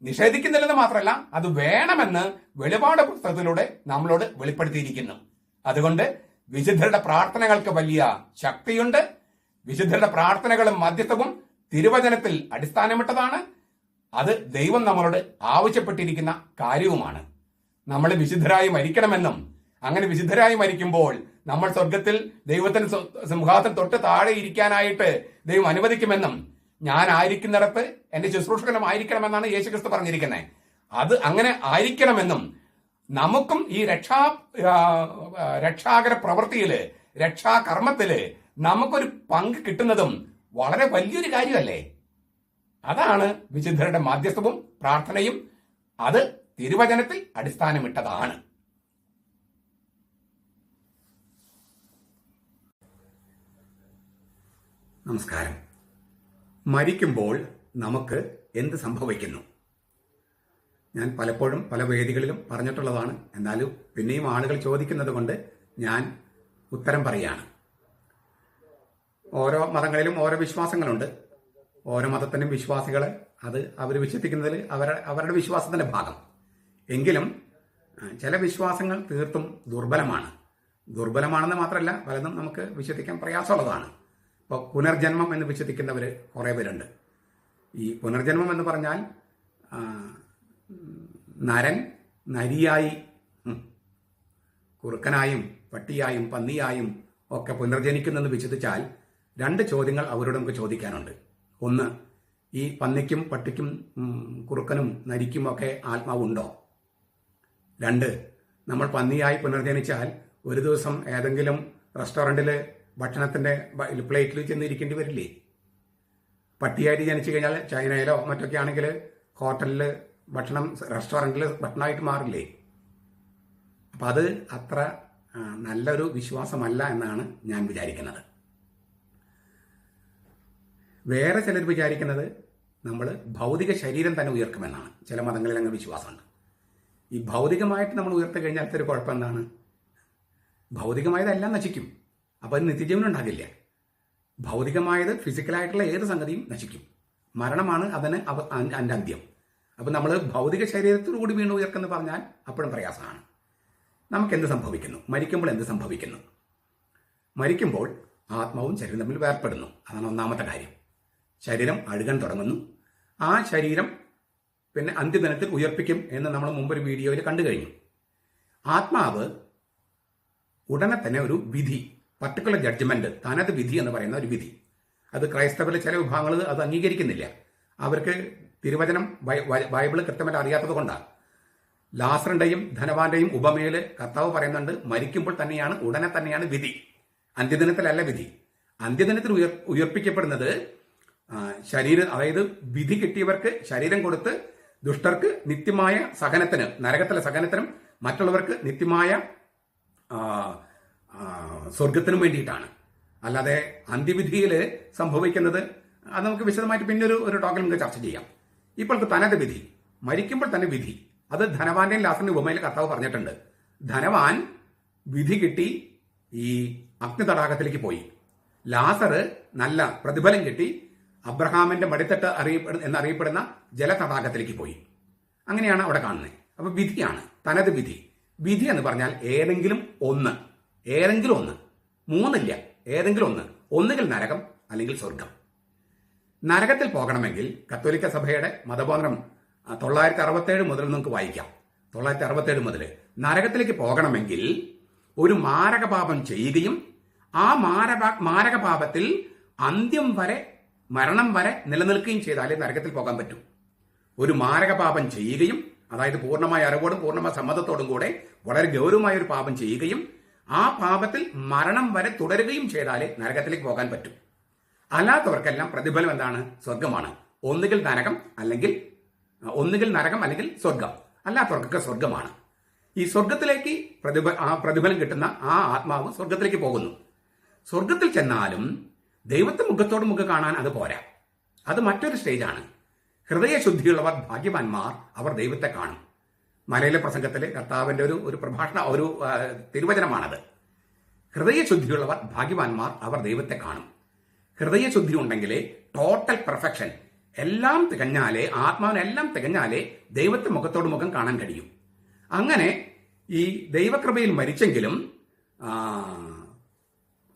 D: നിഷേധിക്കുന്നില്ലെന്ന് മാത്രമല്ല, അത് വേണമെന്ന് വെളിപാട് പുസ്തകത്തിലൂടെ നമ്മളോട് വെളിപ്പെടുത്തിയിരിക്കുന്നു. അതുകൊണ്ട് വിശുദ്ധരുടെ പ്രാർത്ഥനകൾക്ക് വലിയ ശക്തിയുണ്ട്. വിശുദ്ധരുടെ പ്രാർത്ഥനകളും മധ്യസ്ഥവും തിരുവചനത്തിൽ അടിസ്ഥാനമിട്ടതാണ്. അത് ദൈവം നമ്മളോട് ആവശ്യപ്പെട്ടിരിക്കുന്ന കാര്യവുമാണ്. നമ്മൾ വിശുദ്ധരായി മരിക്കണമെന്നും അങ്ങനെ വിശുദ്ധരായി മരിക്കുമ്പോൾ നമ്മൾ സ്വർഗത്തിൽ ദൈവത്തിന് സിംഹാസനം തൊട്ട് താഴെ ഇരിക്കാനായിട്ട് ദൈവം അനുവദിക്കുമെന്നും ഞാൻ ആയിരിക്കുന്നിടത്ത് എന്റെ ശുശ്രൂഷകനും ആയിരിക്കണമെന്നാണ് യേശുക്രിസ്തു പറഞ്ഞിരിക്കുന്നത്. അത് അങ്ങനെ ആയിരിക്കണമെന്നും നമുക്കും ഈ രക്ഷാകര പ്രവൃത്തിയില്, രക്ഷാകർമ്മത്തില് നമുക്കൊരു പങ്ക് കിട്ടുന്നതും വളരെ വലിയൊരു കാര്യമല്ലേ? അതാണ് വിശുദ്ധരുടെ മാധ്യസ്ഥവും പ്രാർത്ഥനയും. അത് തിരുവചനത്തിൽ അടിസ്ഥാനമിട്ടതാണ്. ഞാൻ പലപ്പോഴും പല വേദികളിലും പറഞ്ഞിട്ടുള്ളതാണ്. എന്നാലും പിന്നെയും ആളുകൾ ചോദിക്കുന്നത് കൊണ്ട് ഞാൻ ഉത്തരം പറയുകയാണ്. ഓരോ മതങ്ങളിലും ഓരോ വിശ്വാസങ്ങളുണ്ട്. ഓരോ മതത്തിനും വിശ്വാസികൾ അത് അവർ വിശ്വസിക്കുന്നതിൽ അവരുടെ വിശ്വാസത്തിന്റെ ഭാഗം. എങ്കിലും ചില വിശ്വാസങ്ങൾ തീർത്തും ദുർബലമാണെന്ന് മാത്രമല്ല പലതും നമുക്ക് വിശ്വസിക്കാൻ പ്രയാസമുള്ളതാണ്. ഇപ്പോൾ പുനർജന്മം എന്ന് വിശ്വസിക്കുന്നവർ കുറേ പേരുണ്ട്. ഈ പുനർജന്മം എന്ന് പറഞ്ഞാൽ നരൻ നരിയായി, കുറുക്കനായും പട്ടിയായും പന്നിയായും ഒക്കെ പുനർജനിക്കുന്നെന്ന് വിശ്വസിച്ചാൽ 2 ചോദ്യങ്ങൾ അവരോട് നമുക്ക് ചോദിക്കാനുണ്ട്. ഒന്ന്, ഈ പന്നിക്കും പട്ടിക്കും കുറുക്കനും നരിക്കും ഒക്കെ ആത്മാവുണ്ടോ? 2, നമ്മൾ പന്നിയായി പുനർജനിച്ചാൽ ഒരു ദിവസം ഏതെങ്കിലും റെസ്റ്റോറൻറ്റിൽ ഭക്ഷണത്തിന്റെ പ്ലേറ്റിൽ ചെന്നിരിക്കേണ്ടി വരില്ലേ? പട്ടിയായിട്ട് ജനിച്ചു കഴിഞ്ഞാൽ ചൈനയിലോ മറ്റൊക്കെ ആണെങ്കിൽ ഹോട്ടലിൽ റെസ്റ്റോറൻറ്റിൽ ഭക്ഷണമായിട്ട് മാറില്ലേ? അപ്പം അത് അത്ര നല്ലൊരു വിശ്വാസമല്ല എന്നാണ് ഞാൻ വിചാരിക്കുന്നത്. വേറെ ചിലർ വിചാരിക്കുന്നത് നമ്മൾ ഭൗതിക ശരീരം തന്നെ ഉയർക്കുമെന്നാണ്. ചില മതങ്ങളിൽ അങ്ങനെ വിശ്വാസമുണ്ട്. ഈ ഭൗതികമായിട്ട് നമ്മൾ ഉയർത്തി കഴിഞ്ഞാൽ ഒരു കുഴപ്പം എന്താണ്? ഭൗതികമായതെല്ലാം നശിക്കും. അപ്പോൾ അത് നിത്യജീവനം ഉണ്ടാകില്ല. ഭൗതികമായത് ഫിസിക്കലായിട്ടുള്ള ഏത് സംഗതിയും നശിക്കും. മരണമാണ് അതിന് അതിൻ്റെ അന്ത്യം. അപ്പം നമ്മൾ ഭൗതിക ശരീരത്തോടു കൂടി വീണ്ടും ഉയർക്കെന്ന് പറഞ്ഞാൽ അപ്പോഴും പ്രയാസമാണ്. നമുക്ക് എന്ത് സംഭവിക്കുന്നു? മരിക്കുമ്പോൾ എന്ത് സംഭവിക്കുന്നു? മരിക്കുമ്പോൾ ആത്മാവും ശരീരം തമ്മിൽ വേർപ്പെടുന്നു. അതാണ് ഒന്നാമത്തെ കാര്യം. ശരീരം അഴുകാൻ തുടങ്ങുന്നു. ആ ശരീരം പിന്നെ അന്ത്യദിനത്തിൽ ഉയർപ്പിക്കും എന്ന് നമ്മൾ മുമ്പൊരു വീഡിയോയിൽ കണ്ടു കഴിഞ്ഞു. ആത്മാവ് ഉടനെ തന്നെ ഒരു വിധി, പർട്ടിക്കുലർ ജഡ്ജ്മെന്റ്, തനത് വിധി എന്ന് പറയുന്ന ഒരു വിധി, അത് ക്രൈസ്തവരിലെ ചില വിഭാഗങ്ങൾ അത് അംഗീകരിക്കുന്നില്ല. അവർക്ക് തിരുവചനം ബൈബിള് കൃത്യമായിട്ട് അറിയാത്തത് കൊണ്ടാണ്. ലാസറിന്റെയും ധനവാന്റെയും ഉപമയിൽ കർത്താവ് പറയുന്നുണ്ട്, മരിക്കുമ്പോൾ തന്നെയാണ്, ഉടനെ തന്നെയാണ് വിധി, അന്ത്യദിനത്തിലല്ല വിധി. അന്ത്യദിനത്തിൽ ഉയർപ്പിക്കപ്പെടുന്നത് അതായത് വിധി കിട്ടിയവർക്ക് ശരീരം കൊടുത്ത് ദുഷ്ടർക്ക് നിത്യമായ സഹനത്തിന്, നരകത്തിലെ സഹനത്തിനും മറ്റുള്ളവർക്ക് നിത്യമായ സ്വർഗത്തിനും വേണ്ടിയിട്ടാണ്. അല്ലാതെ അന്ത്യവിധിയിൽ സംഭവിക്കുന്നത് അത് നമുക്ക് വിശദമായിട്ട് പിന്നെ ഒരു ടോക്കിൽ നമുക്ക് ചർച്ച ചെയ്യാം. ഇപ്പോഴത്തെ തനത് വിധി, മരിക്കുമ്പോൾ തന്നെ വിധി, അത് ധനവാന്റെയും ലാസറിന്റെ ഉപമയിൽ കർത്താവ് പറഞ്ഞിട്ടുണ്ട്. ധനവാൻ വിധി കിട്ടി ഈ അഗ്നി തടാകത്തിലേക്ക് പോയി. ലാസർ നല്ല പ്രതിഫലം കിട്ടി അബ്രഹാമിന്റെ മടിത്തട്ട് എന്നറിയപ്പെടുന്ന ജലതടാകത്തിലേക്ക് പോയി. അങ്ങനെയാണ് അവിടെ കാണുന്നത്. അപ്പൊ വിധിയാണ്, തനത് വിധി. വിധി എന്ന് പറഞ്ഞാൽ ഏതെങ്കിലും ഒന്ന്, മൂന്നില്ല, ഏതെങ്കിലും ഒന്ന്, ഒന്നുകിൽ നരകം അല്ലെങ്കിൽ സ്വർഗം. നരകത്തിൽ പോകണമെങ്കിൽ കത്തോലിക്ക സഭയുടെ മതബോധനം 967 മുതൽ നമുക്ക് വായിക്കാം. 967 മുതൽ നരകത്തിലേക്ക് പോകണമെങ്കിൽ ഒരു മാരകപാപം ചെയ്യുകയും ആ മാരകപാപത്തിൽ അന്ത്യം വരെ, മരണം വരെ നിലനിൽക്കുകയും ചെയ്താലേ നരകത്തിൽ പോകാൻ പറ്റൂ. ഒരു മാരകപാപം ചെയ്യുകയും, അതായത് പൂർണ്ണമായ അറിവോടും പൂർണ്ണമായ സമ്മതത്തോടും കൂടെ വളരെ ഗൗരവമായ ഒരു പാപം ചെയ്യുകയും ആ പാപത്തിൽ മരണം വരെ തുടരുകയും ചെയ്താലേ നരകത്തിലേക്ക് പോകാൻ പറ്റും. അല്ലാത്തവർക്കെല്ലാം പ്രതിഫലം എന്താണ്? സ്വർഗമാണ്. ഒന്നുകിൽ നരകം അല്ലെങ്കിൽ സ്വർഗം. അല്ലാത്തവർക്കൊക്കെ സ്വർഗമാണ്. ഈ സ്വർഗത്തിലേക്ക് പ്രതിഫലം കിട്ടുന്ന ആ ആത്മാവ് സ്വർഗത്തിലേക്ക് പോകുന്നു. സ്വർഗത്തിൽ ചെന്നാലും ദൈവത്തെ മുഖത്തോട് മുഖം കാണാൻ അത് പോരാ. അത് മറ്റൊരു സ്റ്റേജാണ്. ഹൃദയശുദ്ധിയുള്ളവർ ഭാഗ്യവാന്മാർ, അവർ ദൈവത്തെ കാണും. മലയിലെ പ്രസംഗത്തിൽ കർത്താവിന്റെ ഒരു ഒരു തിരുവചനമാണത്. ഹൃദയശുദ്ധിയുള്ളവർ ഭാഗ്യവാന്മാർ, അവർ ദൈവത്തെ കാണും. ഹൃദയശുദ്ധി ഉണ്ടെങ്കിലേ, ടോട്ടൽ പെർഫെക്ഷൻ, എല്ലാം തികഞ്ഞാലേ, ആത്മാവിനെല്ലാം തികഞ്ഞാലേ ദൈവത്തെ മുഖത്തോട് മുഖം കാണാൻ കഴിയും. അങ്ങനെ ഈ ദൈവകൃപയിൽ മരിച്ചെങ്കിലും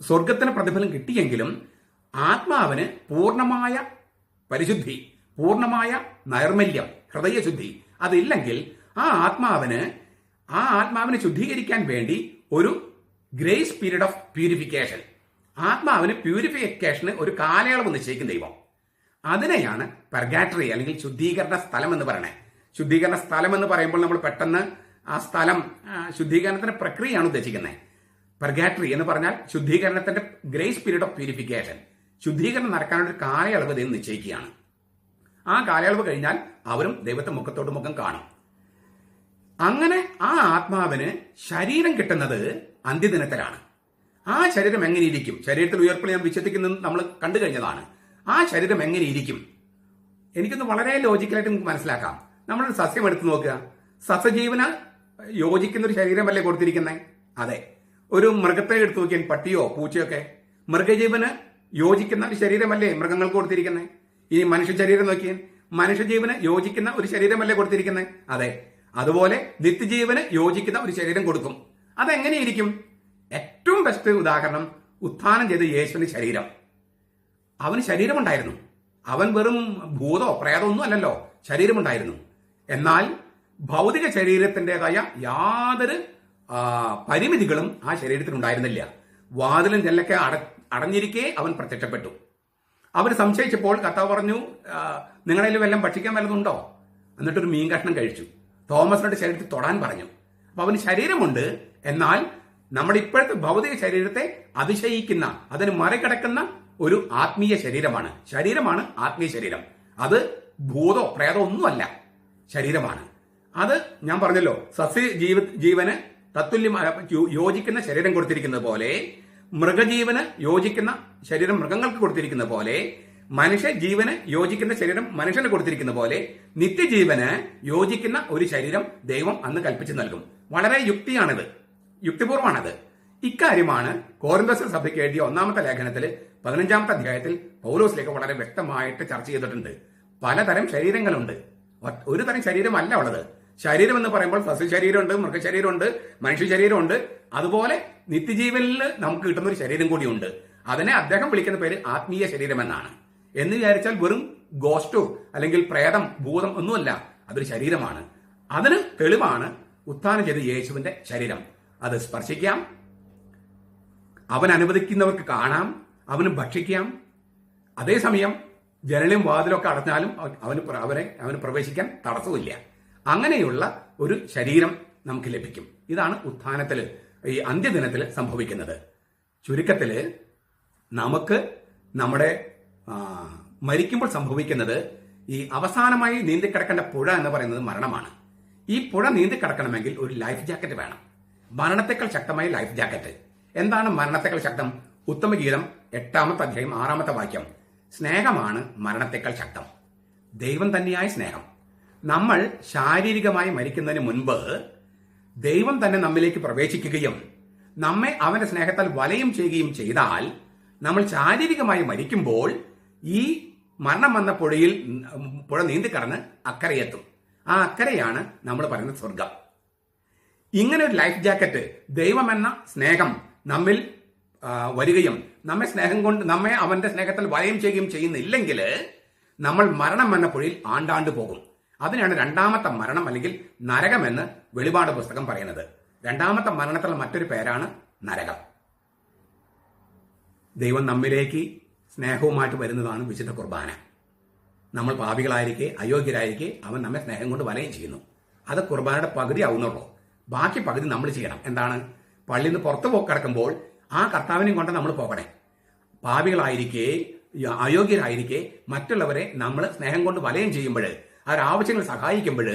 D: സ്വർഗത്തിന് പ്രതിഫലം കിട്ടിയെങ്കിലും ആത്മാവിന് പൂർണ്ണമായ പരിശുദ്ധി, പൂർണ്ണമായ നൈർമല്യം, ഹൃദയശുദ്ധി അതില്ലെങ്കിൽ ആ ആത്മാവിനെ ശുദ്ധീകരിക്കാൻ വേണ്ടി ഒരു ഗ്രേസ് പീരീഡ് ഓഫ് പ്യൂരിഫിക്കേഷൻ, ആത്മാവിന് പ്യൂരിഫിക്കേഷന് ഒരു കാലയളവ് നിശ്ചയിക്കും ദൈവം. അതിനെയാണ് പെർഗാറ്ററി അല്ലെങ്കിൽ ശുദ്ധീകരണ സ്ഥലം എന്ന് പറയണേ. ശുദ്ധീകരണ സ്ഥലം എന്ന് പറയുമ്പോൾ നമ്മൾ പെട്ടെന്ന് ആ സ്ഥലം ശുദ്ധീകരണത്തിന്റെ പ്രക്രിയയാണ് ഉദ്ദേശിക്കുന്നത്. പെർഗാറ്ററി എന്ന് പറഞ്ഞാൽ ശുദ്ധീകരണത്തിന്റെ ഗ്രേസ് പീരീഡ് ഓഫ് പ്യൂരിഫിക്കേഷൻ, ശുദ്ധീകരണം നടക്കാനുള്ള ഒരു കാലയളവ് ദൈവം നിശ്ചയിക്കുകയാണ്. ആ കാലയളവ് കഴിഞ്ഞാൽ അവരും ദൈവത്തെ മുഖത്തോട് മുഖം കാണും. അങ്ങനെ ആ ആത്മാവിന് ശരീരം കിട്ടുന്നത് അന്ത്യദിനത്തിലാണ്. ആ ശരീരം എങ്ങനെയിരിക്കും? ശരീരത്തിൽ ഉയർപ്പിൽ ഞാൻ വിശ്വസിക്കുന്നത് നമ്മൾ കണ്ടു കഴിഞ്ഞതാണ്. ആ ശരീരം എങ്ങനെയിരിക്കും? എനിക്കൊന്ന് വളരെ ലോജിക്കലായിട്ട് നമുക്ക് മനസ്സിലാക്കാം. നമ്മളൊരു സസ്യം എടുത്തു നോക്കുക, സസ്യജീവന യോജിക്കുന്ന ഒരു ശരീരമല്ലേ കൊടുത്തിരിക്കുന്നത്? അതെ. ഒരു മൃഗത്തെ എടുത്തു നോക്കിയാൽ, പട്ടിയോ പൂച്ചയൊക്കെ, മൃഗജീവന് യോജിക്കുന്ന ഒരു ശരീരമല്ലേ മൃഗങ്ങൾക്ക് കൊടുത്തിരിക്കുന്നത്? ഈ മനുഷ്യ ശരീരം നോക്കിയാൽ മനുഷ്യജീവന് യോജിക്കുന്ന ഒരു ശരീരമല്ലേ കൊടുത്തിരിക്കുന്നത്? അതെ. അതുപോലെ നിത്യജീവന് യോജിക്കുന്ന ഒരു ശരീരം കൊടുക്കും. അതെങ്ങനെയിരിക്കും? ഏറ്റവും ബെസ്റ്റ് ഉദാഹരണം ഉത്ഥാനം ചെയ്ത യേശുവിന്റെ ശരീരം. അവന് ശരീരമുണ്ടായിരുന്നു. അവൻ വെറും ഭൂതോ പ്രേതോ ഒന്നും അല്ലല്ലോ, ശരീരമുണ്ടായിരുന്നു. എന്നാൽ ഭൗതിക ശരീരത്തിൻ്റെതായ യാതൊരു പരിമിതികളും ആ ശരീരത്തിന് ഉണ്ടായിരുന്നില്ല. വാതിലും ജനലൊക്കെ അടഞ്ഞിരിക്കെ അവൻ പ്രത്യക്ഷപ്പെട്ടു. അവർ സംശയിച്ചപ്പോൾ കർത്താവ് പറഞ്ഞു, നിങ്ങളുടെ വല്ലതും ഭക്ഷിക്കാൻ വല്ലതുണ്ടോ? എന്നിട്ടൊരു മീൻ കഷ്ണം കഴിച്ചു. തോമസിനോട് ശരീരത്തിൽ തൊടാൻ പറഞ്ഞു. അപ്പൊ അവന് ശരീരമുണ്ട്. എന്നാൽ നമ്മുടെ ഇപ്പോഴത്തെ ഭൗതിക ശരീരത്തെ അതിശയിക്കുന്ന, അതിന് മറികടക്കുന്ന ഒരു ആത്മീയ ശരീരമാണ്. ശരീരമാണ് ആത്മീയ ശരീരം. അത് ഭൂതോ പ്രേതോ ഒന്നുമല്ല, ശരീരമാണ്. അത് ഞാൻ പറഞ്ഞല്ലോ, ജീവന് തത്തുല്യമായ യോജിക്കുന്ന ശരീരം കൊടുത്തിരിക്കുന്നത് പോലെ, മൃഗജീവന് യോജിക്കുന്ന ശരീരം മൃഗങ്ങൾക്ക് കൊടുത്തിരിക്കുന്ന പോലെ, മനുഷ്യജീവന് യോജിക്കുന്ന ശരീരം മനുഷ്യന് കൊടുത്തിരിക്കുന്ന പോലെ, നിത്യജീവന് യോജിക്കുന്ന ഒരു ശരീരം ദൈവം അന്ന് കൽപ്പിച്ചു നൽകും. വളരെ യുക്തിയാണിത്, യുക്തിപൂർവമാണത്. ഇക്കാര്യമാണ് കോരിന്തോസ് സഭയ്ക്ക് എഴുതിയ 1-ാമത്തെ ലേഖനത്തിൽ 15-ാമത്തെ അധ്യായത്തിൽ പൗലോസിലേക്ക് വളരെ വ്യക്തമായിട്ട് ചർച്ച ചെയ്തിട്ടുണ്ട്. പലതരം ശരീരങ്ങളുണ്ട്, ഒരു തരം ശരീരമല്ല ഉള്ളത്. ശരീരം എന്ന് പറയുമ്പോൾ സസ്യ ശരീരമുണ്ട്, മൃഗശരീരമുണ്ട്, മനുഷ്യ ശരീരമുണ്ട്. അതുപോലെ നിത്യജീവനിൽ നമുക്ക് കിട്ടുന്ന ഒരു ശരീരം കൂടിയുണ്ട്. അതിനെ അദ്ദേഹം വിളിക്കുന്ന പേര് ആത്മീയ ശരീരം എന്നാണ്. എന്ന് വിചാരിച്ചാൽ വെറും ഗോസ്റ്റോ അല്ലെങ്കിൽ പ്രേതം ഭൂതം ഒന്നുമല്ല, അതൊരു ശരീരമാണ്. അതിന് തെളിവാണ് ഉത്ഥാനം ചെയ്ത യേശുവിന്റെ ശരീരം. അത് സ്പർശിക്കാം, അവൻ അനുവദിക്കുന്നവർക്ക് കാണാം, അവന് ഭക്ഷിക്കാം. അതേസമയം ജനലും വാതിലൊക്കെ അടഞ്ഞാലും അവന് പ്രവേശിക്കാൻ തടസ്സമില്ല. അങ്ങനെയുള്ള ഒരു ശരീരം നമുക്ക് ലഭിക്കും. ഇതാണ് ഉത്ഥാനത്തിൽ, ഈ അന്ത്യദിനത്തിൽ സംഭവിക്കുന്നത്. ചുരുക്കത്തിൽ നമുക്ക് നമ്മുടെ മരിക്കുമ്പോൾ സംഭവിക്കുന്നത്, ഈ അവസാനമായി നീന്തിക്കിടക്കേണ്ട പുഴ എന്ന് പറയുന്നത് മരണമാണ്. ഈ പുഴ നീന്തിക്കിടക്കണമെങ്കിൽ ഒരു ലൈഫ് ജാക്കറ്റ് വേണം. മരണത്തെക്കാൾ ശക്തമായ ലൈഫ് ജാക്കറ്റ്. എന്താണ് മരണത്തെക്കാൾ ശക്തം? ഉത്തമഗീതം 8-ാമത്തെ അധ്യായം 6-ാമത്തെ വാക്യം, സ്നേഹമാണ് മരണത്തെക്കാൾ ശക്തം. ദൈവം തന്നെയായ സ്നേഹം. നമ്മൾ ശാരീരികമായി മരിക്കുന്നതിന് മുൻപ് ദൈവം തന്നെ നമ്മിലേക്ക് പ്രവേശിക്കുകയും നമ്മെ അവന്റെ സ്നേഹത്താൽ വലയം ചെയ്യുകയും ചെയ്താൽ, നമ്മൾ ശാരീരികമായി മരിക്കുമ്പോൾ ഈ മരണം വന്ന പുഴ നീന്തിക്കടന്ന് അക്കരയെത്തും. ആ അക്കരയാണ് നമ്മൾ പറയുന്നത് സ്വർഗം. ഇങ്ങനെ ഒരു ലൈഫ് ജാക്കറ്റ്, ദൈവം എന്ന സ്നേഹം നമ്മിൽ വരികയും നമ്മെ അവന്റെ സ്നേഹത്തിൽ വലയം ചെയ്യുകയും ചെയ്യുന്നില്ലെങ്കിൽ നമ്മൾ മരണം എന്ന പുഴയിൽ ആണ്ടാണ്ട് പോകും. അതിനാണ് 2-ാമത്തെ മരണം അല്ലെങ്കിൽ നരകമെന്ന് വെളിപാട് പുസ്തകം പറയുന്നത്. 2-ാമത്തെ മരണത്തിലുള്ള മറ്റൊരു പേരാണ് നരകം. ദൈവം നമ്മിലേക്ക് സ്നേഹവുമായിട്ട് വരുന്നതാണ് വിശുദ്ധ കുർബാന. നമ്മൾ പാപികളായിരിക്കെ, അയോഗ്യരായിരിക്കെ അവൻ നമ്മെ സ്നേഹം കൊണ്ട് വലയം ചെയ്യുന്നു. അത് കുർബാനയുടെ പകുതി ആവുന്നുള്ളൂ. ബാക്കി പകുതി നമ്മൾ ചെയ്യണം. എന്താണ്? പള്ളിയിൽ നിന്ന് പുറത്തു കിടക്കുമ്പോൾ ആ കർത്താവിനെയും കൊണ്ട് നമ്മൾ പോകണേ. പാപികളായിരിക്കെ, അയോഗ്യരായിരിക്കെ മറ്റുള്ളവരെ നമ്മൾ സ്നേഹം കൊണ്ട് വലയം ചെയ്യുമ്പോൾ, അവരാവശ്യങ്ങൾ സഹായിക്കുമ്പോൾ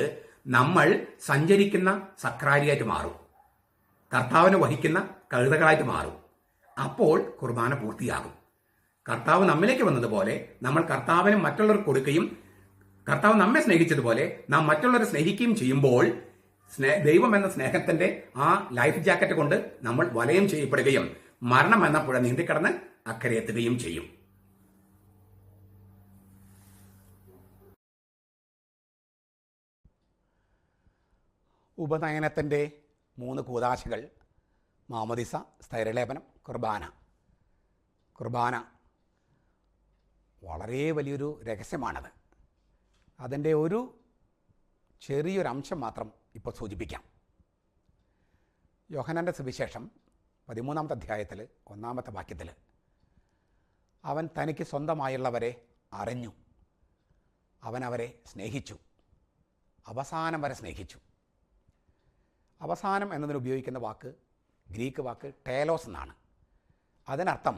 D: നമ്മൾ സഞ്ചരിക്കുന്ന സക്രാരിയായിട്ട് മാറും, കർത്താവിനെ വഹിക്കുന്ന കഴുതകളായിട്ട് മാറും. അപ്പോൾ കുർബാന പൂർത്തിയാകും. കർത്താവ് നമ്മിലേക്ക് വന്നതുപോലെ നമ്മൾ കർത്താവിനെ മറ്റുള്ളവർക്ക് കൊടുക്കുകയും, കർത്താവ് നമ്മെ സ്നേഹിച്ചതുപോലെ നാം മറ്റുള്ളവരെ സ്നേഹിക്കുകയും ചെയ്യുമ്പോൾ ദൈവം എന്ന സ്നേഹത്തിന്റെ ആ ലൈഫ് ജാക്കറ്റ് കൊണ്ട് നമ്മൾ വലയം ചെയ്യപ്പെടുകയും മരണം എന്ന പുഴ നീന്തിക്കടന്ന് അക്കരെ എത്തുകയും ചെയ്യും.
C: ഉപനയനത്തിൻ്റെ 3 കൂദാശകൾ: മാമോദിസ, സ്ഥൈര്യലേപനം, കുർബാന. കുർബാന വളരെ വലിയൊരു രഹസ്യമാണത്. അതിൻ്റെ ഒരു ചെറിയൊരു അംശം മാത്രം ഇപ്പോൾ സൂചിപ്പിക്കാം. യോഹന്നാൻ്റെ സുവിശേഷം 13-ാമത്തെ അധ്യായത്തിൽ 1-ാമത്തെ വാക്യത്തിൽ, അവൻ തനിക്ക് സ്വന്തമായുള്ളവരെ അറിഞ്ഞു, അവൻ അവരെ സ്നേഹിച്ചു, അവസാനം വരെ സ്നേഹിച്ചു. അവസാനം എന്നതിന് ഉപയോഗിക്കുന്ന വാക്ക് ഗ്രീക്ക് വാക്ക് ടേലോസ് എന്നാണ്. അതിനർത്ഥം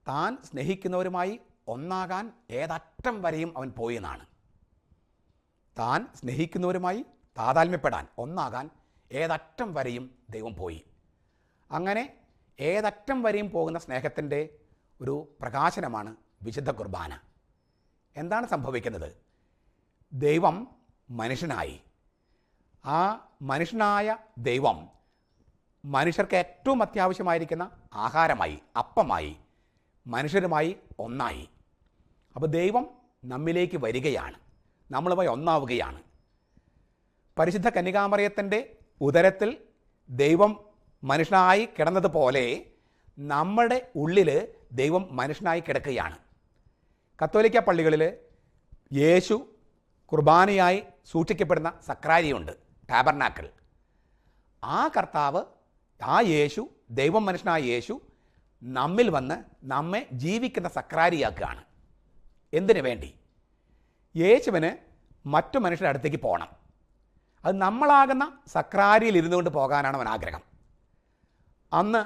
C: താൻ സ്നേഹിക്കുന്നവരുമായി ഒന്നാകാൻ ഏതറ്റം വരെയും അവൻ പോയി എന്നാണ്. താൻ സ്നേഹിക്കുന്നവരുമായി താതാത്മ്യപ്പെടാൻ, ഒന്നാകാൻ ഏതറ്റം വരെയും ദൈവം പോയി. അങ്ങനെ ഏതറ്റം വരെയും പോകുന്ന സ്നേഹത്തിൻ്റെ ഒരു പ്രകാശനമാണ് വിശുദ്ധ കുർബാന. എന്താണ് സംഭവിക്കുന്നത്? ദൈവം മനുഷ്യനായി. ആ മനുഷ്യനായ ദൈവം മനുഷ്യർക്ക് ഏറ്റവും അത്യാവശ്യമായിരിക്കുന്ന ആഹാരമായി, അപ്പമായി, മനുഷ്യരുമായി ഒന്നായി. അപ്പോൾ ദൈവം നമ്മിലേക്ക് വരികയാണ്, നമ്മളുമായി ഒന്നാവുകയാണ്. പരിശുദ്ധ കന്യകാമറിയത്തിൻ്റെ ഉദരത്തിൽ ദൈവം മനുഷ്യനായി കിടന്നതുപോലെ നമ്മുടെ ഉള്ളിൽ ദൈവം മനുഷ്യനായി കിടക്കുകയാണ്. കത്തോലിക്ക പള്ളികളിൽ യേശു കുർബാനയായി സൂക്ഷിക്കപ്പെടുന്ന സക്രാരിയുണ്ട്, ടാബർനാക്കിൾ. ആ കർത്താവ്, ആ യേശു, ദൈവം മനുഷ്യനായ യേശു നമ്മിൽ വന്ന് നമ്മെ ജീവിക്കുന്ന സക്രാരിയാക്കുകയാണ്. എന്തിനു വേണ്ടി? യേശുവിന് മറ്റു മനുഷ്യരുടെ അടുത്തേക്ക് പോകണം. അത് നമ്മളാകുന്ന സക്രാരിയിൽ ഇരുന്നുകൊണ്ട് പോകാനാണ് അവൻ ആഗ്രഹം. അന്ന്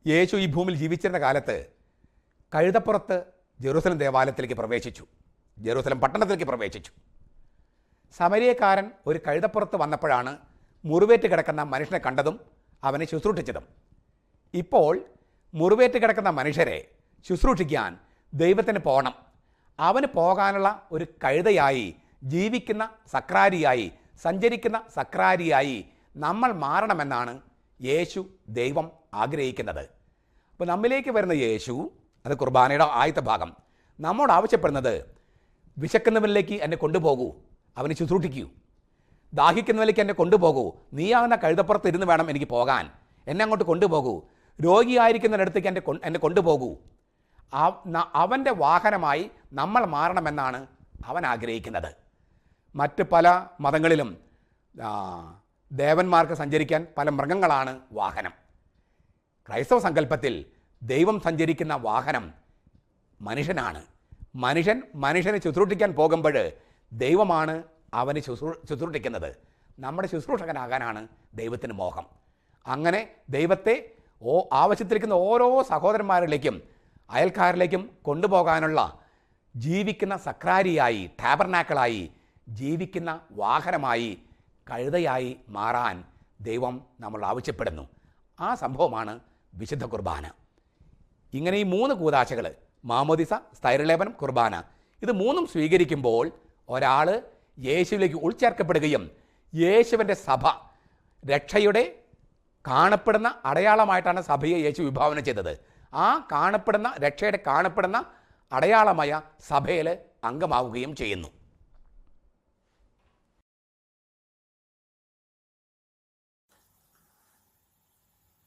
C: യേശു ഈ ഭൂമിയിൽ ജീവിച്ചിരുന്ന കാലത്ത് കഴുതപ്പുറത്ത് ജെറൂസലം ദേവാലയത്തിലേക്ക് പ്രവേശിച്ചു, ജെറൂസലം പട്ടണത്തിലേക്ക് പ്രവേശിച്ചു. സമരിയക്കാരൻ ഒരു കഴുതപ്പുറത്ത് വന്നപ്പോഴാണ് മുറിവേറ്റ് കിടക്കുന്ന മനുഷ്യനെ കണ്ടതും അവനെ ശുശ്രൂഷിച്ചതും. ഇപ്പോൾ മുറിവേറ്റ് കിടക്കുന്ന മനുഷ്യരെ ശുശ്രൂഷിക്കാൻ ദൈവത്തിന് പോകണം. അവന് പോകാനുള്ള ഒരു കഴുതയായി, ജീവിക്കുന്ന സക്രാരിയായി, സഞ്ചരിക്കുന്ന സക്രാരിയായി നമ്മൾ മാറണമെന്നാണ് യേശു, ദൈവം ആഗ്രഹിക്കുന്നത്. അപ്പോൾ നമ്മിലേക്ക് വരുന്ന യേശു, അത് കുർബാനയുടെ ആദ്യത്തെ ഭാഗം, നമ്മോട് ആവശ്യപ്പെടുന്നത് വിശക്കുന്നവനിലേക്ക് എന്നെ കൊണ്ടുപോകൂ, അവനെ ശുശ്രൂഷിക്കൂ. ദാഹിക്കുന്നവനിലേക്ക് എന്നെ കൊണ്ടുപോകൂ, നീയാകുന്ന കഴുതപ്പുറത്ത് ഇരുന്ന് വേണം എനിക്ക് പോകാൻ, എന്നെ അങ്ങോട്ട് കൊണ്ടുപോകൂ. രോഗിയായിരിക്കുന്നതിനടുത്തേക്ക് എന്നെ കൊണ്ടുപോകൂ. അവൻ്റെ വാഹനമായി നമ്മൾ മാറണമെന്നാണ് അവൻ ആഗ്രഹിക്കുന്നത്. മറ്റ് പല മതങ്ങളിലും ദേവന്മാർക്ക് സഞ്ചരിക്കാൻ പല മൃഗങ്ങളാണ് വാഹനം. ക്രൈസ്തവ സങ്കല്പത്തിൽ ദൈവം സഞ്ചരിക്കുന്ന വാഹനം മനുഷ്യനാണ്. മനുഷ്യനെ ശുശ്രൂഷിക്കാൻ പോകുമ്പോൾ ദൈവമാണ് അവന് ശുശ്രൂഷിക്കുന്നത്. നമ്മുടെ ശുശ്രൂഷകനാകാനാണ് ദൈവത്തിന് മോഹം. അങ്ങനെ ദൈവത്തെ ആവശ്യത്തിരിക്കുന്ന ഓരോ സഹോദരന്മാരിലേക്കും അയൽക്കാരിലേക്കും കൊണ്ടുപോകാനുള്ള ജീവിക്കുന്ന സക്രാരിയായി, ടാബർനാക്കിളായി, ജീവിക്കുന്ന വാഹനമായി, കഴുതയായി മാറാൻ ദൈവം നമ്മൾ ആവശ്യപ്പെടുന്നു. ആ സംഭവമാണ് വിശുദ്ധ കുർബാന. ഇങ്ങനെ ഈ 3 കൂദാശകൾ, മാമോദിസ, സ്ഥൈര്യലേപനം, കുർബാന, ഇത് 3ഉം സ്വീകരിക്കുമ്പോൾ ഒരാൾ യേശുവിലേക്ക് ഉൾച്ചേർക്കപ്പെടുകയും യേശുവിൻ്റെ സഭ, രക്ഷയുടെ കാണപ്പെടുന്ന അടയാളമായിട്ടാണ് സഭയെ യേശു വിഭാവന ചെയ്തത്. ആ കാണപ്പെടുന്ന രക്ഷയുടെ കാണപ്പെടുന്ന അടയാളമായ സഭയിൽ അംഗമാവുകയും ചെയ്യുന്നു.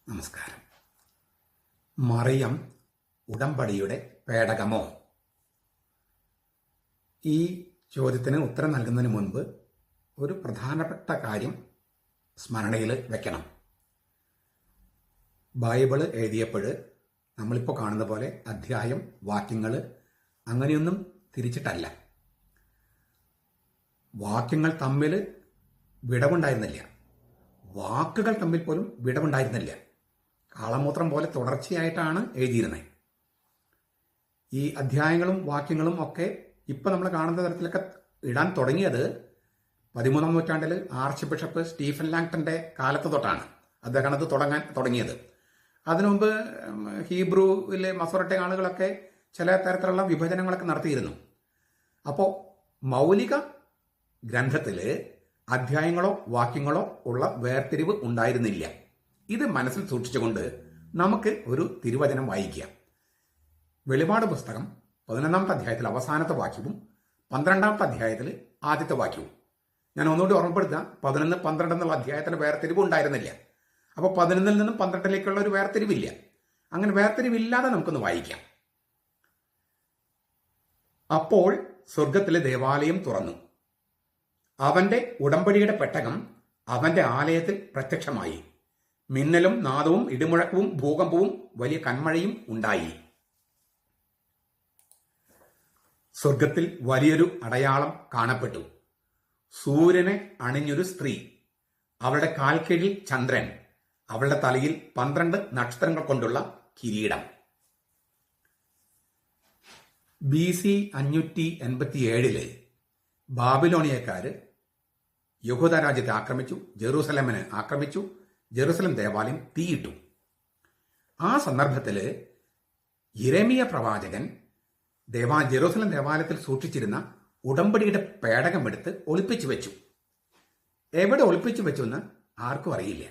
D: നമസ്കാരം. മറിയം ഉടമ്പടിയുടെ പേടകമോ? ഈ ചോദ്യത്തിന് ഉത്തരം നൽകുന്നതിന് മുൻപ് ഒരു പ്രധാനപ്പെട്ട കാര്യം സ്മരണയിൽ വെക്കണം. ബൈബിള് എഴുതിയപ്പോൾ നമ്മളിപ്പോൾ കാണുന്ന പോലെ അധ്യായം, വാക്യങ്ങൾ അങ്ങനെയൊന്നും തിരിച്ചിട്ടല്ല. വാക്യങ്ങൾ തമ്മിൽ വിടവുണ്ടായിരുന്നില്ല, വാക്കുകൾ തമ്മിൽ പോലും വിടവുണ്ടായിരുന്നില്ല. കാളമൂത്രം പോലെ തുടർച്ചയായിട്ടാണ് എഴുതിയിരുന്നത്. ഈ അധ്യായങ്ങളും വാക്യങ്ങളും ഒക്കെ ഇപ്പം നമ്മൾ കാണുന്ന തരത്തിലൊക്കെ ഇടാൻ തുടങ്ങിയത് 13ാം നൂറ്റാണ്ടിൽ ആർച്ച് ബിഷപ്പ് സ്റ്റീഫൻ ലാങ്ടന്റെ കാലത്ത് തൊട്ടാണ് അദ്ദേഹം അത് തുടങ്ങിയത്. അതിനു മുമ്പ് ഹീബ്രുവിലെ മസോറട്ടെ ആളുകളൊക്കെ ചില തരത്തിലുള്ള വിഭജനങ്ങളൊക്കെ നടത്തിയിരുന്നു. അപ്പോൾ മൗലിക ഗ്രന്ഥത്തിൽ അധ്യായങ്ങളോ വാക്യങ്ങളോ ഉള്ള വേർതിരിവ് ഉണ്ടായിരുന്നില്ല. ഇത് മനസ്സിൽ സൂക്ഷിച്ചുകൊണ്ട് നമുക്ക് ഒരു തിരുവചനം വായിക്കാം. വെളിപാട് പുസ്തകം 11ാമത്തെ അധ്യായത്തിൽ അവസാനത്തെ വാക്യവും 12ാമത്തെ അധ്യായത്തിൽ ആദ്യത്തെ വാക്യവും. ഞാൻ ഒന്നുകൂടി ഓർമ്മപ്പെടുത്താം, 11, 12 എന്നുള്ള അധ്യായത്തിന് വേർതിരിവ് ഉണ്ടായിരുന്നില്ല. അപ്പോൾ 11ൽ നിന്നും 12ലേക്കുള്ള ഒരു വേർതിരിവില്ല. അങ്ങനെ വേർതിരിവില്ലാതെ നമുക്കൊന്ന് വായിക്കാം. അപ്പോൾ സ്വർഗത്തിലെ ദേവാലയം തുറന്നു, അവന്റെ ഉടമ്പടിയുടെ പെട്ടകം അവന്റെ ആലയത്തിൽ പ്രത്യക്ഷമായി. മിന്നലും നാദവും ഇടിമുഴക്കവും ഭൂകമ്പവും വലിയ കന്മഴയും ഉണ്ടായി. സ്വർഗത്തിൽ വലിയൊരു അടയാളം കാണപ്പെട്ടു. സൂര്യനെ അണിഞ്ഞൊരു സ്ത്രീ, അവളുടെ കാൽക്കീഴിൽ ചന്ദ്രൻ, അവളുടെ തലയിൽ 12 നക്ഷത്രങ്ങൾ കൊണ്ടുള്ള കിരീടം. BC 587 ബാബിലോണിയക്കാര് യഹൂദ രാജ്യത്തെ ആക്രമിച്ചു, ജെറൂസലമിനെ ആക്രമിച്ചു, ജെറൂസലം ദേവാലയം തീയിട്ടു. ആ സന്ദർഭത്തിൽ യിരെമ്യ പ്രവാചകൻ ജെറൂസലം ദേവാലയത്തിൽ സൂക്ഷിച്ചിരുന്ന ഉടമ്പടിയുടെ പേടകം എടുത്ത് ഒളിപ്പിച്ചു വെച്ചു. എവിടെ ഒളിപ്പിച്ചു വെച്ചെന്ന് ആർക്കും അറിയില്ല.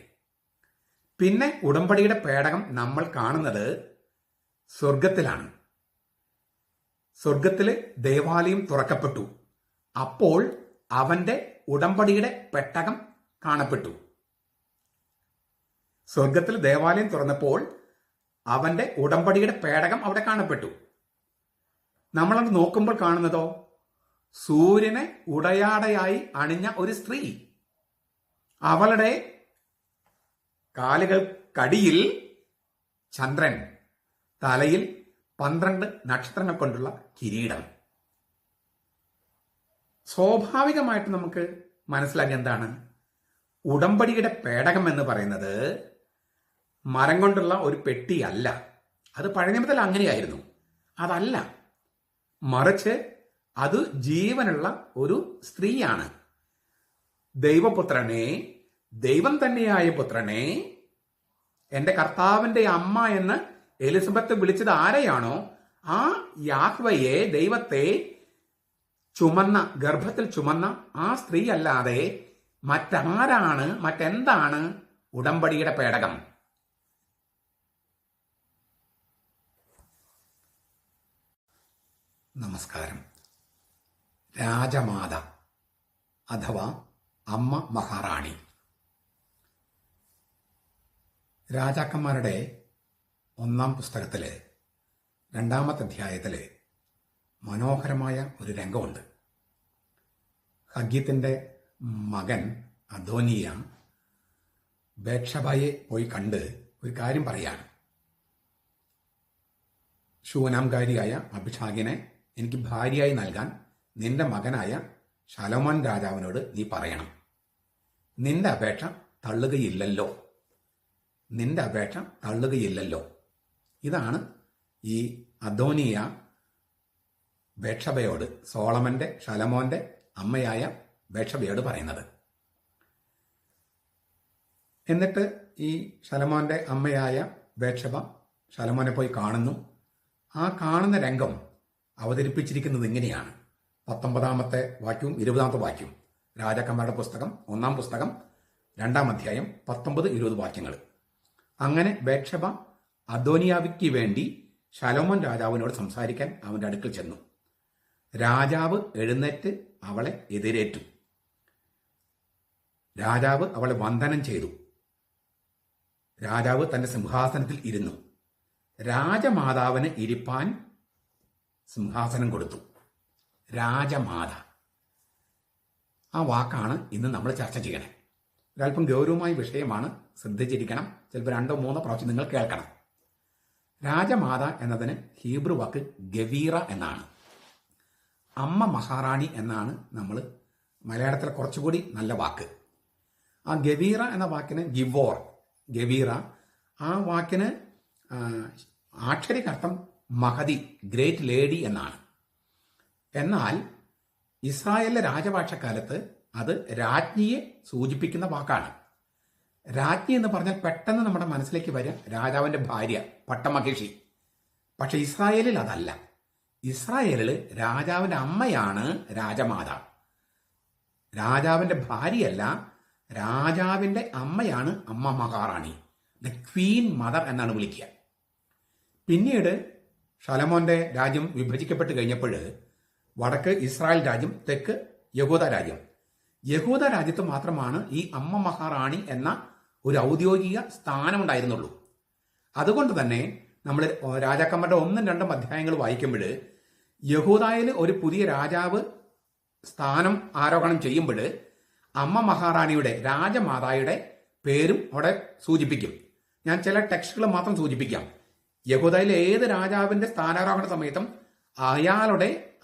D: പിന്നെ ഉടമ്പടിയുടെ പേടകം നമ്മൾ കാണുന്നത് സ്വർഗത്തിലാണ്. സ്വർഗത്തില് ദേവാലയം തുറക്കപ്പെട്ടു. അപ്പോൾ അവന്റെ ഉടമ്പടിയുടെ പെട്ടകം കാണപ്പെട്ടു. സ്വർഗത്തിൽ ദേവാലയം തുറന്നപ്പോൾ അവന്റെ ഉടമ്പടിയുടെ പേടകം അവിടെ കാണപ്പെട്ടു. നമ്മളത് നോക്കുമ്പോൾ കാണുന്നതോ സൂര്യനെ ഉടയാടയായി അണിഞ്ഞ ഒരു സ്ത്രീ. അവളുടെ കാലുകൾക്കടിയിൽ ചന്ദ്രൻ, തലയിൽ 12 നക്ഷത്രങ്ങൾ കൊണ്ടുള്ള കിരീടം. സ്വാഭാവികമായിട്ട് നമുക്ക് മനസ്സിലാക്കിയ എന്താണ്? ഉടമ്പടിയുടെ പേടകം എന്ന് പറയുന്നത് മരം കൊണ്ടുള്ള ഒരു പെട്ടിയല്ല. അത് പഴയ നിയമത്തിൽ അങ്ങനെയായിരുന്നു. അതല്ല, മറിച്ച് അത് ജീവനുള്ള ഒരു സ്ത്രീയാണ്. ദൈവപുത്രനെ, ദൈവം തന്നെയായ പുത്രനെ, എന്റെ കർത്താവിന്റെ അമ്മ എന്ന് എലിസബത്ത് വിളിച്ചത് ആരെയാണോ ആ യാഹ്വയെ, ദൈവത്തെ ഗർഭത്തിൽ ചുമന്ന ആ സ്ത്രീ അല്ലാതെ മറ്റെന്താണ് ഉടമ്പടിയുടെ പേടകം? നമസ്കാരം. രാജമാത അഥവാ അമ്മ മഹാറാണി. രാജാക്കന്മാരുടെ 1-ാം പുസ്തകത്തില് 2-ാമത്തെ അധ്യായത്തില് മനോഹരമായ ഒരു രംഗമുണ്ട്. ഹഗ്ഗീത്തിന്റെ മകൻ അദോനിയ ബേത്ശബയെ പോയി കണ്ട് ഒരു കാര്യം പറയാണ്. ശൂനാംകാരിയായ അഭിഷാകിനെ എനിക്ക് ഭാര്യയായി നൽകാൻ നിന്റെ മകനായ ശലോമോൻ രാജാവിനോട് നീ പറയണം. നിന്റെ അപേക്ഷ തള്ളുകയില്ലല്ലോ. ഇതാണ് ഈ അദോനിയ ബേത്ശബയോട്, ശലോമോന്റെ അമ്മയായ ബേത്ശബയോട് പറയുന്നത്. എന്നിട്ട് ഈ ശലോമോന്റെ അമ്മയായ ബേത്ശബ ശലോമോനെ പോയി കാണുന്നു. ആ കാണുന്ന രംഗം അവതരിപ്പിച്ചിരിക്കുന്നത് ഇങ്ങനെയാണ്. 19-ാമത്തെ വാക്യവും 20-ാമത്തെ വാക്യവും, രാജാക്കന്മാരുടെ പുസ്തകം 1-ാം പുസ്തകം 2-ാം അധ്യായം 19-20 വാക്യങ്ങൾ. അങ്ങനെ ബേത്ശബ അദോനിയാവിക്ക് വേണ്ടി ശലോമോൻ രാജാവിനോട് സംസാരിക്കാൻ അവന്റെ അടുക്കൽ ചെന്നു. രാജാവ് എഴുന്നേറ്റ് അവളെ എതിരേറ്റു. രാജാവ് അവളെ വന്ദനം ചെയ്തു. രാജാവ് തന്റെ സിംഹാസനത്തിൽ ഇരുന്നു. രാജമാതാവിന് ഇരിപ്പാൻ സിംഹാസനം കൊടുത്തു. രാജമാത, ആ വാക്കാണ് ഇന്ന് നമ്മൾ ചർച്ച ചെയ്യണേ. ഒരല്പം ഗൗരവമായ വിഷയമാണ്, ശ്രദ്ധിച്ചിരിക്കണം. ചിലപ്പോൾ 2-3 പ്രാവശ്യം നിങ്ങൾ കേൾക്കണം. രാജമാത എന്നതിന് ഹീബ്രു വാക്ക് ഗവീറ എന്നാണ്. അമ്മ മഹാറാണി എന്നാണ് നമ്മൾ മലയാളത്തിലെ കുറച്ചുകൂടി നല്ല വാക്ക്. ആ ഗവീറ എന്ന വാക്കിന് ഗവീറ, ആ വാക്കിന് ആക്ഷരികർത്ഥം മഹതി, ഗ്രേറ്റ് ലേഡി എന്നാണ്. എന്നാൽ ഇസ്രായേലിലെ രാജഭാഷക്കാലത്ത് അത് രാജ്ഞിയെ സൂചിപ്പിക്കുന്ന വാക്കാണ്. രാജ്ഞി എന്ന് പറഞ്ഞാൽ പെട്ടെന്ന് നമ്മുടെ മനസ്സിലേക്ക് വരിക രാജാവിന്റെ ഭാര്യ, പട്ടമഹിഷി. പക്ഷെ ഇസ്രായേലിൽ അതല്ല. ഇസ്രായേലിൽ രാജാവിന്റെ അമ്മയാണ് രാജമാത. രാജാവിന്റെ ഭാര്യയല്ല, രാജാവിന്റെ അമ്മയാണ് അമ്മ മഹാറാണി. ദ ക്വീൻ മദർ എന്നാണ് വിളിക്കുക. പിന്നീട് ശലോമോന്റെ രാജ്യം വിഭജിക്കപ്പെട്ട് കഴിഞ്ഞപ്പോൾ വടക്ക് ഇസ്രായേൽ രാജ്യം, തെക്ക് യഹൂദ രാജ്യം. യഹൂദ രാജ്യത്ത് മാത്രമാണ് ഈ അമ്മ മഹാറാണി എന്ന ഒരു ഔദ്യോഗിക സ്ഥാനമുണ്ടായിരുന്നുള്ളൂ. അതുകൊണ്ട് തന്നെ നമ്മൾ രാജാക്കന്മാരുടെ 1-2 അധ്യായങ്ങൾ വായിക്കുമ്പോൾ യഹൂദായിൽ ഒരു പുതിയ രാജാവ് സ്ഥാനം ആരോഹണം ചെയ്യുമ്പോൾ അമ്മ മഹാറാണിയുടെ, രാജമാതായുടെ പേരും അവിടെ സൂചിപ്പിക്കും. ഞാൻ ചില ടെക്സ്റ്റുകൾ മാത്രം സൂചിപ്പിക്കാം. യഹൂദയിലെ ഏത് രാജാവിന്റെ സ്ഥാനാരോഹണ സമയത്തും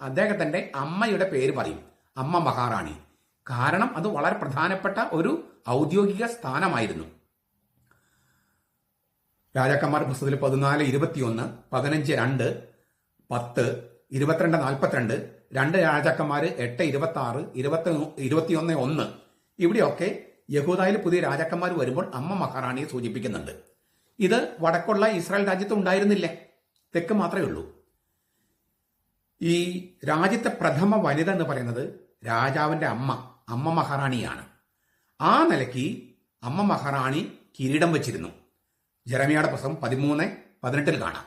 D: അദ്ദേഹത്തിന്റെ അമ്മയുടെ പേര് പറയും, അമ്മ മഹാറാണി. കാരണം അത് വളരെ പ്രധാനപ്പെട്ട ഒരു ഔദ്യോഗിക സ്ഥാനമായിരുന്നു. രാജാക്കന്മാർ പുസ്തകത്തിൽ 14:21, 15:2, 10, 22:42, 2 രാജാക്കന്മാർ 8:26, 21:1 ഇവിടെയൊക്കെ യഹൂദായിൽ പുതിയ രാജാക്കന്മാർ വരുമ്പോൾ അമ്മ മഹാറാണിയെ സൂചിപ്പിക്കുന്നുണ്ട്. ഇത് വടക്കുള്ള ഇസ്രായേൽ രാജ്യത്ത് ഉണ്ടായിരുന്നില്ല, തെക്ക് മാത്രമേ ഉള്ളൂ. ഈ രാജ്യത്തെ പ്രഥമ വനിത എന്ന് പറയുന്നത് രാജാവിന്റെ അമ്മ മഹാറാണിയാണ്. ആ നിലയ്ക്ക് അമ്മ മഹാറാണി കിരീടം വച്ചിരുന്നു. ജെറമിയായുടെ പുസ്തകം 13:18 കാണാം.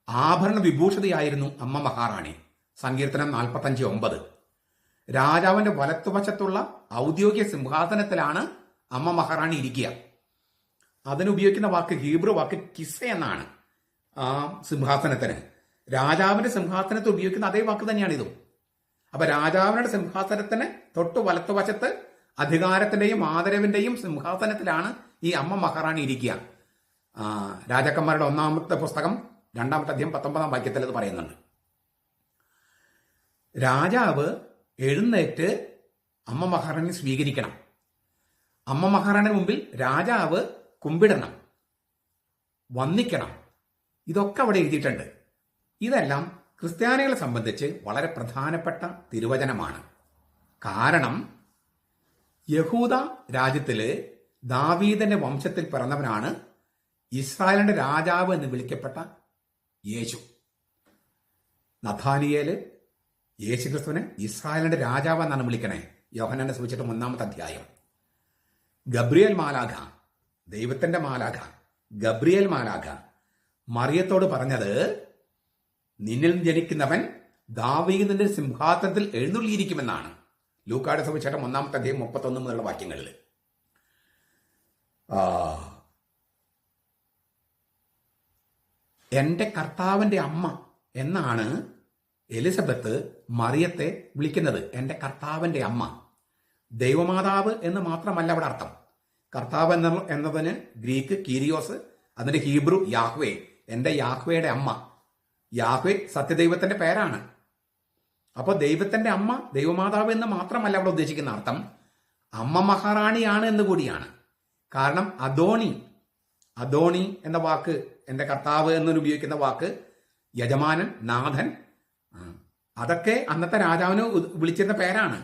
D: ആഭരണ വിഭൂഷിതയായിരുന്നു അമ്മ മഹാറാണി. സങ്കീർത്തനം 45:9. രാജാവിന്റെ വലത്തുവശത്തുള്ള ഔദ്യോഗിക സിംഹാസനത്തിലാണ് അമ്മ മഹാറാണി ഇരിക്കുക. അതിനുപയോഗിക്കുന്ന വാക്ക് ഹീബ്രു വാക്ക് കിസ എന്നാണ്. ആ സിംഹാസനത്തിന്, രാജാവിന്റെ സിംഹാസനത്തിൽ ഉപയോഗിക്കുന്ന അതേ വാക്ക് തന്നെയാണ് ഇതും. അപ്പൊ രാജാവിന്റെ സിംഹാസനത്തിന് തൊട്ട് വലത്തുവശത്ത് അധികാരത്തിന്റെയും ആദരവിന്റെയും സിംഹാസനത്തിലാണ് ഈ അമ്മ മഹാറാണി ഇരിക്കുക. രാജാക്കന്മാരുടെ 1-ാമത്തെ പുസ്തകം 2-ാമത്തെ അധ്യായം 19-ാം വാക്യത്തിൽ അത് പറയുന്നുണ്ട്. രാജാവ് എഴുന്നേറ്റ് അമ്മ മഹാറാണി സ്വീകരിക്കണം. അമ്മ മഹാറാണിന് മുമ്പിൽ രാജാവ് കുമ്പിടണം, വന്ദിക്കണം. ഇതൊക്കെ അവിടെ എഴുതിയിട്ടുണ്ട്. ഇതെല്ലാം ക്രിസ്ത്യാനികളെ സംബന്ധിച്ച് വളരെ പ്രധാനപ്പെട്ട തിരുവചനമാണ്. കാരണം യഹൂദ രാജ്യത്തില് ദാവീദിന്റെ വംശത്തിൽ പിറന്നവനാണ് ഇസ്രായേലിന്റെ രാജാവ് എന്ന് വിളിക്കപ്പെട്ട യേശു. നഥാനിയേല് യേശുക്രിസ്തുവിനെ ഇസ്രായേലിന്റെ രാജാവ് എന്നാണ് വിളിക്കണേ. യോഹന്നാന്റെ സുവിശേഷം 1-ാമത്തെ അധ്യായം. ഗബ്രിയേൽ മാലാഖ, ദൈവത്തിന്റെ മാലാഖ ഗബ്രിയേൽ മാലാഖ മറിയത്തോട് പറഞ്ഞത്, നിന്നിൽ ജനിക്കുന്നവൻ ദാവീദിന്റെ സിംഹാസനത്തിൽ എഴുന്നള്ളിയിരിക്കുമെന്നാണ്. ലൂക്കായുടെ സുവിശേഷം 1-ാമത്തെ അധ്യായം 31 മുതലുള്ള വാക്യങ്ങളിൽ. എന്റെ കർത്താവിന്റെ അമ്മ എന്നാണ് എലിസബത്ത് മറിയത്തെ വിളിക്കുന്നത്. എന്റെ കർത്താവിന്റെ അമ്മ. ദൈവമാതാവ് എന്ന് മാത്രമല്ല അവിടെ അർത്ഥം. കർത്താവ് എന്നതിന് ഗ്രീക്ക് കീരിയോസ്, അതിന്റെ ഹീബ്രു യാഹ്വേ, എന്റെ യാഹ്വയുടെ അമ്മ. യാഹ്വേ സത്യദൈവത്തിന്റെ പേരാണ്. അപ്പോൾ ദൈവത്തിന്റെ അമ്മ, ദൈവമാതാവ് എന്ന് മാത്രമല്ല അവിടെ ഉദ്ദേശിക്കുന്ന അർത്ഥം, അമ്മ മഹാറാണിയാണ് എന്ന് കൂടിയാണ്. കാരണം അദോണി എന്ന വാക്ക്, എന്റെ കർത്താവ് എന്നതിന് ഉപയോഗിക്കുന്ന വാക്ക് യജമാനൻ, നാഥൻ, അതൊക്കെ അന്നത്തെ രാജാവിന് വിളിച്ചിരുന്ന പേരാണ്.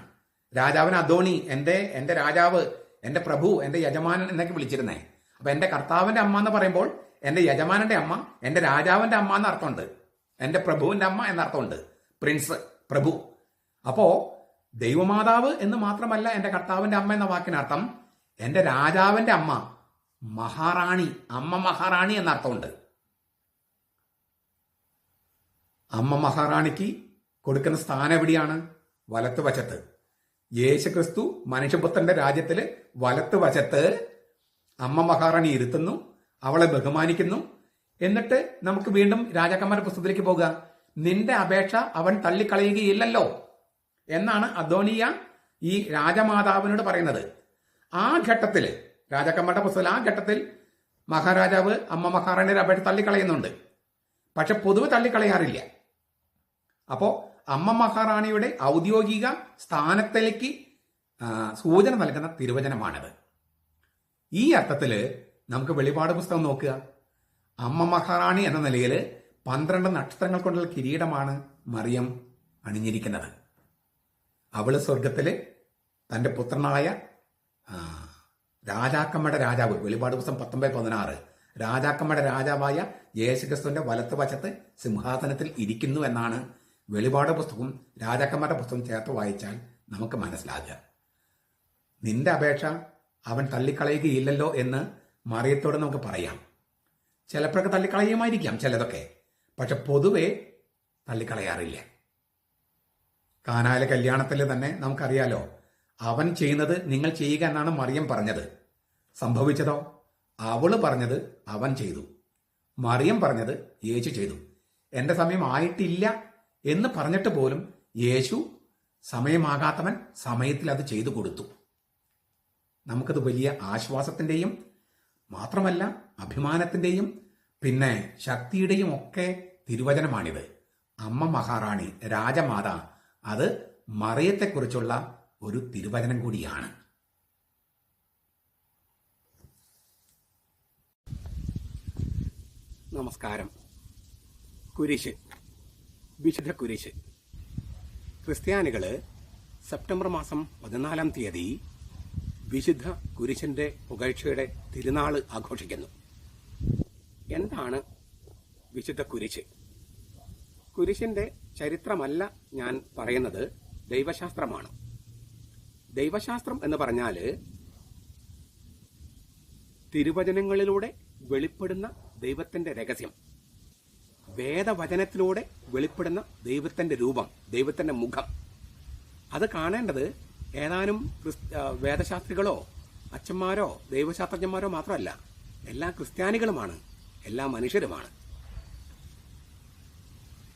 D: രാജാവിന് അദോണി, എന്റെ രാജാവ്, എന്റെ പ്രഭു, എന്റെ യജമാനൻ എന്നൊക്കെ വിളിച്ചിരുന്നേ. അപ്പൊ എന്റെ കർത്താവിന്റെ അമ്മ എന്ന് പറയുമ്പോൾ എന്റെ യജമാനന്റെ അമ്മ, എന്റെ രാജാവിന്റെ അമ്മ എന്ന അർത്ഥമുണ്ട്, എന്റെ പ്രഭുവിന്റെ അമ്മ എന്നർത്ഥമുണ്ട്, പ്രിൻസ്, പ്രഭു. അപ്പോ ദൈവമാതാവ് എന്ന് മാത്രമല്ല എന്റെ കർത്താവിന്റെ അമ്മ എന്ന വാക്കിനർത്ഥം എന്റെ രാജാവിന്റെ അമ്മ, മഹാറാണി, അമ്മ മഹാറാണി എന്നർത്ഥമുണ്ട്. അമ്മ മഹാറാണിക്ക് കൊടുക്കുന്ന സ്ഥാനം എവിടെയാണ്? വലത്തുവശത്ത്. യേശുക്രിസ്തു മനുഷ്യപുത്രന്റെ രാജ്യത്തില് വലത്തുവശത്ത് അമ്മ മഹാറാണി ഇരുത്തുന്നു, അവളെ ബഹുമാനിക്കുന്നു. എന്നിട്ട് നമുക്ക് വീണ്ടും രാജാക്കന്മാരുടെ പുസ്തകത്തിലേക്ക് പോകുക. നിന്റെ അപേക്ഷ അവൻ തള്ളിക്കളയുകയില്ലല്ലോ എന്നാണ് അദോനിയ ഈ രാജമാതാവിനോട് പറയുന്നത്. ആ ഘട്ടത്തില്, രാജാക്കന്മാരുടെ പുസ്തകത്തിൽ ആ ഘട്ടത്തിൽ മഹാരാജാവ് അമ്മ മഹാറാണിയുടെ അപേക്ഷ തള്ളിക്കളയുന്നുണ്ട്. പക്ഷെ പൊതുവെ തള്ളിക്കളയാറില്ല. അപ്പോ അമ്മ മഹാറാണിയുടെ ഔദ്യോഗിക സ്ഥാനത്തിലേക്ക് സൂചന നൽകുന്ന തിരുവചനമാണിത്. ഈ അർത്ഥത്തില് നമുക്ക് വെളിപാട് പുസ്തകം നോക്കുക. അമ്മ മഹാറാണി എന്ന നിലയിൽ 12 നക്ഷത്രങ്ങൾ കൊണ്ടുള്ള കിരീടമാണ് മറിയം അണിഞ്ഞിരിക്കുന്നത്. അവള് സ്വർഗത്തില് തന്റെ പുത്രനായ രാജാക്കന്മാരുടെ രാജാവ്, വെളിപാട് പുസ്തകം 19:16, രാജാക്കന്മാരുടെ രാജാവായ യേശുക്രിസ്തുവിന്റെ വലത്തുവശത്ത് സിംഹാസനത്തിൽ ഇരിക്കുന്നു എന്നാണ് വെളിപാട് പുസ്തകവും രാജാക്കന്മാരുടെ പുസ്തകം ചേർത്ത് വായിച്ചാൽ നമുക്ക് മനസ്സിലാകുക. നിന്റെ അപേക്ഷ അവൻ തള്ളിക്കളയുകയില്ലല്ലോ എന്ന് മറിയത്തോട് നമുക്ക് പറയാം. ചിലപ്പോഴൊക്കെ തള്ളിക്കളയുമായിരിക്കാം ചിലതൊക്കെ, പക്ഷെ പൊതുവെ തള്ളിക്കളയാറില്ല. കാനായിലെ കല്യാണത്തിൽ തന്നെ നമുക്കറിയാലോ, അവൻ ചെയ്യുന്നത് നിങ്ങൾ ചെയ്യുക എന്നാണ് മറിയം പറഞ്ഞത്. സംഭവിച്ചതോ? അവള് പറഞ്ഞത് അവൻ ചെയ്തു, മറിയം പറഞ്ഞത് യേശു ചെയ്തു. എന്റെ സമയം ആയിട്ടില്ല എന്ന് പറഞ്ഞിട്ട് പോലും യേശു സമയമാകാത്തവൻ സമയത്തിൽ അത് ചെയ്തു കൊടുത്തു. നമുക്കത് വലിയ ആശ്വാസത്തിന്റെയും മാത്രമല്ല അഭിമാനത്തിന്റെയും പിന്നെ ശക്തിയുടെയും ഒക്കെ തിരുവചനമാണിത്. അമ്മ മഹാറാണി, രാജമാത, അത് മറിയത്തെക്കുറിച്ചുള്ള ഒരു തിരുവചനം കൂടിയാണ്. നമസ്കാരം. കുരിശ്, വിശുദ്ധ കുരിശ്. ക്രിസ്ത്യാനികള് സെപ്റ്റംബർ മാസം 14-ാം തീയതി വിശുദ്ധ കുരിശിന്റെ പുകഴ്ചയുടെ തിരുനാള് ആഘോഷിക്കുന്നു. എന്താണ് വിശുദ്ധ കുരിശ്? കുരിശിന്റെ ചരിത്രമല്ല ഞാൻ പറയുന്നത്, ദൈവശാസ്ത്രമാണ്. ദൈവശാസ്ത്രം എന്ന് പറഞ്ഞാൽ
B: തിരുവചനങ്ങളിലൂടെ വെളിപ്പെടുന്ന ദൈവത്തിന്റെ രഹസ്യം, വേദവചനത്തിലൂടെ വെളിപ്പെടുന്ന ദൈവത്തിന്റെ രൂപം, ദൈവത്തിന്റെ മുഖം, അത് കാണേണ്ടത് ഏതാനും വേദശാസ്ത്രികളോ അച്ഛന്മാരോ ദൈവശാസ്ത്രജ്ഞന്മാരോ മാത്രമല്ല, എല്ലാ ക്രിസ്ത്യാനികളുമാണ്, എല്ലാ മനുഷ്യരുമാണ്.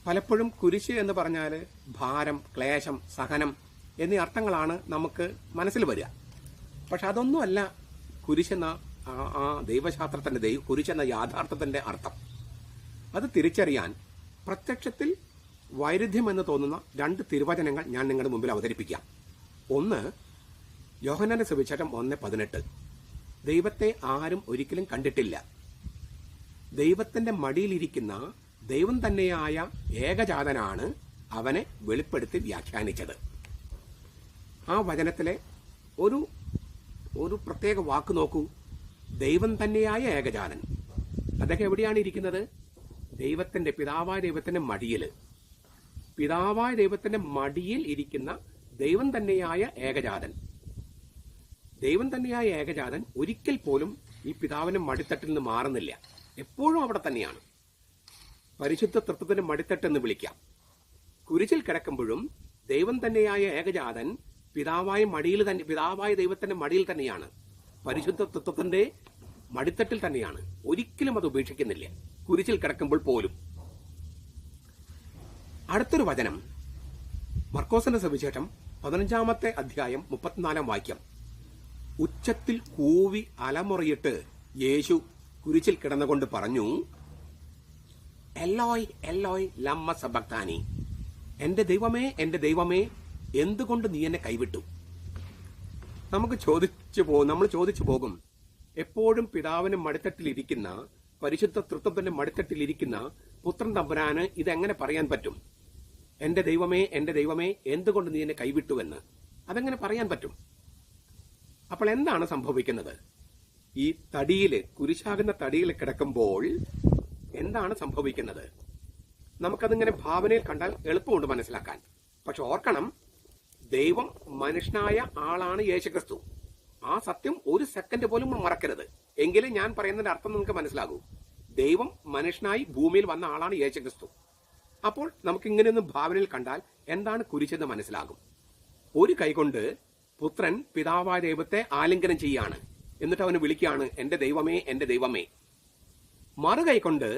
B: പലപ്പോഴും കുരിശ് എന്ന് പറഞ്ഞാൽ ഭാരം, ക്ലേശം, സഹനം എന്നീ അർത്ഥങ്ങളാണ് നമുക്ക് മനസ്സിൽ വരിക. പക്ഷെ അതൊന്നുമല്ല കുരിശെന്ന ആ ദൈവശാസ്ത്രത്തിന്റെ കുരിശെന്ന യാഥാർത്ഥ്യത്തിന്റെ അർത്ഥം. അത് തിരിച്ചറിയാൻ പ്രത്യക്ഷത്തിൽ വൈരുദ്ധ്യമെന്ന് തോന്നുന്ന 2 തിരുവചനങ്ങൾ ഞാൻ നിങ്ങളുടെ മുമ്പിൽ അവതരിപ്പിക്കാം. ഒന്ന്, യോഹന്നാന്റെ സുവിശേഷം 1:18. ദൈവത്തെ ആരും ഒരിക്കലും കണ്ടിട്ടില്ല. ദൈവത്തിന്റെ മടിയിലിരിക്കുന്ന ദൈവം തന്നെയായ ഏകജാതനാണ് അവനെ വെളിപ്പെടുത്തി വ്യാഖ്യാനിച്ചത്. ആ വചനത്തിലെ ഒരു പ്രത്യേക വാക്ക് നോക്കൂ. ദൈവം തന്നെയായ ഏകജാതൻ. അദ്ദേഹം എവിടെയാണ് ഇരിക്കുന്നത്? പിതാവായ ദൈവത്തിന്റെ മടിയിൽ. പിതാവായ ദൈവത്തിന്റെ മടിയിൽ ഇരിക്കുന്ന ദൈവം തന്നെയായ ഏകജാതൻ. ദൈവം തന്നെയായ ഏകജാതൻ ഒരിക്കൽ പോലും ഈ പിതാവിന്റെ മടിത്തട്ടിൽ നിന്ന് മാറുന്നില്ല. എപ്പോഴും അവിടെ തന്നെയാണ്. പരിശുദ്ധ തൃത്വത്തിന്റെ മടിത്തട്ട് എന്ന് വിളിക്കാം. കുരിശിൽ കിടക്കുമ്പോഴും ദൈവം തന്നെയായ ഏകജാതൻ പിതാവായ ദൈവത്തിന്റെ മടിയിൽ തന്നെയാണ്. പരിശുദ്ധ തൃത്വത്തിന്റെ മടിത്തട്ടിൽ തന്നെയാണ്. ഒരിക്കലും അത് ഉപേക്ഷിക്കുന്നില്ല, കുരിശിൽ കിടക്കുമ്പോൾ പോലും. അടുത്തൊരു വചനം മർക്കോസിന്റെ സുവിശേഷം 15-ാമത്തെ അധ്യായം 34-ാം വാക്യം. ഉച്ചത്തിൽ കൂവി അലമുറയിട്ട് യേശു കുരിശിൽ കിടന്നുകൊണ്ട് പറഞ്ഞു, എല്ലോയ് എല്ലോയ് ലമ്മ സബക്താനി, എന്റെ ദൈവമേ എന്തുകൊണ്ട് നീ എന്നെ കൈവിട്ടു? നമ്മൾ ചോദിച്ചു പോകും, എപ്പോഴും പിതാവിന്റെ മടിത്തട്ടിലിരിക്കുന്ന, പരിശുദ്ധ തൃത്വത്തിന്റെ മടിത്തട്ടിലിരിക്കുന്ന പുത്രൻ തമ്പുരാന് ഇതെങ്ങനെ പറയാൻ പറ്റും? എന്റെ ദൈവമേ എന്തുകൊണ്ട് നീ എന്നെ കൈവിട്ടുവെന്ന് അതെങ്ങനെ പറയാൻ പറ്റും? അപ്പോൾ എന്താണ് സംഭവിക്കുന്നത്? ഈ കുരിശാകുന്ന തടിയിൽ കിടക്കുമ്പോൾ എന്താണ് സംഭവിക്കുന്നത്? നമുക്കതിങ്ങനെ ഭാവനയിൽ കണ്ടാൽ എളുപ്പമുണ്ട് മനസ്സിലാക്കാൻ. പക്ഷെ ഓർക്കണം, ദൈവം മനുഷ്യനായ ആളാണ് യേശുക്രിസ്തു. ആ സത്യം ഒരു സെക്കൻഡ് പോലും മറക്കരുത്. എങ്കിലും ഞാൻ പറയുന്നതിന്റെ അർത്ഥം നിങ്ങൾക്ക് മനസ്സിലാകൂ. ദൈവം മനുഷ്യനായി ഭൂമിയിൽ വന്ന ആളാണ് യേശുക്രിസ്തു. അപ്പോൾ നമുക്ക് ഇങ്ങനെയൊന്നും ഭാവനയിൽ കണ്ടാൽ എന്താണ് കുരിശെന്ന് മനസ്സിലാകും. ഒരു കൈകൊണ്ട് പുത്രൻ പിതാവായ ദൈവത്തെ ആലിംഗനം ചെയ്യാണ്. എന്നിട്ട് അവന് വിളിക്കുകയാണ്, എന്റെ ദൈവമേ. മറുകൈകൊണ്ട്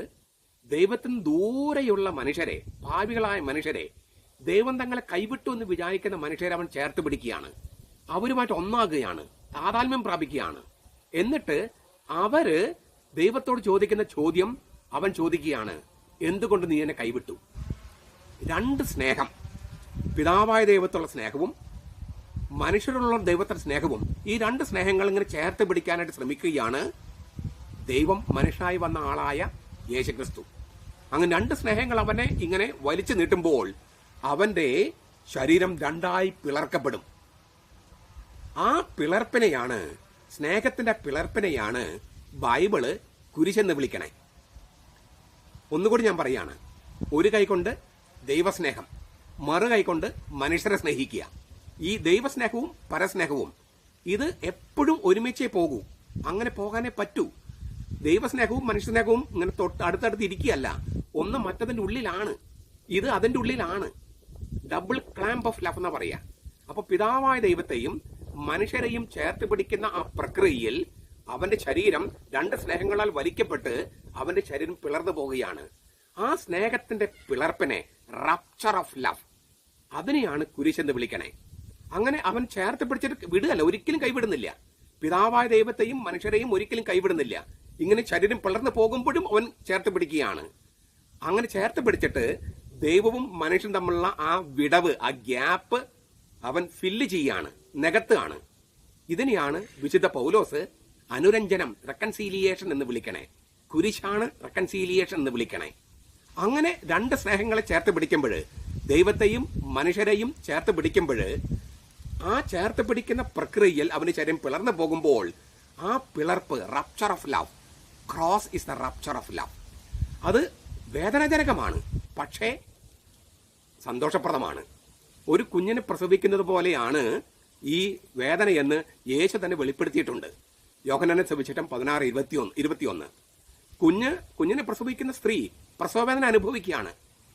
B: ദൈവത്തിന് ദൂരെയുള്ള മനുഷ്യരെ, പാപികളായ മനുഷ്യരെ, ദൈവം തങ്ങളെ കൈവിട്ടു എന്ന് വിചാരിക്കുന്ന മനുഷ്യരെ അവൻ ചേർത്ത് പിടിക്കുകയാണ്. അവരുമായിട്ട് ഒന്നാകുകയാണ്, താതാത്മ്യം പ്രാപിക്കുകയാണ്. എന്നിട്ട് അവര് ദൈവത്തോട് ചോദിക്കുന്ന ചോദ്യം അവൻ ചോദിക്കുകയാണ്, എന്തുകൊണ്ട് നീ എന്നെ കൈവിട്ടു? 2 സ്നേഹം, പിതാവായ ദൈവത്തുള്ള സ്നേഹവും മനുഷ്യരുള്ള ദൈവത്തിന്റെ സ്നേഹവും, ഈ 2 സ്നേഹങ്ങൾ ഇങ്ങനെ ചേർത്ത് പിടിക്കാനായിട്ട് ശ്രമിക്കുകയാണ് ദൈവം മനുഷ്യനായി വന്ന ആളായ യേശുക്രിസ്തു. അങ്ങനെ 2 സ്നേഹങ്ങൾ അവനെ ഇങ്ങനെ വലിച്ചു നീട്ടുമ്പോൾ അവന്റെ ശരീരം 2ആയി പിളർക്കപ്പെടും. ആ പിളർപ്പിനെയാണ്, സ്നേഹത്തിന്റെ പിളർപ്പിനെയാണ് ബൈബിള് കുരിശെന്ന് വിളിക്കണേ. ഒന്നുകൂടി ഞാൻ പറയാണ്, ഒരു കൈകൊണ്ട് ദൈവസ്നേഹം, മറു കൈകൊണ്ട് മനുഷ്യരെ സ്നേഹിക്കുക. ഈ ദൈവസ്നേഹവും പരസ്നേഹവും ഇത് എപ്പോഴും ഒരുമിച്ചേ പോകൂ. അങ്ങനെ പോകാനേ പറ്റൂ. ദൈവസ്നേഹവും മനുഷ്യസ്നേഹവും ഇങ്ങനെ അടുത്തടുത്ത് ഇരിക്കുകയല്ല, ഒന്ന് മറ്റതിന്റെ ഉള്ളിലാണ്, ഇത് അതിന്റെ ഉള്ളിലാണ്. ഡബിൾ ക്ലാമ്പ് ഓഫ് ലവ് എന്നാ പറയാ. അപ്പൊ പിതാവായ ദൈവത്തെയും മനുഷ്യരെയും ചേർത്ത് പിടിക്കുന്ന ആ പ്രക്രിയയിൽ അവന്റെ ശരീരം 2 സ്നേഹങ്ങളാൽ വലിക്കപ്പെട്ട് അവന്റെ ശരീരം പിളർന്നു പോവുകയാണ്. ആ സ്നേഹത്തിന്റെ പിളർപ്പിനെ റപ്ചർ ഓഫ് ലവ്, അതിനെയാണ് കുരിശെന്ന് വിളിക്കണേ. അങ്ങനെ അവൻ ചേർത്ത് പിടിച്ചിട്ട് വിടുകയല്ല, ഒരിക്കലും കൈവിടുന്നില്ല. പിതാവായ ദൈവത്തെയും മനുഷ്യരെയും ഒരിക്കലും കൈവിടുന്നില്ല. ഇങ്ങനെ ശരീരം പിളർന്നു പോകുമ്പോഴും അവൻ ചേർത്ത് പിടിക്കുകയാണ്. അങ്ങനെ ചേർത്ത് പിടിച്ചിട്ട് ദൈവവും മനുഷ്യനും തമ്മിലുള്ള ആ വിടവ്, ആ ഗ്യാപ്പ് അവൻ ഫില്ല് ചെയ്യാണ്, നികത്തുകയാണ്. ഇതിനെയാണ് വിശുദ്ധ പൗലോസ് അനുരഞ്ജനം, റെക്കൺസീലിയേഷൻ എന്ന് വിളിക്കണേ. കുരിശാണ് റെക്കൺസീലിയേഷൻ എന്ന് വിളിക്കണേ. അങ്ങനെ 2 സ്നേഹങ്ങളെ ചേർത്ത് പിടിക്കുമ്പോൾ, ദൈവത്തെയും മനുഷ്യരെയും ചേർത്ത് പിടിക്കുമ്പോൾ, ആ ചേർത്ത് പിടിക്കുന്ന പ്രക്രിയയിൽ അവന് ശരീരം പിളർന്നു പോകുമ്പോൾ ആ പിളർപ്പ്, rupture of love, cross is the rupture of love. അത് വേദനാജനകമാണ്, പക്ഷേ സന്തോഷപ്രദമാണ്. ഒരു കുഞ്ഞിനെ പ്രസവിക്കുന്നത് പോലെയാണ് ഈ വേദനയെന്ന് യേശു തന്നെ വെളിപ്പെടുത്തിയിട്ടുണ്ട്. യോഹന്നാന്റെ സുവിശേഷം 16:21. കുഞ്ഞിനെ പ്രസവിക്കുന്ന സ്ത്രീ പ്രസവവേദന അനുഭവിക്കുകയാണ്.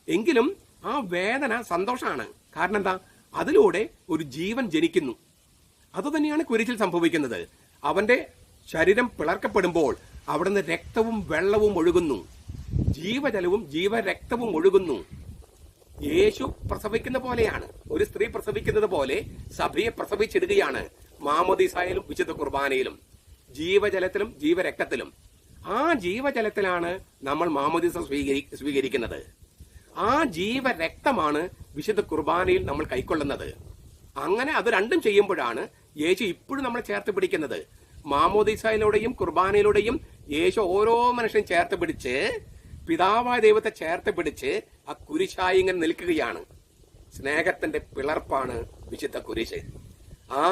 B: എങ്കിലും ആ വേദന സന്തോഷമാണ്. കാരണം എന്താ? അതിലൂടെ ഒരു ജീവൻ ജനിക്കുന്നു. അതുതന്നെയാണ് കുരിശിൽ സംഭവിക്കുന്നത്. അവന്റെ ശരീരം പിളർക്കപ്പെടുമ്പോൾ അവിടുന്ന് രക്തവും വെള്ളവും ഒഴുകുന്നു, ജീവജലവും ജീവരക്തവും ഒഴുകുന്നു. യേശു പ്രസവിക്കുന്ന പോലെയാണ്, ഒരു സ്ത്രീ പ്രസവിക്കുന്നത് പോലെ സഭയെ പ്രസവിച്ചിടുകയാണ്. മാമോദീസായിലും വിശുദ്ധ കുർബാനയിലും ജീവജലത്തിലും ജീവരക്തത്തിലും. ആ ജീവജലത്തിലാണ് നമ്മൾ മാമോദീസ സ്വീകരിക്കുന്നത്. ആ ജീവരക്തമാണ് വിശുദ്ധ കുർബാനയിൽ നമ്മൾ കൈക്കൊള്ളുന്നത്. അങ്ങനെ അത് രണ്ടും ചെയ്യുമ്പോഴാണ് യേശു ഇപ്പോഴും നമ്മളെ ചേർത്ത് പിടിക്കുന്നത്. മാമോദീസയിലൂടെയും കുർബാനയിലൂടെയും യേശു ഓരോ മനുഷ്യനും ചേർത്ത് പിടിച്ച്, പിതാവായ ദൈവത്തെ ചേർത്ത് പിടിച്ച് ആ കുരിശായി ഇങ്ങനെ നിൽക്കുകയാണ്. സ്നേഹത്തിന്റെ പിളർപ്പാണ് വിശുദ്ധ കുരിശ്. ആ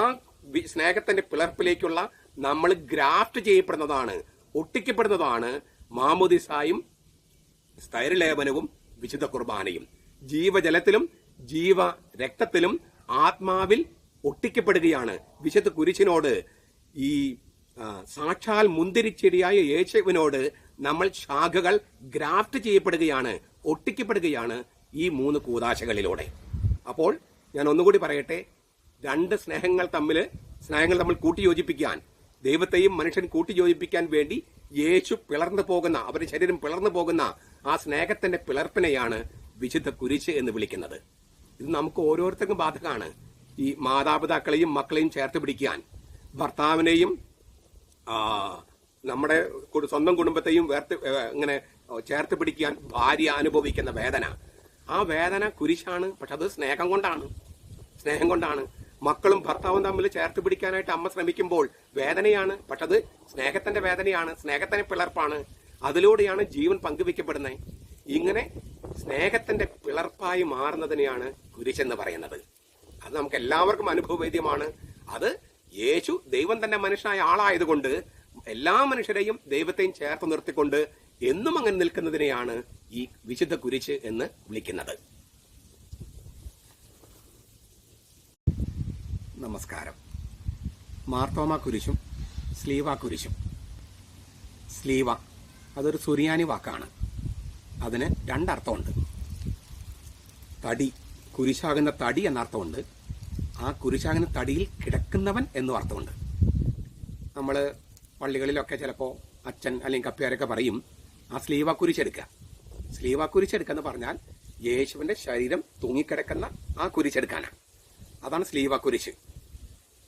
B: സ്നേഹത്തിന്റെ പിളർപ്പിലേക്കുള്ള നമ്മൾ ഗ്രാഫ്റ്റ് ചെയ്യപ്പെടുന്നതാണ്, ഒട്ടിക്കപ്പെടുന്നതാണ് മാമോദീസായും സ്ഥൈര്യലേപനവും വിശുദ്ധ കുർബാനയും. ജീവജലത്തിലും ജീവരക്തത്തിലും ആത്മാവിൽ ഒട്ടിക്കപ്പെടുകയാണ്. വിശുദ്ധ കുരിശിനോട്, ഈ സാക്ഷാൽ മുന്തിരിച്ചെടിയായ യേശുവിനോട് നമ്മൾ ശാഖകൾ ഗ്രാഫ്റ്റ് ചെയ്യപ്പെടുകയാണ്, ഒട്ടിക്കപ്പെടുകയാണ് ഈ 3 കൂദാശകളിലൂടെ. അപ്പോൾ ഞാൻ ഒന്നുകൂടി പറയട്ടെ, രണ്ട് സ്നേഹങ്ങൾ തമ്മിൽ കൂട്ടിയോജിപ്പിക്കാൻ, ദൈവത്തെയും മനുഷ്യൻ കൂട്ടിയോജിപ്പിക്കാൻ വേണ്ടി യേശു പിളർന്നു പോകുന്ന, അവരുടെ ശരീരം പിളർന്നു പോകുന്ന ആ സ്നേഹത്തിന്റെ പിളർപ്പിനെയാണ് വിശുദ്ധ കുരിശ് എന്ന് വിളിക്കുന്നത്. ഇത് നമുക്ക് ഓരോരുത്തർക്കും ബാധകമാണ്. ഈ മാതാപിതാക്കളെയും മക്കളെയും ചേർത്ത് പിടിക്കാൻ, ഭർത്താവിനെയും നമ്മുടെ സ്വന്തം കുടുംബത്തെയും ഇങ്ങനെ ചേർത്ത് പിടിക്കാൻ ഭാര്യ അനുഭവിക്കുന്ന വേദന, ആ വേദന കുരിശാണ്. പക്ഷെ അത് സ്നേഹം കൊണ്ടാണ്. മക്കളും ഭർത്താവും തമ്മിൽ ചേർത്ത് പിടിക്കാനായിട്ട് അമ്മ ശ്രമിക്കുമ്പോൾ വേദനയാണ്. പക്ഷെ അത് സ്നേഹത്തിന്റെ വേദനയാണ്, സ്നേഹത്തിന്റെ പിളർപ്പാണ്. അതിലൂടെയാണ് ജീവൻ പങ്കുവെക്കപ്പെടുന്നത്. ഇങ്ങനെ സ്നേഹത്തിന്റെ പിളർപ്പായി മാറുന്നതിനെയാണ് കുരിശെന്ന് പറയുന്നത്. അത് നമുക്ക് എല്ലാവർക്കും അനുഭവവേദ്യമാണ്. അത് യേശു ദൈവം തന്നെ മനുഷ്യനായ ആളായതുകൊണ്ട് എല്ലാ മനുഷ്യരെയും ദൈവത്തെയും ചേർത്ത് നിർത്തിക്കൊണ്ട് എന്നും അങ്ങനെ നിൽക്കുന്നതിനെയാണ് ഈ വിശുദ്ധ കുരിശ് എന്ന് വിളിക്കുന്നത്. നമസ്കാരം. മാർത്തോമ കുരിശും സ്ലീവ കുരിശും. സ്ലീവ അതൊരു സുറിയാനി വാക്കാണ്. അതിന് രണ്ടർത്ഥമുണ്ട്. തടി, കുരിശാകുന്ന തടി എന്നർത്ഥമുണ്ട്. ആ കുരിശാകുന്ന തടിയിൽ കിടക്കുന്നവൻ എന്നും അർത്ഥമുണ്ട്. നമ്മൾ പള്ളികളിലൊക്കെ ചിലപ്പോൾ അച്ഛൻ അല്ലെങ്കിൽ കപ്പിയാരൊക്കെ പറയും, ആ സ്ലീവ കുരിശെടുക്കുക. സ്ലീവ കുരിശെടുക്കുക എന്ന് പറഞ്ഞാൽ യേശുവിന്റെ ശരീരം തൂങ്ങിക്കിടക്കുന്ന ആ കുരിശെടുക്കാനാണ്. അതാണ് സ്ലീവ കുരിശ്.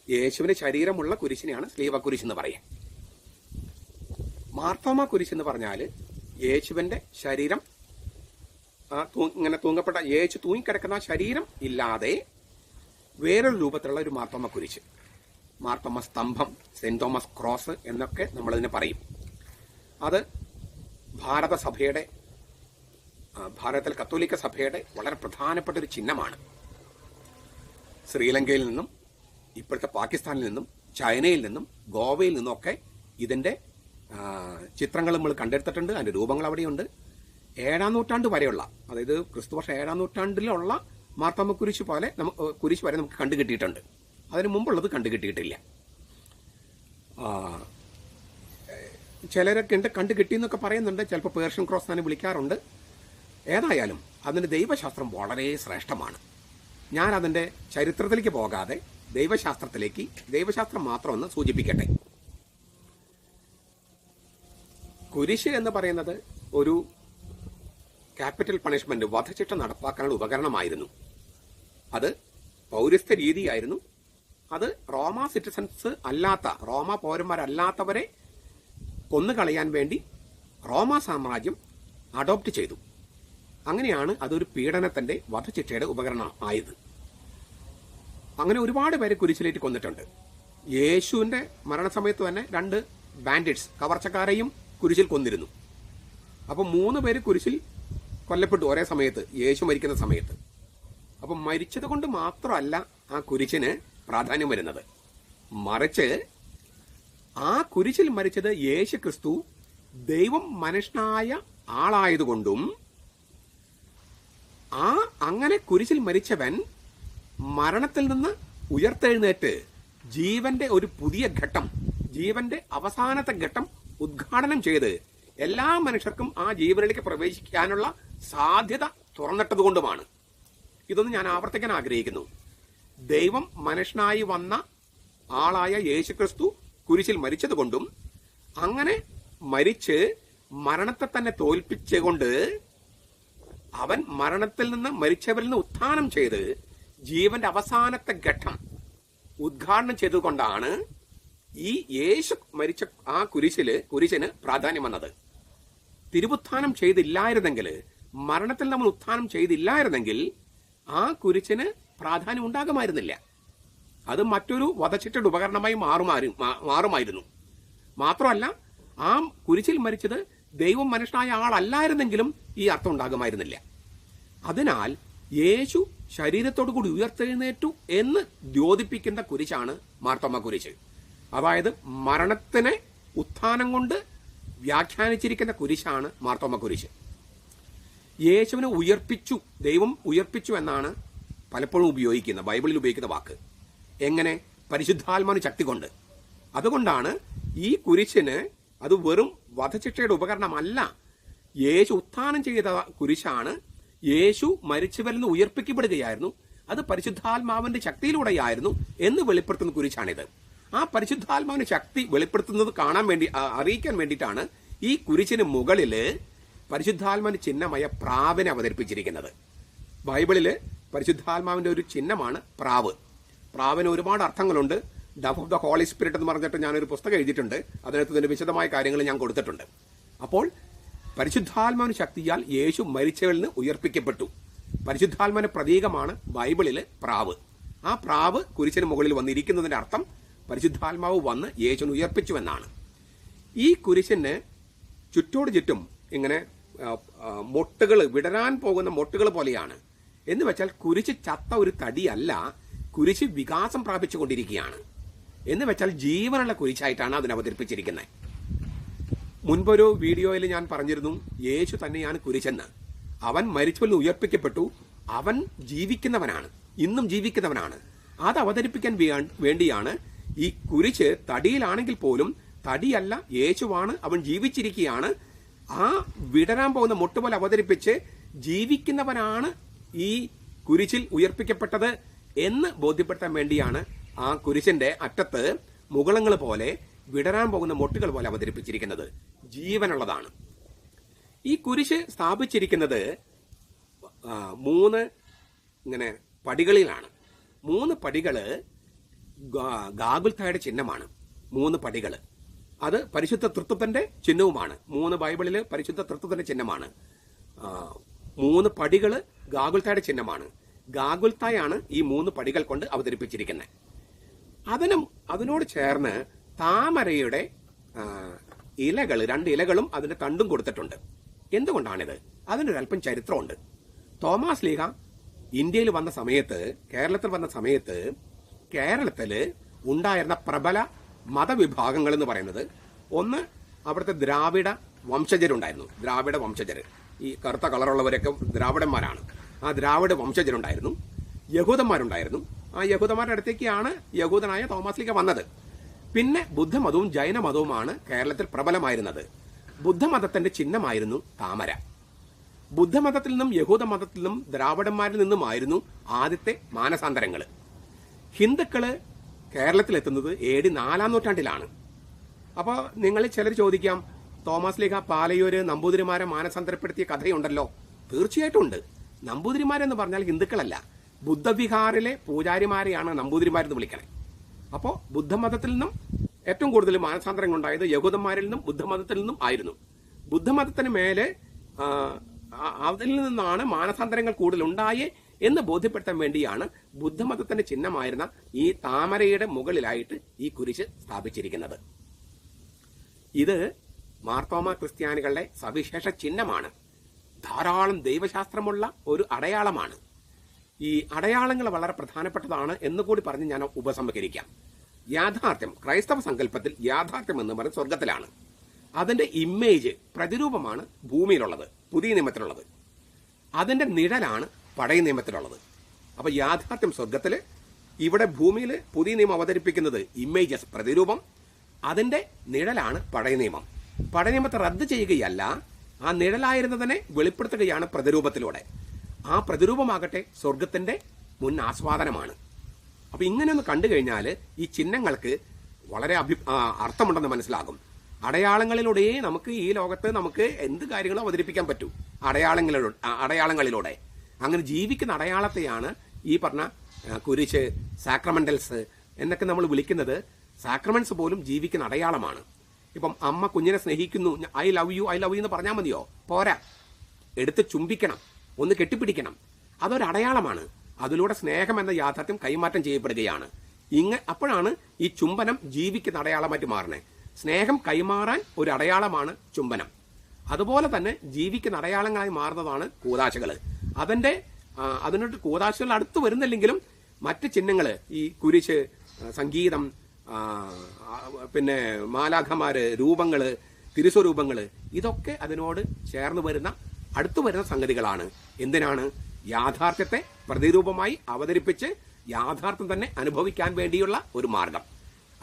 B: യേശുവിന്റെ ശരീരമുള്ള കുരിശിനെയാണ് സ്ലീവ കുരിശ് എന്ന് പറയുക. മാർത്തോമ കുരിശ് എന്ന് പറഞ്ഞാൽ യേശുവിന്റെ ശരീരം ഇങ്ങനെ തൂങ്ങപ്പെട്ട, യേശു തൂങ്ങിക്കിടക്കുന്ന ശരീരം ഇല്ലാതെ വേറൊരു രൂപത്തിലുള്ള ഒരു മാർത്തോമ കുരിശ്. മാർത്തോമ സ്തംഭം, സെന്റ് തോമസ് ക്രോസ് എന്നൊക്കെ നമ്മളതിനെ പറയും. അത് ഭാരതത്തിലെ കത്തോലിക്ക സഭയുടെ വളരെ പ്രധാനപ്പെട്ട ഒരു ചിഹ്നമാണ്. ശ്രീലങ്കയിൽ നിന്നും, ഇപ്പോഴത്തെ പാകിസ്ഥാനിൽ നിന്നും, ചൈനയിൽ നിന്നും, ഗോവയിൽ നിന്നൊക്കെ ഇതിന്റെ ചിത്രങ്ങൾ നമ്മൾ കണ്ടെടുത്തിട്ടുണ്ട്. അതിന്റെ രൂപങ്ങൾ അവിടെയുണ്ട്. 7-ാം നൂറ്റാണ്ട് വരെയുള്ള, അതായത് ക്രിസ്തുവർഷം 7-ാം നൂറ്റാണ്ടിലുള്ള മാർത്തോമ കുരിശ് പോലെ കുരിശ് വരെ നമുക്ക് കണ്ടുകിട്ടിയിട്ടുണ്ട്. അതിന് മുമ്പുള്ളത് കണ്ടുകിട്ടിയിട്ടില്ല. ചിലരൊക്കെ ഉണ്ട് കണ്ടുകിട്ടിയെന്നൊക്കെ പറയുന്നുണ്ട്. ചിലപ്പോൾ പേർഷ്യൻ ക്രോസ് തന്നെ വിളിക്കാറുണ്ട്. ഏതായാലും അതിന്റെ ദൈവശാസ്ത്രം വളരെ ശ്രേഷ്ഠമാണ്. ഞാൻ അതിന്റെ ചരിത്രത്തിലേക്ക് പോകാതെ ദൈവശാസ്ത്രം മാത്രം ഒന്ന് സൂചിപ്പിക്കട്ടെ. കുരിശ് എന്ന് പറയുന്നത് ഒരു ക്യാപിറ്റൽ പണിഷ്മെന്റ്, വധശിക്ഷ നടപ്പാക്കാനുള്ള ഉപകരണമായിരുന്നു. അത് പൗരസ്ത്യ രീതിയായിരുന്നു. അത് റോമ സിറ്റിസൺസ് അല്ലാത്ത, റോമ പൗരന്മാരല്ലാത്തവരെ കൊന്നുകളയാൻ വേണ്ടി റോമ സാമ്രാജ്യം അഡോപ്റ്റ് ചെയ്തു. അങ്ങനെയാണ് അതൊരു പീഡനത്തിന്റെ, വധശിക്ഷയുടെ ഉപകരണം ആയത്. അങ്ങനെ ഒരുപാട് പേരെ കുരിശിലേറ്റ് കൊന്നിട്ടുണ്ട്. യേശുവിന്റെ മരണസമയത്ത് തന്നെ 2 ബാൻഡിറ്റ്സ്, കവർച്ചക്കാരെയും കുരിശിൽ കൊന്നിരുന്നു. അപ്പം 3 പേര് കുരിശിൽ കൊല്ലപ്പെട്ടു ഒരേ സമയത്ത്, യേശു മരിക്കുന്ന സമയത്ത്. അപ്പം മരിച്ചത് കൊണ്ട് മാത്രമല്ല ആ കുരിശിന് പ്രാധാന്യം വരുന്നത്, മറിച്ച് ആ കുരിശിൽ മരിച്ചത് യേശു ക്രിസ്തു ദൈവം മനുഷ്യനായ ആളായതുകൊണ്ടും, അങ്ങനെ കുരിശിൽ മരിച്ചവൻ മരണത്തിൽ നിന്ന് ഉയർത്തെഴുന്നേറ്റ് ജീവന്റെ ഒരു പുതിയ ഘട്ടം, ജീവന്റെ അവസാനത്തെ ഘട്ടം ഉദ്ഘാടനം ചെയ്ത് എല്ലാ മനുഷ്യർക്കും ആ ജീവനിലേക്ക് പ്രവേശിക്കാനുള്ള സാധ്യത തുറന്നിട്ടതുകൊണ്ടുമാണ്. ഇതൊന്നും ഞാൻ ആവർത്തിക്കാൻ ആഗ്രഹിക്കുന്നു. ദൈവം മനുഷ്യനായി വന്ന ആളായ യേശുക്രിസ്തു കുരിശിൽ മരിച്ചതുകൊണ്ടും അങ്ങനെ മരിച്ച് മരണത്തെ തന്നെ തോൽപ്പിച്ചുകൊണ്ട് അവൻ മരണത്തിൽ നിന്ന് മരിച്ചവരിൽ നിന്ന് ഉത്ഥാനം ചെയ്ത് ജീവന്റെ അവസാനത്തെ ഘട്ടം ഉദ്ഘാടനം ചെയ്തുകൊണ്ടാണ് ഈ യേശു മരിച്ച ആ കുരിശിന് പ്രാധാന്യം വന്നത്. തിരുവുത്ഥാനം ചെയ്തില്ലായിരുന്നെങ്കിൽ, മരണത്തിൽ നമ്മൾ ഉത്ഥാനം ചെയ്തില്ലായിരുന്നെങ്കിൽ ആ കുരിശിന് പ്രാധാന്യം ഉണ്ടാകുമായിരുന്നില്ല. അത് മറ്റൊരു വധശിക്ഷയുടെ ഉപകരണമായി മാറുമായിരുന്നു. മാത്രമല്ല, ആ കുരിശിൽ മരിച്ചത് ദൈവം മനുഷ്യനായ ആളല്ലായിരുന്നെങ്കിലും ഈ അർത്ഥം ഉണ്ടാകുമായിരുന്നില്ല. അതിനാൽ യേശു ശരീരത്തോടു കൂടി ഉയർത്തെഴുന്നേറ്റു എന്ന് ദ്യോതിപ്പിക്കുന്ന കുരിശാണ് മാർത്തോമ കുരിശ്. അതായത് മരണത്തിനെ ഉത്ഥാനം കൊണ്ട് വ്യാഖ്യാനിച്ചിരിക്കുന്ന കുരിശാണ് മാർത്തോമ കുരിശ്. യേശുവിനെ ഉയർപ്പിച്ചു, ദൈവം ഉയർപ്പിച്ചു എന്നാണ് പലപ്പോഴും ഉപയോഗിക്കുന്ന, ബൈബിളിൽ ഉപയോഗിക്കുന്ന വാക്ക്. എങ്ങനെ? പരിശുദ്ധാത്മാവിന് ശക്തി കൊണ്ട്. അതുകൊണ്ടാണ് ഈ കുരിശിന് അത് വെറും വധശിക്ഷയുടെ ഉപകരണമല്ല, യേശു ഉത്ഥാനം ചെയ്ത കുരിശാണ്. യേശു മരിച്ചവരിൽ നിന്ന് ഉയർപ്പിക്കപ്പെടുകയായിരുന്നു, അത് പരിശുദ്ധാത്മാവിന്റെ ശക്തിയിലൂടെയായിരുന്നു എന്ന് വെളിപ്പെടുത്തുന്ന കുരിശാണിത്. ആ പരിശുദ്ധാത്മാവിന്റെ ശക്തി വെളിപ്പെടുത്തുന്നത് അറിയിക്കാൻ വേണ്ടിയിട്ടാണ് ഈ കുരിശിന് മുകളില് പരിശുദ്ധാത്മാവിന്റെ ചിഹ്നമായ പ്രാവിനെ അവതരിപ്പിച്ചിരിക്കുന്നത്. ബൈബിളില് പരിശുദ്ധാത്മാവിന്റെ ഒരു ചിഹ്നമാണ് പ്രാവ്. പ്രാവിന് ഒരുപാട് അർത്ഥങ്ങളുണ്ട്. Dove of the Holy Spirit എന്ന് പറഞ്ഞിട്ട് ഞാനൊരു പുസ്തകം എഴുതിയിട്ടുണ്ട്. അതിനകത്ത് ഇതിന്റെ വിശദമായ കാര്യങ്ങൾ ഞാൻ കൊടുത്തിട്ടുണ്ട്. അപ്പോൾ പരിശുദ്ധാത്മാവിന്റെ ശക്തിയാൽ യേശു മരിച്ചവരിൽ നിന്ന് ഉയർപ്പിക്കപ്പെട്ടു. പരിശുദ്ധാത്മാവിന്റെ പ്രതീകമാണ് ബൈബിളില് പ്രാവ്. ആ പ്രാവ് കുരിശിന് മുകളിൽ വന്നിരിക്കുന്നതിന്റെ അർത്ഥം പരിശുദ്ധാത്മാവ് വന്ന് യേശുവിനെ ഉയർപ്പിച്ചു എന്നാണ്. ഈ കുരിശിന് ചുറ്റോട് ചുറ്റും ഇങ്ങനെ മൊട്ടുകൾ, വിടരാൻ പോകുന്ന മൊട്ടുകൾ പോലെയാണ്. എന്ന് വെച്ചാൽ കുരിശ് ചത്ത ഒരു തടിയല്ല, കുരിശ് വികാസം പ്രാപിച്ചുകൊണ്ടിരിക്കുകയാണ്. എന്ന് വെച്ചാൽ ജീവനുള്ള കുരിശായിട്ടാണ് അതിനെ അവതരിപ്പിച്ചിരിക്കുന്നത്. മുൻപൊരു വീഡിയോയിൽ ഞാൻ പറഞ്ഞിരുന്നു, യേശു തന്നെയാണ് കുരിശെന്ന്. അവൻ മരിച്ചവരിൽ ഉയർപ്പിക്കപ്പെട്ടു, അവൻ ജീവിക്കുന്നവനാണ്, ഇന്നും ജീവിക്കുന്നവനാണ്. അത് അവതരിപ്പിക്കാൻ വേണ്ടിയാണ് ഈ കുരിശ് തടിയിലാണെങ്കിൽ പോലും തടിയല്ല, യേശുവാണ്, അവൻ ജീവിച്ചിരിക്കുകയാണ്. ആ വിടരാൻ പോകുന്ന മുട്ടുപോലെ അവതരിപ്പിച്ച് ജീവിക്കുന്നവനാണ് ഈ കുരിശിൽ ഉയർപ്പിക്കപ്പെട്ടത് എന്ന് ബോധ്യപ്പെടുത്താൻ വേണ്ടിയാണ് ആ കുരിശിന്റെ അറ്റത്ത് മുകുളങ്ങൾ പോലെ, വിടരാൻ പോകുന്ന മൊട്ടുകൾ പോലെ അവതരിപ്പിച്ചിരിക്കുന്നത്. ജീവനുള്ളതാണ്. ഈ കുരിശ് സ്ഥാപിച്ചിരിക്കുന്നത് 3 ഇങ്ങനെ പടികളിലാണ്. 3 പടികള് ഗാഗുൽത്തായുടെ ചിഹ്നമാണ്. 3 പടികള് അത് പരിശുദ്ധ തൃത്വത്തിന്റെ ചിഹ്നവുമാണ്. 3 ബൈബിളില് പരിശുദ്ധ തൃത്വത്തിന്റെ ചിഹ്നമാണ്. 3 പടികള് ഗാഗുൽത്തായുടെ ചിഹ്നമാണ്. ഗാഗുൽത്തായാണ് ഈ 3 പടികൾ കൊണ്ട് അവതരിപ്പിച്ചിരിക്കുന്നത്. അതിനോട് ചേർന്ന് താമരയുടെ ഇലകൾ, 2 ഇലകളും അതിന്റെ തണ്ടും കൊടുത്തിട്ടുണ്ട്. എന്തുകൊണ്ടാണിത്? അതിനൊരല്പം ചരിത്രമുണ്ട്. തോമാസ് ലീഹ ഇന്ത്യയിൽ വന്ന സമയത്ത്, കേരളത്തിൽ വന്ന സമയത്ത്, കേരളത്തില് ഉണ്ടായിരുന്ന പ്രബല മതവിഭാഗങ്ങൾ എന്ന് പറയുന്നത്, ഒന്ന് അവിടുത്തെ ദ്രാവിഡ വംശജരുണ്ടായിരുന്നു. ദ്രാവിഡ വംശജര്, ഈ കറുത്ത കളറുള്ളവരൊക്കെ ദ്രാവിഡന്മാരാണ്. ആ ദ്രാവിഡ വംശജരുണ്ടായിരുന്നു. യഹൂദന്മാരുണ്ടായിരുന്നു. ആ യഹൂദന്മാരുടെ അടുത്തേക്കാണ് യഹൂദനായ തോമാസ് ലീഹ വന്നത്. പിന്നെ ബുദ്ധമതവും ജൈനമതവുമാണ് കേരളത്തിൽ പ്രബലമായിരുന്നത്. ബുദ്ധമതത്തിന്റെ ചിഹ്നമായിരുന്നു താമര. ബുദ്ധമതത്തിൽ നിന്നും യഹൂദമതത്തിൽ നിന്നും ദ്രാവിഡന്മാരിൽ നിന്നുമായിരുന്നു ആദ്യത്തെ മാനസാന്തരങ്ങൾ. ഹിന്ദുക്കള് കേരളത്തിലെത്തുന്നത് AD 4-ാം നൂറ്റാണ്ടിലാണ്. അപ്പോൾ നിങ്ങൾ ചിലർ ചോദിക്കാം, തോമസ് ലീഹ പാലയൂര് നമ്പൂതിരിമാരെ മാനസാന്തരപ്പെടുത്തിയ കഥയുണ്ടല്ലോ. തീർച്ചയായിട്ടും ഉണ്ട്. നമ്പൂതിരിമാരെന്ന് പറഞ്ഞാൽ ഹിന്ദുക്കളല്ല, ബുദ്ധവിഹാറിലെ പൂജാരിമാരെയാണ് നമ്പൂതിരിമാരെന്ന് വിളിക്കണേ. അപ്പോൾ ബുദ്ധമതത്തിൽ നിന്നും ഏറ്റവും കൂടുതൽ മാനസാന്തരങ്ങൾ ഉണ്ടായത് യഹൂദന്മാരിൽ നിന്നും ബുദ്ധമതത്തിൽ നിന്നും ആയിരുന്നു. ബുദ്ധമതത്തിന് മേലെ അതിൽ നിന്നാണ് മാനസാന്തരങ്ങൾ കൂടുതൽ ഉണ്ടായേ എന്ന് ബോധ്യപ്പെടുത്താൻ വേണ്ടിയാണ് ബുദ്ധമതത്തിന്റെ ചിഹ്നമായിരുന്ന ഈ താമരയുടെ മുകളിലായിട്ട് ഈ കുരിശ് സ്ഥാപിച്ചിരിക്കുന്നത്. ഇത് മാർത്തോമ ക്രിസ്ത്യാനികളുടെ സവിശേഷ ചിഹ്നമാണ്. ധാരാളം ദൈവശാസ്ത്രമുള്ള ഒരു അടയാളമാണ്. ഈ അടയാളങ്ങൾ വളരെ പ്രധാനപ്പെട്ടതാണ് എന്നുകൂടി പറഞ്ഞ് ഞാൻ ഉപസംഹരിക്കാം. യാഥാർത്ഥ്യം, ക്രൈസ്തവ സങ്കല്പത്തിൽ യാഥാർത്ഥ്യം എന്ന് പറയുന്നത് സ്വർഗത്തിലാണ്. അതിന്റെ ഇമേജ്, പ്രതിരൂപമാണ് ഭൂമിയിലുള്ളത്, പുതിയ നിയമത്തിലുള്ളത്. അതിന്റെ നിഴലാണ് പഴയ നിയമത്തിലുള്ളത്. അപ്പൊ യാഥാർത്ഥ്യം സ്വർഗത്തില്, ഇവിടെ ഭൂമിയിൽ പുതിയ നിയമം അവതരിപ്പിക്കുന്നത് ഇമേജസ്, പ്രതിരൂപം.
C: അതിൻ്റെ നിഴലാണ് പഴയ നിയമം. പഴയ നിയമത്തെ റദ്ദ് ചെയ്യുകയല്ല, ആ നിഴലായിരുന്നതിനെ വെളിപ്പെടുത്തുകയാണ് പ്രതിരൂപത്തിലൂടെ. ആ പ്രതിരൂപമാകട്ടെ സ്വർഗത്തിൻ്റെ മുൻ ആസ്വാദനമാണ്. അപ്പം ഇങ്ങനെയൊന്ന് കണ്ടു കഴിഞ്ഞാൽ ഈ ചിഹ്നങ്ങൾക്ക് വളരെ അർത്ഥമുണ്ടെന്ന് മനസ്സിലാകും. അടയാളങ്ങളിലൂടെ നമുക്ക് ഈ ലോകത്ത് നമുക്ക് എന്ത് കാര്യങ്ങളും അവതരിപ്പിക്കാൻ പറ്റൂ. അടയാളങ്ങളിലൂടെ അങ്ങനെ ജീവിക്കുന്ന അടയാളത്തെയാണ് ഈ പറഞ്ഞ കുരിശ്, സാക്രമെന്റൽസ് എന്നൊക്കെ നമ്മൾ വിളിക്കുന്നത്. സാക്രമെന്റ്സ് പോലും ജീവിക്കുന്ന അടയാളമാണ്. ഇപ്പം അമ്മ കുഞ്ഞിനെ സ്നേഹിക്കുന്നു, ഐ ലവ് യു എന്ന് പറഞ്ഞാൽ മതിയോ? പോരാ, എടുത്ത് ചുംബിക്കണം, ഒന്ന് കെട്ടിപ്പിടിക്കണം. അതൊരടയാളമാണ്. അതിലൂടെ സ്നേഹം എന്ന യാഥാർത്ഥ്യം കൈമാറ്റം ചെയ്യപ്പെടുകയാണ്. അപ്പോഴാണ് ഈ ചുംബനം ജീവിക്കുന്ന അടയാളമായിട്ട് മാറുന്നത്. സ്നേഹം കൈമാറാൻ ഒരു അടയാളമാണ് ചുംബനം. അതുപോലെ തന്നെ ജീവിക്കുന്ന അടയാളങ്ങളായി മാറുന്നതാണ് കൂദാശകൾ. അതിനോട്ട് കൂദാശകൾ അടുത്ത് വരുന്നില്ലെങ്കിലും മറ്റ് ചിഹ്നങ്ങൾ, ഈ കുരിശ്, സംഗീതം, പിന്നെ മാലാഖമാര്, രൂപങ്ങള്, തിരുസ്വരൂപങ്ങള്, ഇതൊക്കെ അതിനോട് ചേർന്ന് വരുന്ന അടുത്തു വരുന്ന സംഗതികളാണ്. എന്തിനാണ്? യാഥാർത്ഥ്യത്തെ പ്രതിരൂപമായി അവതരിപ്പിച്ച് യാഥാർത്ഥ്യം തന്നെ അനുഭവിക്കാൻ വേണ്ടിയുള്ള ഒരു മാർഗം.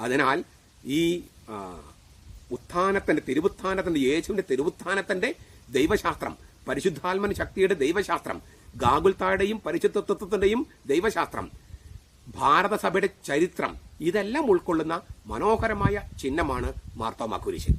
C: അതിനാൽ ഈ തിരുവുത്ഥാനത്തിന്റെ യേശുവിന്റെ തിരുവുത്ഥാനത്തിന്റെ ദൈവശാസ്ത്രം, പരിശുദ്ധാത്മന ശക്തിയുടെ ദൈവശാസ്ത്രം, ഗാഗുൽത്തായുടെയും പരിശുദ്ധത്വത്തിന്റെയും ദൈവശാസ്ത്രം, ഭാരതസഭയുടെ ചരിത്രം, ഇതെല്ലാം ഉൾക്കൊള്ളുന്ന മനോഹരമായ ചിഹ്നമാണ് മാർത്തോമാ കുരിശ്.